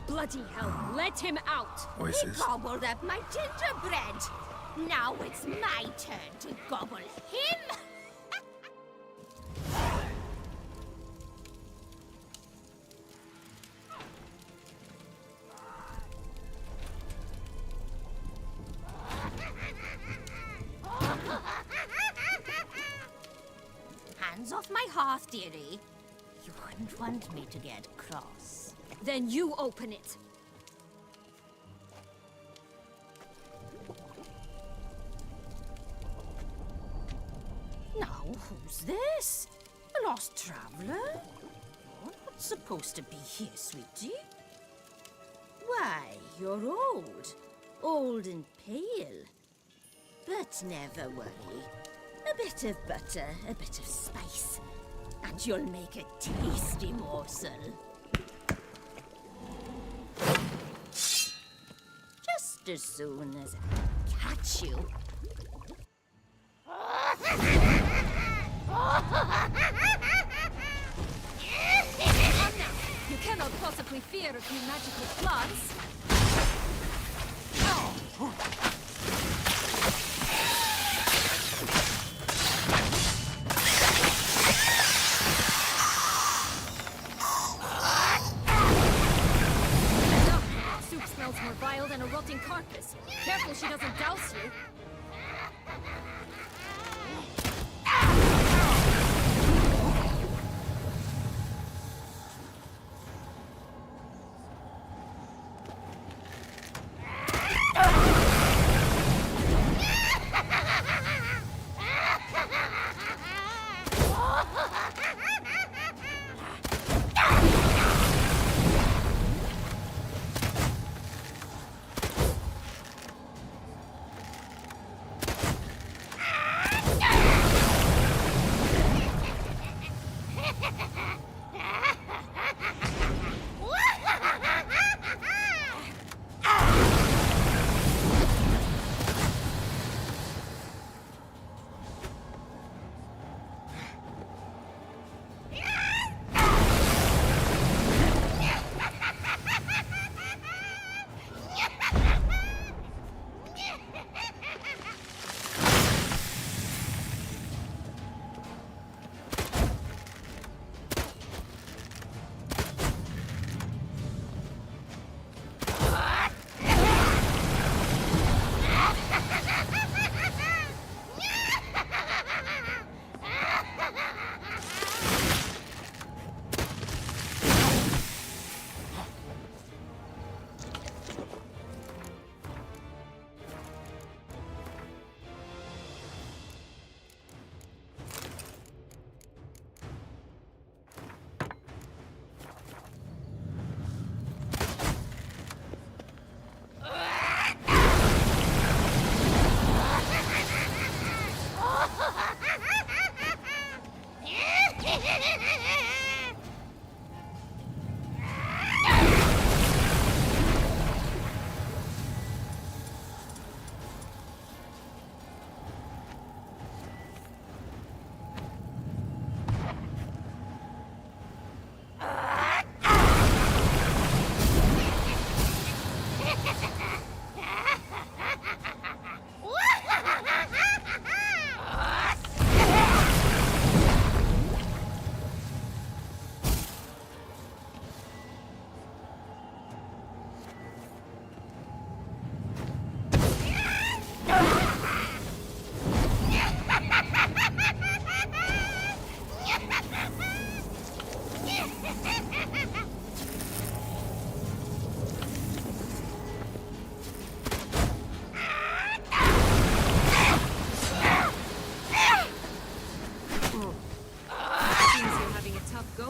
Bloody hell, let him out! Voices? He gobbled up my gingerbread! Now it's my turn to gobble him! Hands off my hearth, dearie. You wouldn't want me to get cross. Then you open it. Now, who's this? A lost traveler? You're not supposed to be here, sweetie. Why, you're old. Old and pale. But never worry. A bit of butter, a bit of spice, and you'll make a tasty morsel. Just as soon as I catch you. You cannot possibly fear a few magical plants. Soup smells more vile than a rotting carcass. Careful she doesn't douse you.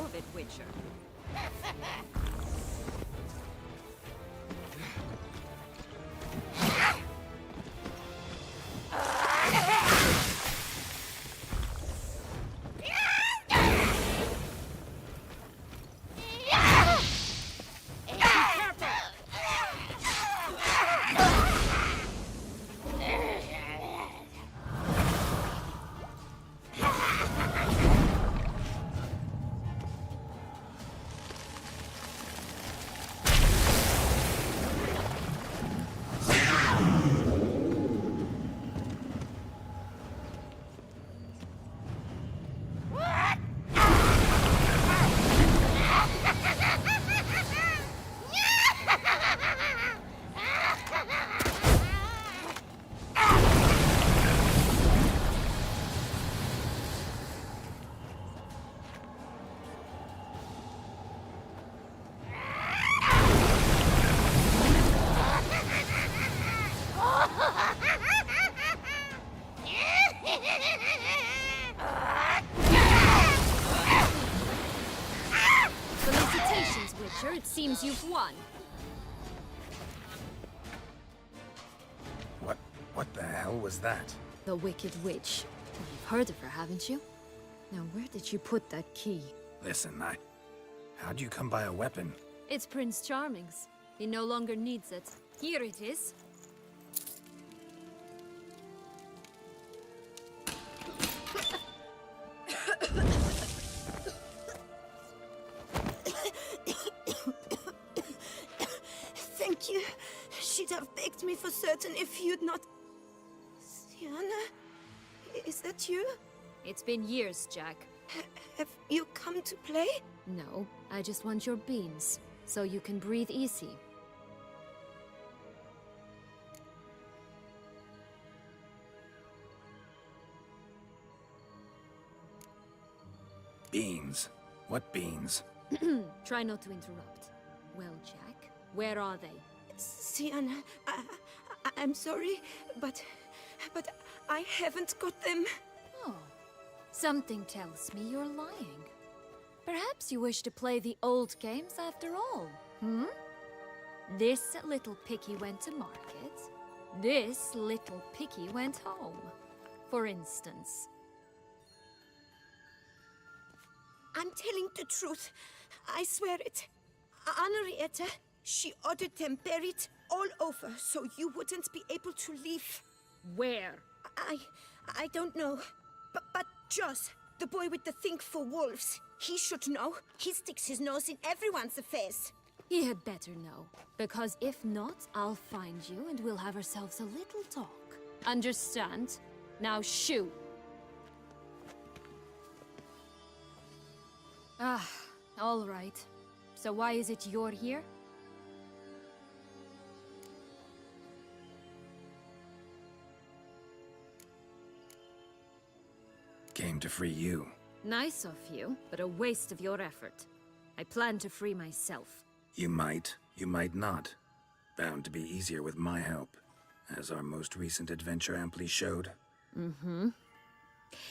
know of it, Witcher. Felicitations, Witcher. It seems you've won. What the hell was that? The Wicked Witch. You've heard of her, haven't you? Now, where did you put that key? Listen, how'd you come by a weapon? It's Prince Charming's. He no longer needs it. Here it is. Thank you. She'd have begged me for certain if you'd not... Sienna? Is that you? It's been years, Jack. Have you come to play? No, I just want your beans, so you can breathe easy. Beans? What beans? Try not to interrupt. Well, Jack, where are they? Sienna, I'm sorry, but I haven't got them. Oh, something tells me you're lying. Perhaps you wish to play the old games after all, hmm? This little picky went to market. This little picky went home, for instance. I'm telling the truth. I swear it. Henrietta, she ordered them buried all over so you wouldn't be able to leave. Where? I don't know. But Joss, the boy with the thing for wolves, he should know. He sticks his nose in everyone's affairs. He had better know, because if not, I'll find you and we'll have ourselves a little talk. Understand? Now shoo! Ah, all right. So why is it you're here? Came to free you. Nice of you, but a waste of your effort. I plan to free myself. You might not. Bound to be easier with my help, as our most recent adventure amply showed. Mm-hmm.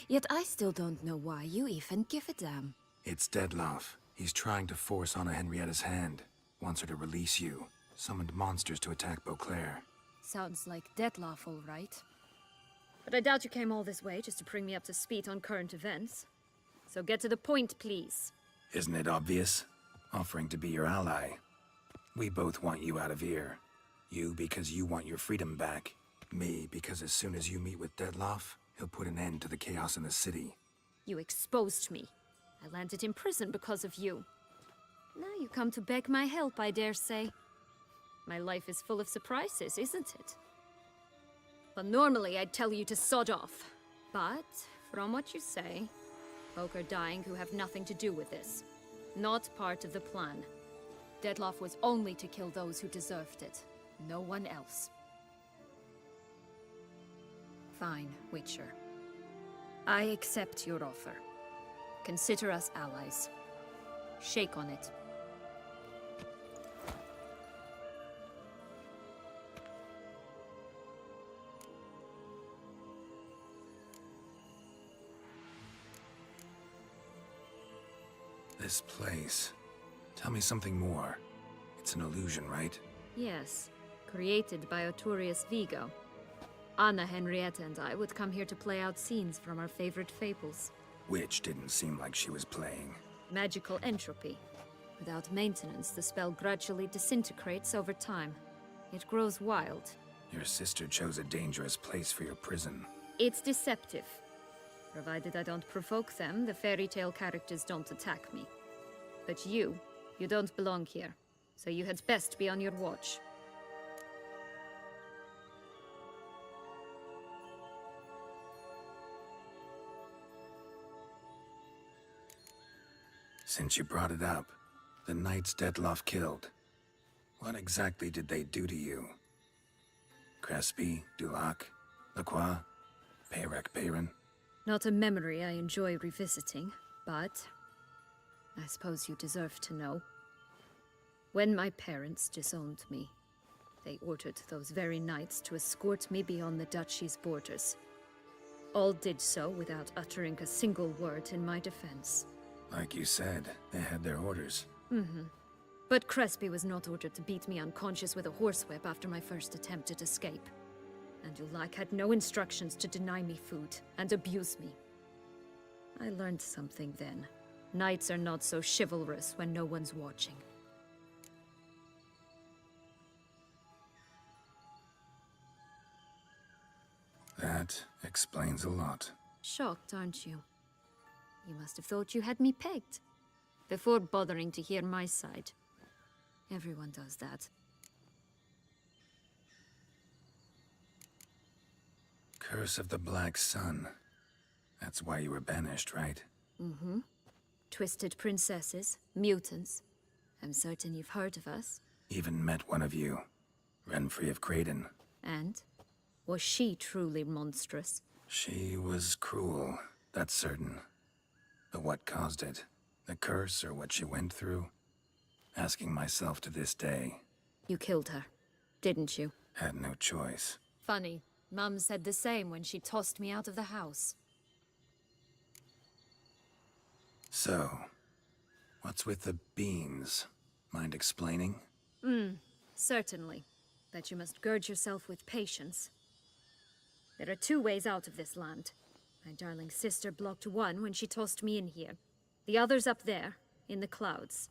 Yet I still don't know why you even give a damn. It's Dettlaff. He's trying to force Anna Henrietta's hand. Wants her to release you. Summoned monsters to attack Beauclair. Sounds like Dettlaff, all right. But I doubt you came all this way just to bring me up to speed on current events. So get to the point, please. Isn't it obvious? Offering to be your ally. We both want you out of here. You because you want your freedom back. Me because as soon as you meet with Dettlaff, he'll put an end to the chaos in the city. You exposed me. I landed in prison because of you. Now you come to beg my help, I dare say. My life is full of surprises, isn't it? But normally I'd tell you to sod off. But, from what you say, folk are dying who have nothing to do with this. Not part of the plan. Dettlaff was only to kill those who deserved it. No one else. Fine, Witcher. I accept your offer. Consider us allies. Shake on it. This place. Tell me something more. It's an illusion, right? Yes, created by Arturius Vigo. Anna, Henrietta, and I would come here to play out scenes from our favorite fables. Which didn't seem like she was playing. Magical entropy. Without maintenance, the spell gradually disintegrates over time. It grows wild. Your sister chose a dangerous place for your prison. It's deceptive. Provided I don't provoke them, the fairy tale characters don't attack me. But you don't belong here. So you had best be on your watch. Since you brought it up, the knights Detloff killed. What exactly did they do to you? Crespi, Dulac, Lacroix, Peyrac Peyron? Not a memory I enjoy revisiting, but I suppose you deserve to know. When my parents disowned me, they ordered those very knights to escort me beyond the duchy's borders. All did so without uttering a single word in my defense. Like you said, they had their orders. Mm-hmm. But Crespi was not ordered to beat me unconscious with a horsewhip after my first attempt at escape. And Dulac had no instructions to deny me food and abuse me. I learned something then. Knights are not so chivalrous when no one's watching. That explains a lot. Shocked, aren't you? You must have thought you had me pegged. Before bothering to hear my side. Everyone does that. Curse of the Black Sun. That's why you were banished, right? Mm-hmm. Twisted princesses, mutants. I'm certain you've heard of us. Even met one of you. Renfrey of Creighton. And? Was she truly monstrous? She was cruel, that's certain. But what caused it? The curse or what she went through? Asking myself to this day. You killed her, didn't you? Had no choice. Funny. Mum said the same when she tossed me out of the house. So, what's with the beans? Mind explaining? Certainly. But you must gird yourself with patience. There are two ways out of this land. My darling sister blocked one when she tossed me in here. The other's up there, in the clouds.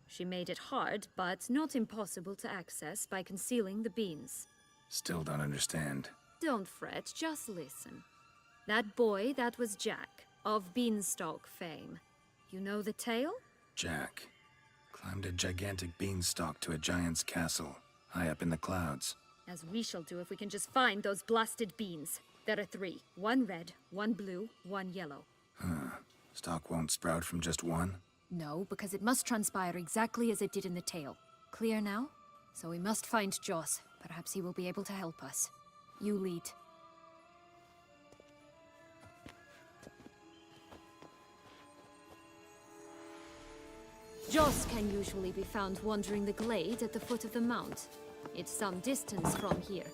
She made it hard, but not impossible to access by concealing the beans. Still don't understand. Don't fret, just listen. That boy, that was Jack, of Beanstalk fame. You know the tale? Jack climbed a gigantic beanstalk to a giant's castle, high up in the clouds. As we shall do if we can just find those blasted beans. There are 3. 1 red, 1 blue, 1 yellow. Stalk won't sprout from just one? No, because it must transpire exactly as it did in the tale. Clear now? So we must find Joss. Perhaps he will be able to help us. You lead. Joss can usually be found wandering the glade at the foot of the mount. It's some distance from here,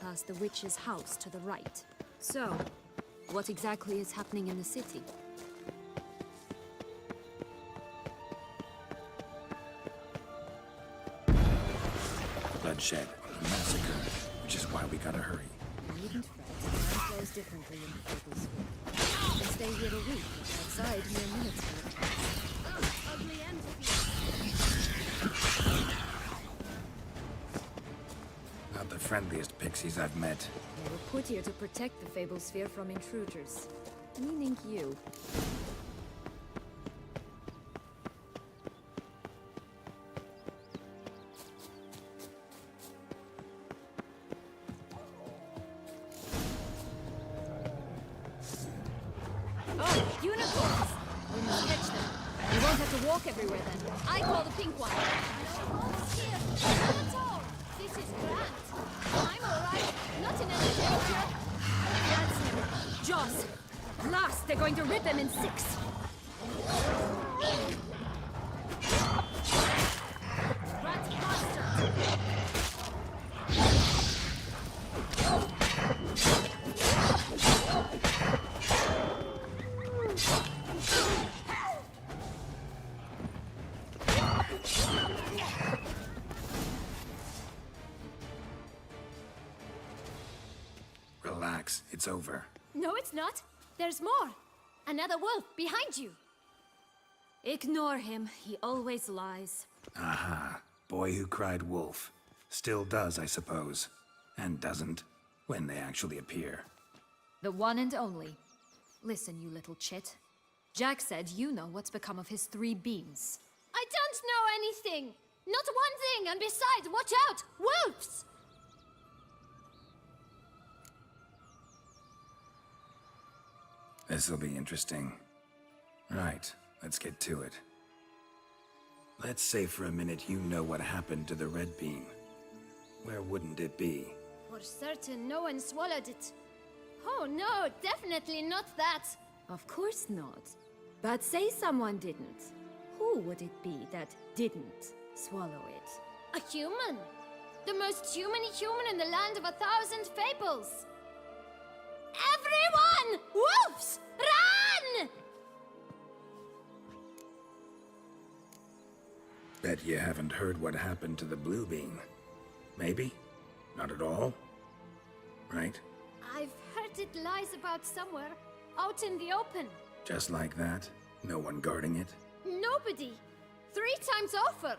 past the witch's house to the right. So, what exactly is happening in the city? Bloodshed, a massacre, which is why we gotta hurry. You needn't fret. Time flows differently in the fables. You can stay here a week, outside near Minutesburg. Ugly Not the friendliest pixies I've met. They were put here to protect the Fable Sphere from intruders. Meaning you. Oh, unicorns! We must catch them. We won't have to walk everywhere then. I call the pink one. No wolves here. Not at all. This is grand. I'm alright. Not in any danger. That's him. Joss. Last, they're going to rip them in 6. Rat bastard! it's over. No, it's not. There's more. Another wolf behind you. Ignore him. He always lies. Aha. Boy who cried wolf. Still does, I suppose. And doesn't, when they actually appear. The one and only. Listen, you little chit. Jack said you know what's become of his 3 beams. I don't know anything! Not one thing, and besides, watch out! Wolves! This'll be interesting. Right, let's get to it. Let's say for a minute you know what happened to the red bean. Where wouldn't it be? For certain, no one swallowed it. Oh no, definitely not that. Of course not. But say someone didn't. Who would it be that didn't swallow it? A human. The most human in the land of 1,000 fables. Everyone! Wolves! Run! Bet you haven't heard what happened to the blue bean. Maybe? Not at all? Right? I've heard it lies about somewhere, out in the open. Just like that? No one guarding it? Nobody. 3 times over.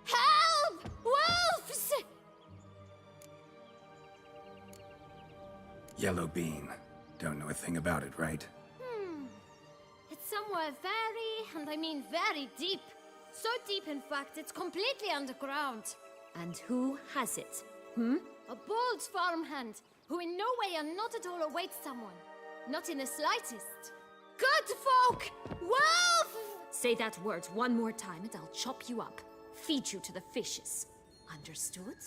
Help! Wolves! Yellow bean. Don't know a thing about it, right? It's somewhere very, and I mean very deep. So deep, in fact, it's completely underground. And who has it? A bold farmhand, who in no way and not at all awaits someone. Not in the slightest. Good folk! Wolf! Say that word one more time and I'll chop you up. Feed you to the fishes. Understood?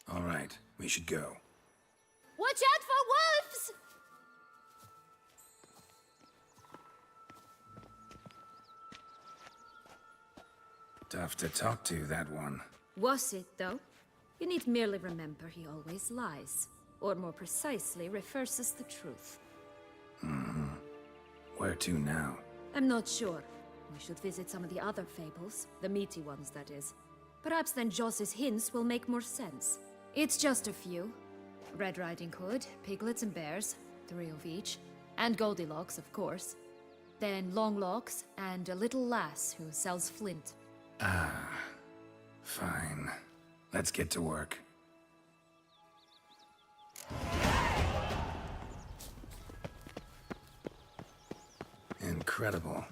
All right, we should go. Watch out for wolves! Tough to talk to, that one. Was it, though? You need merely remember he always lies. Or more precisely, reverses the truth. Where to now? I'm not sure. We should visit some of the other fables. The meaty ones, that is. Perhaps then Joss's hints will make more sense. It's just a few. Red Riding Hood, piglets and bears, 3 of each. And Goldilocks, of course. Then Longlocks, and a little lass who sells flint. Fine. Let's get to work. Incredible.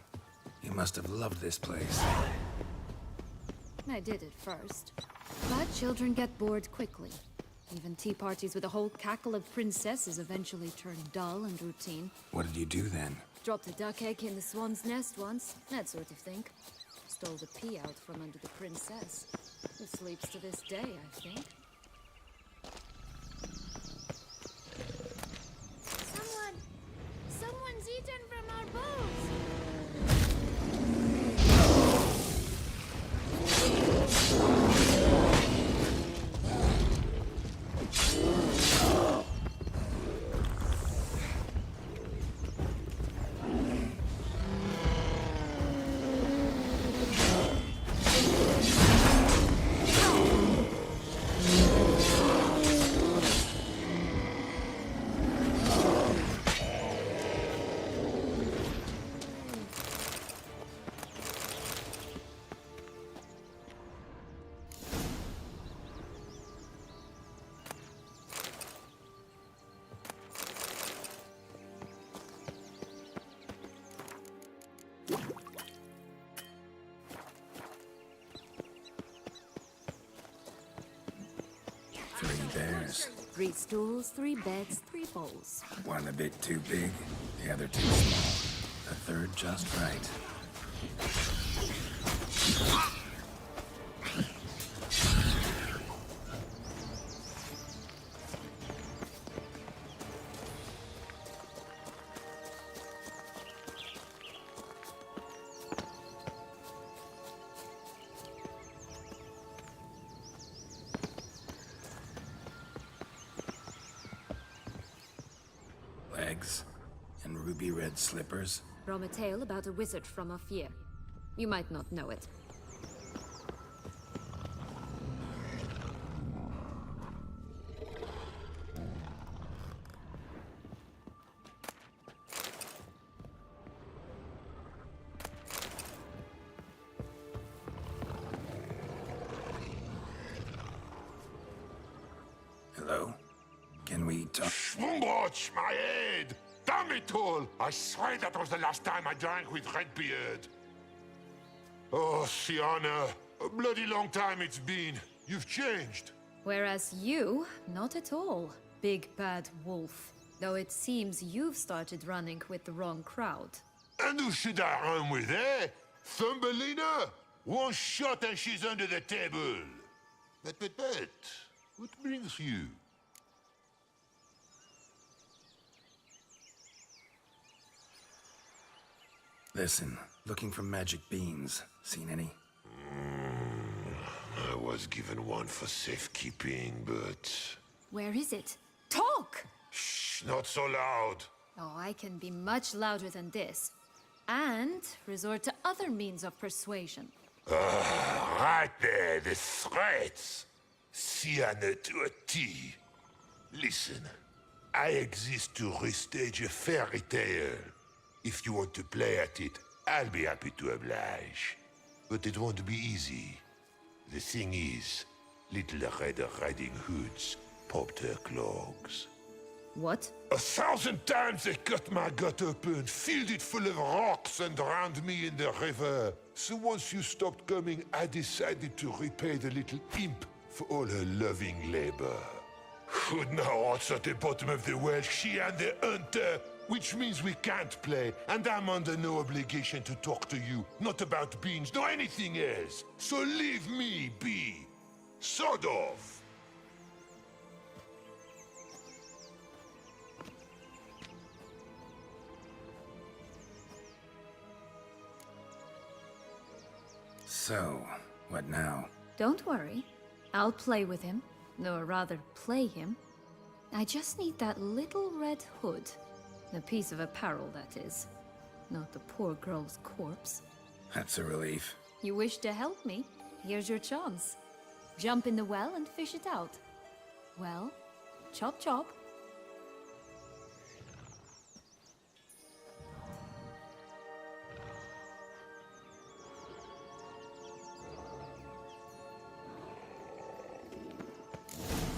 You must have loved this place. I did at first. But children get bored quickly. Even tea parties with a whole cackle of princesses eventually turn dull and routine. What did you do then? Dropped a duck egg in the swan's nest once, that sort of thing. Stole the pea out from under the princess. Who sleeps to this day, I think. Someone's eaten from our bowls! Bears. 3 stools, 3 beds, 3 bowls. One a bit too big, the other too small. The third just right. Legs and ruby red slippers. From a tale about a wizard from Ophir. You might not know it. Schwungbroch, my head! Damn it all! I swear that was the last time I drank with Redbeard. Oh, Sienna, a bloody long time it's been. You've changed. Whereas you, not at all, big bad wolf. Though it seems you've started running with the wrong crowd. And who should I run with, eh? Thumbelina? One shot and she's under the table. But, what brings you? Listen, looking for magic beans. Seen any? I was given one for safekeeping, but... Where is it? Talk! Shh, not so loud. Oh, I can be much louder than this. And resort to other means of persuasion. Right there, the threats. Sienna to a T. Listen, I exist to restage a fairy tale. If you want to play at it, I'll be happy to oblige. But it won't be easy. The thing is, little Red Riding Hoods popped her clogs. What? 1,000 times they cut my gut open, filled it full of rocks and drowned me in the river. So once you stopped coming, I decided to repay the little imp for all her loving labor. Who now what's at the bottom of the well, she and the hunter, which means we can't play, and I'm under no obligation to talk to you, not about beans, nor anything else. So leave me be. Sod off. So, what now? Don't worry. I'll play with him. Or rather, play him. I just need that little red hood. The piece of apparel, that is. Not the poor girl's corpse. That's a relief. You wish to help me? Here's your chance. Jump in the well and fish it out. Well, chop chop.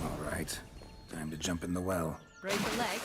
All right. Time to jump in the well. Break a leg.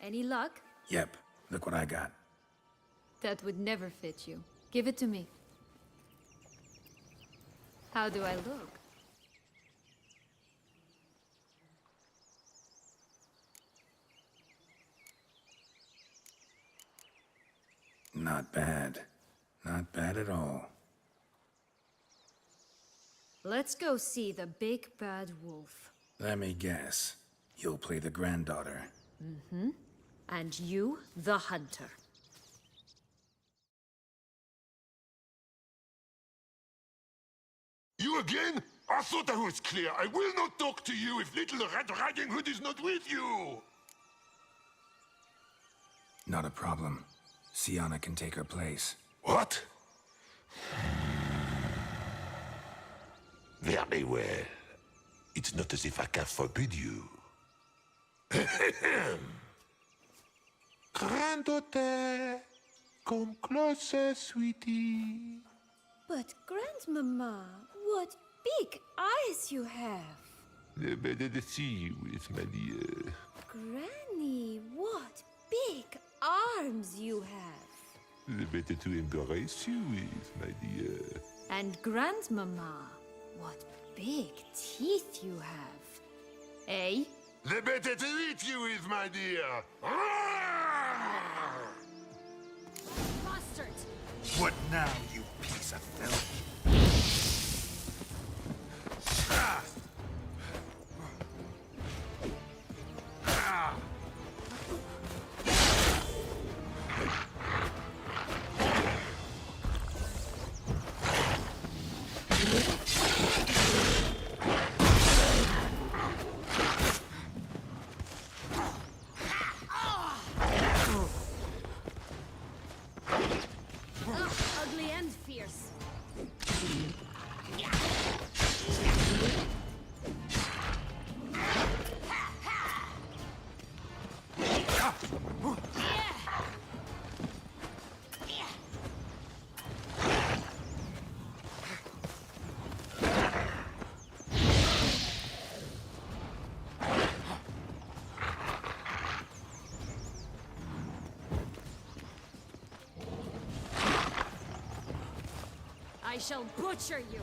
Any luck? Yep. Look what I got. That would never fit you. Give it to me. How do I look? Not bad. Not bad at all. Let's go see the big bad wolf. Let me guess. You'll play the granddaughter. Mm-hmm. And you, the hunter. You again? I thought I was clear. I will not talk to you if little Red Riding Hood is not with you. Not a problem. Sienna can take her place. What? Very well. It's not as if I can forbid you. Granddaughter, come closer, sweetie. But, Grandmama, what big eyes you have. The better to see you with, my dear. Granny, what big arms you have. The better to embrace you with, my dear. And Grandmama, what big teeth you have. Eh? The better to eat you with, my dear. Bastard! What now, you piece of filth? Ugly and fierce. I shall butcher you.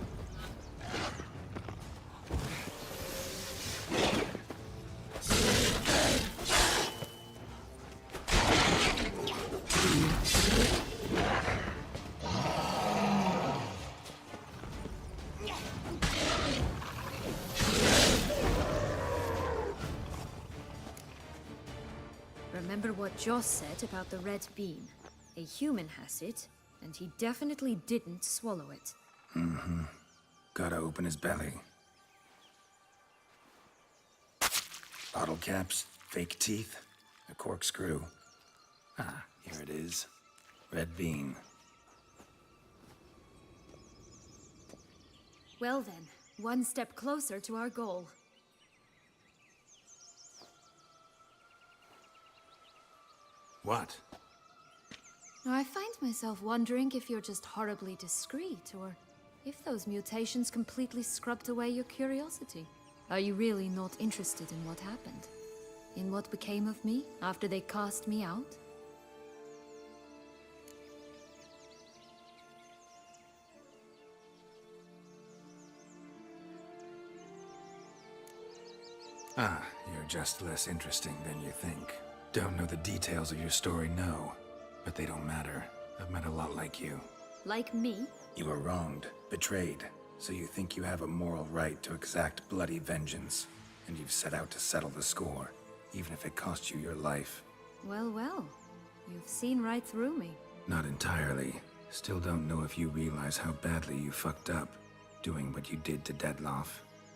Remember what Joss said about the red bean. A human has it, and he definitely didn't swallow it. Mm-hmm. Gotta open his belly. Bottle caps, fake teeth, a corkscrew. Ah, here it is. Red bean. Well then, one step closer to our goal. What? I find myself wondering if you're just horribly discreet, or if those mutations completely scrubbed away your curiosity. Are you really not interested in what happened? In what became of me after they cast me out? Ah, you're just less interesting than you think. Don't know the details of your story, no. But they don't matter. I've met a lot like you. Like me? You were wronged, betrayed, so you think you have a moral right to exact bloody vengeance. And you've set out to settle the score, even if it costs you your life. Well, well. You've seen right through me. Not entirely. Still don't know if you realize how badly you fucked up, doing what you did to Dettlaff.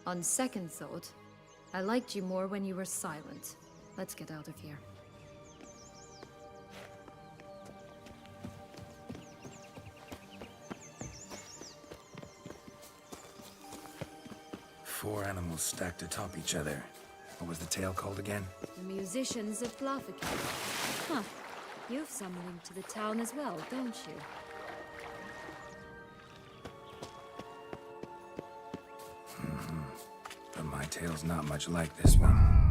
On second thought, I liked you more when you were silent. Let's get out of here. Four animals stacked atop each other. What was the tale called again? The musicians of Blafaki. Huh. You've some link to the town as well, don't you? But my tale's not much like this one.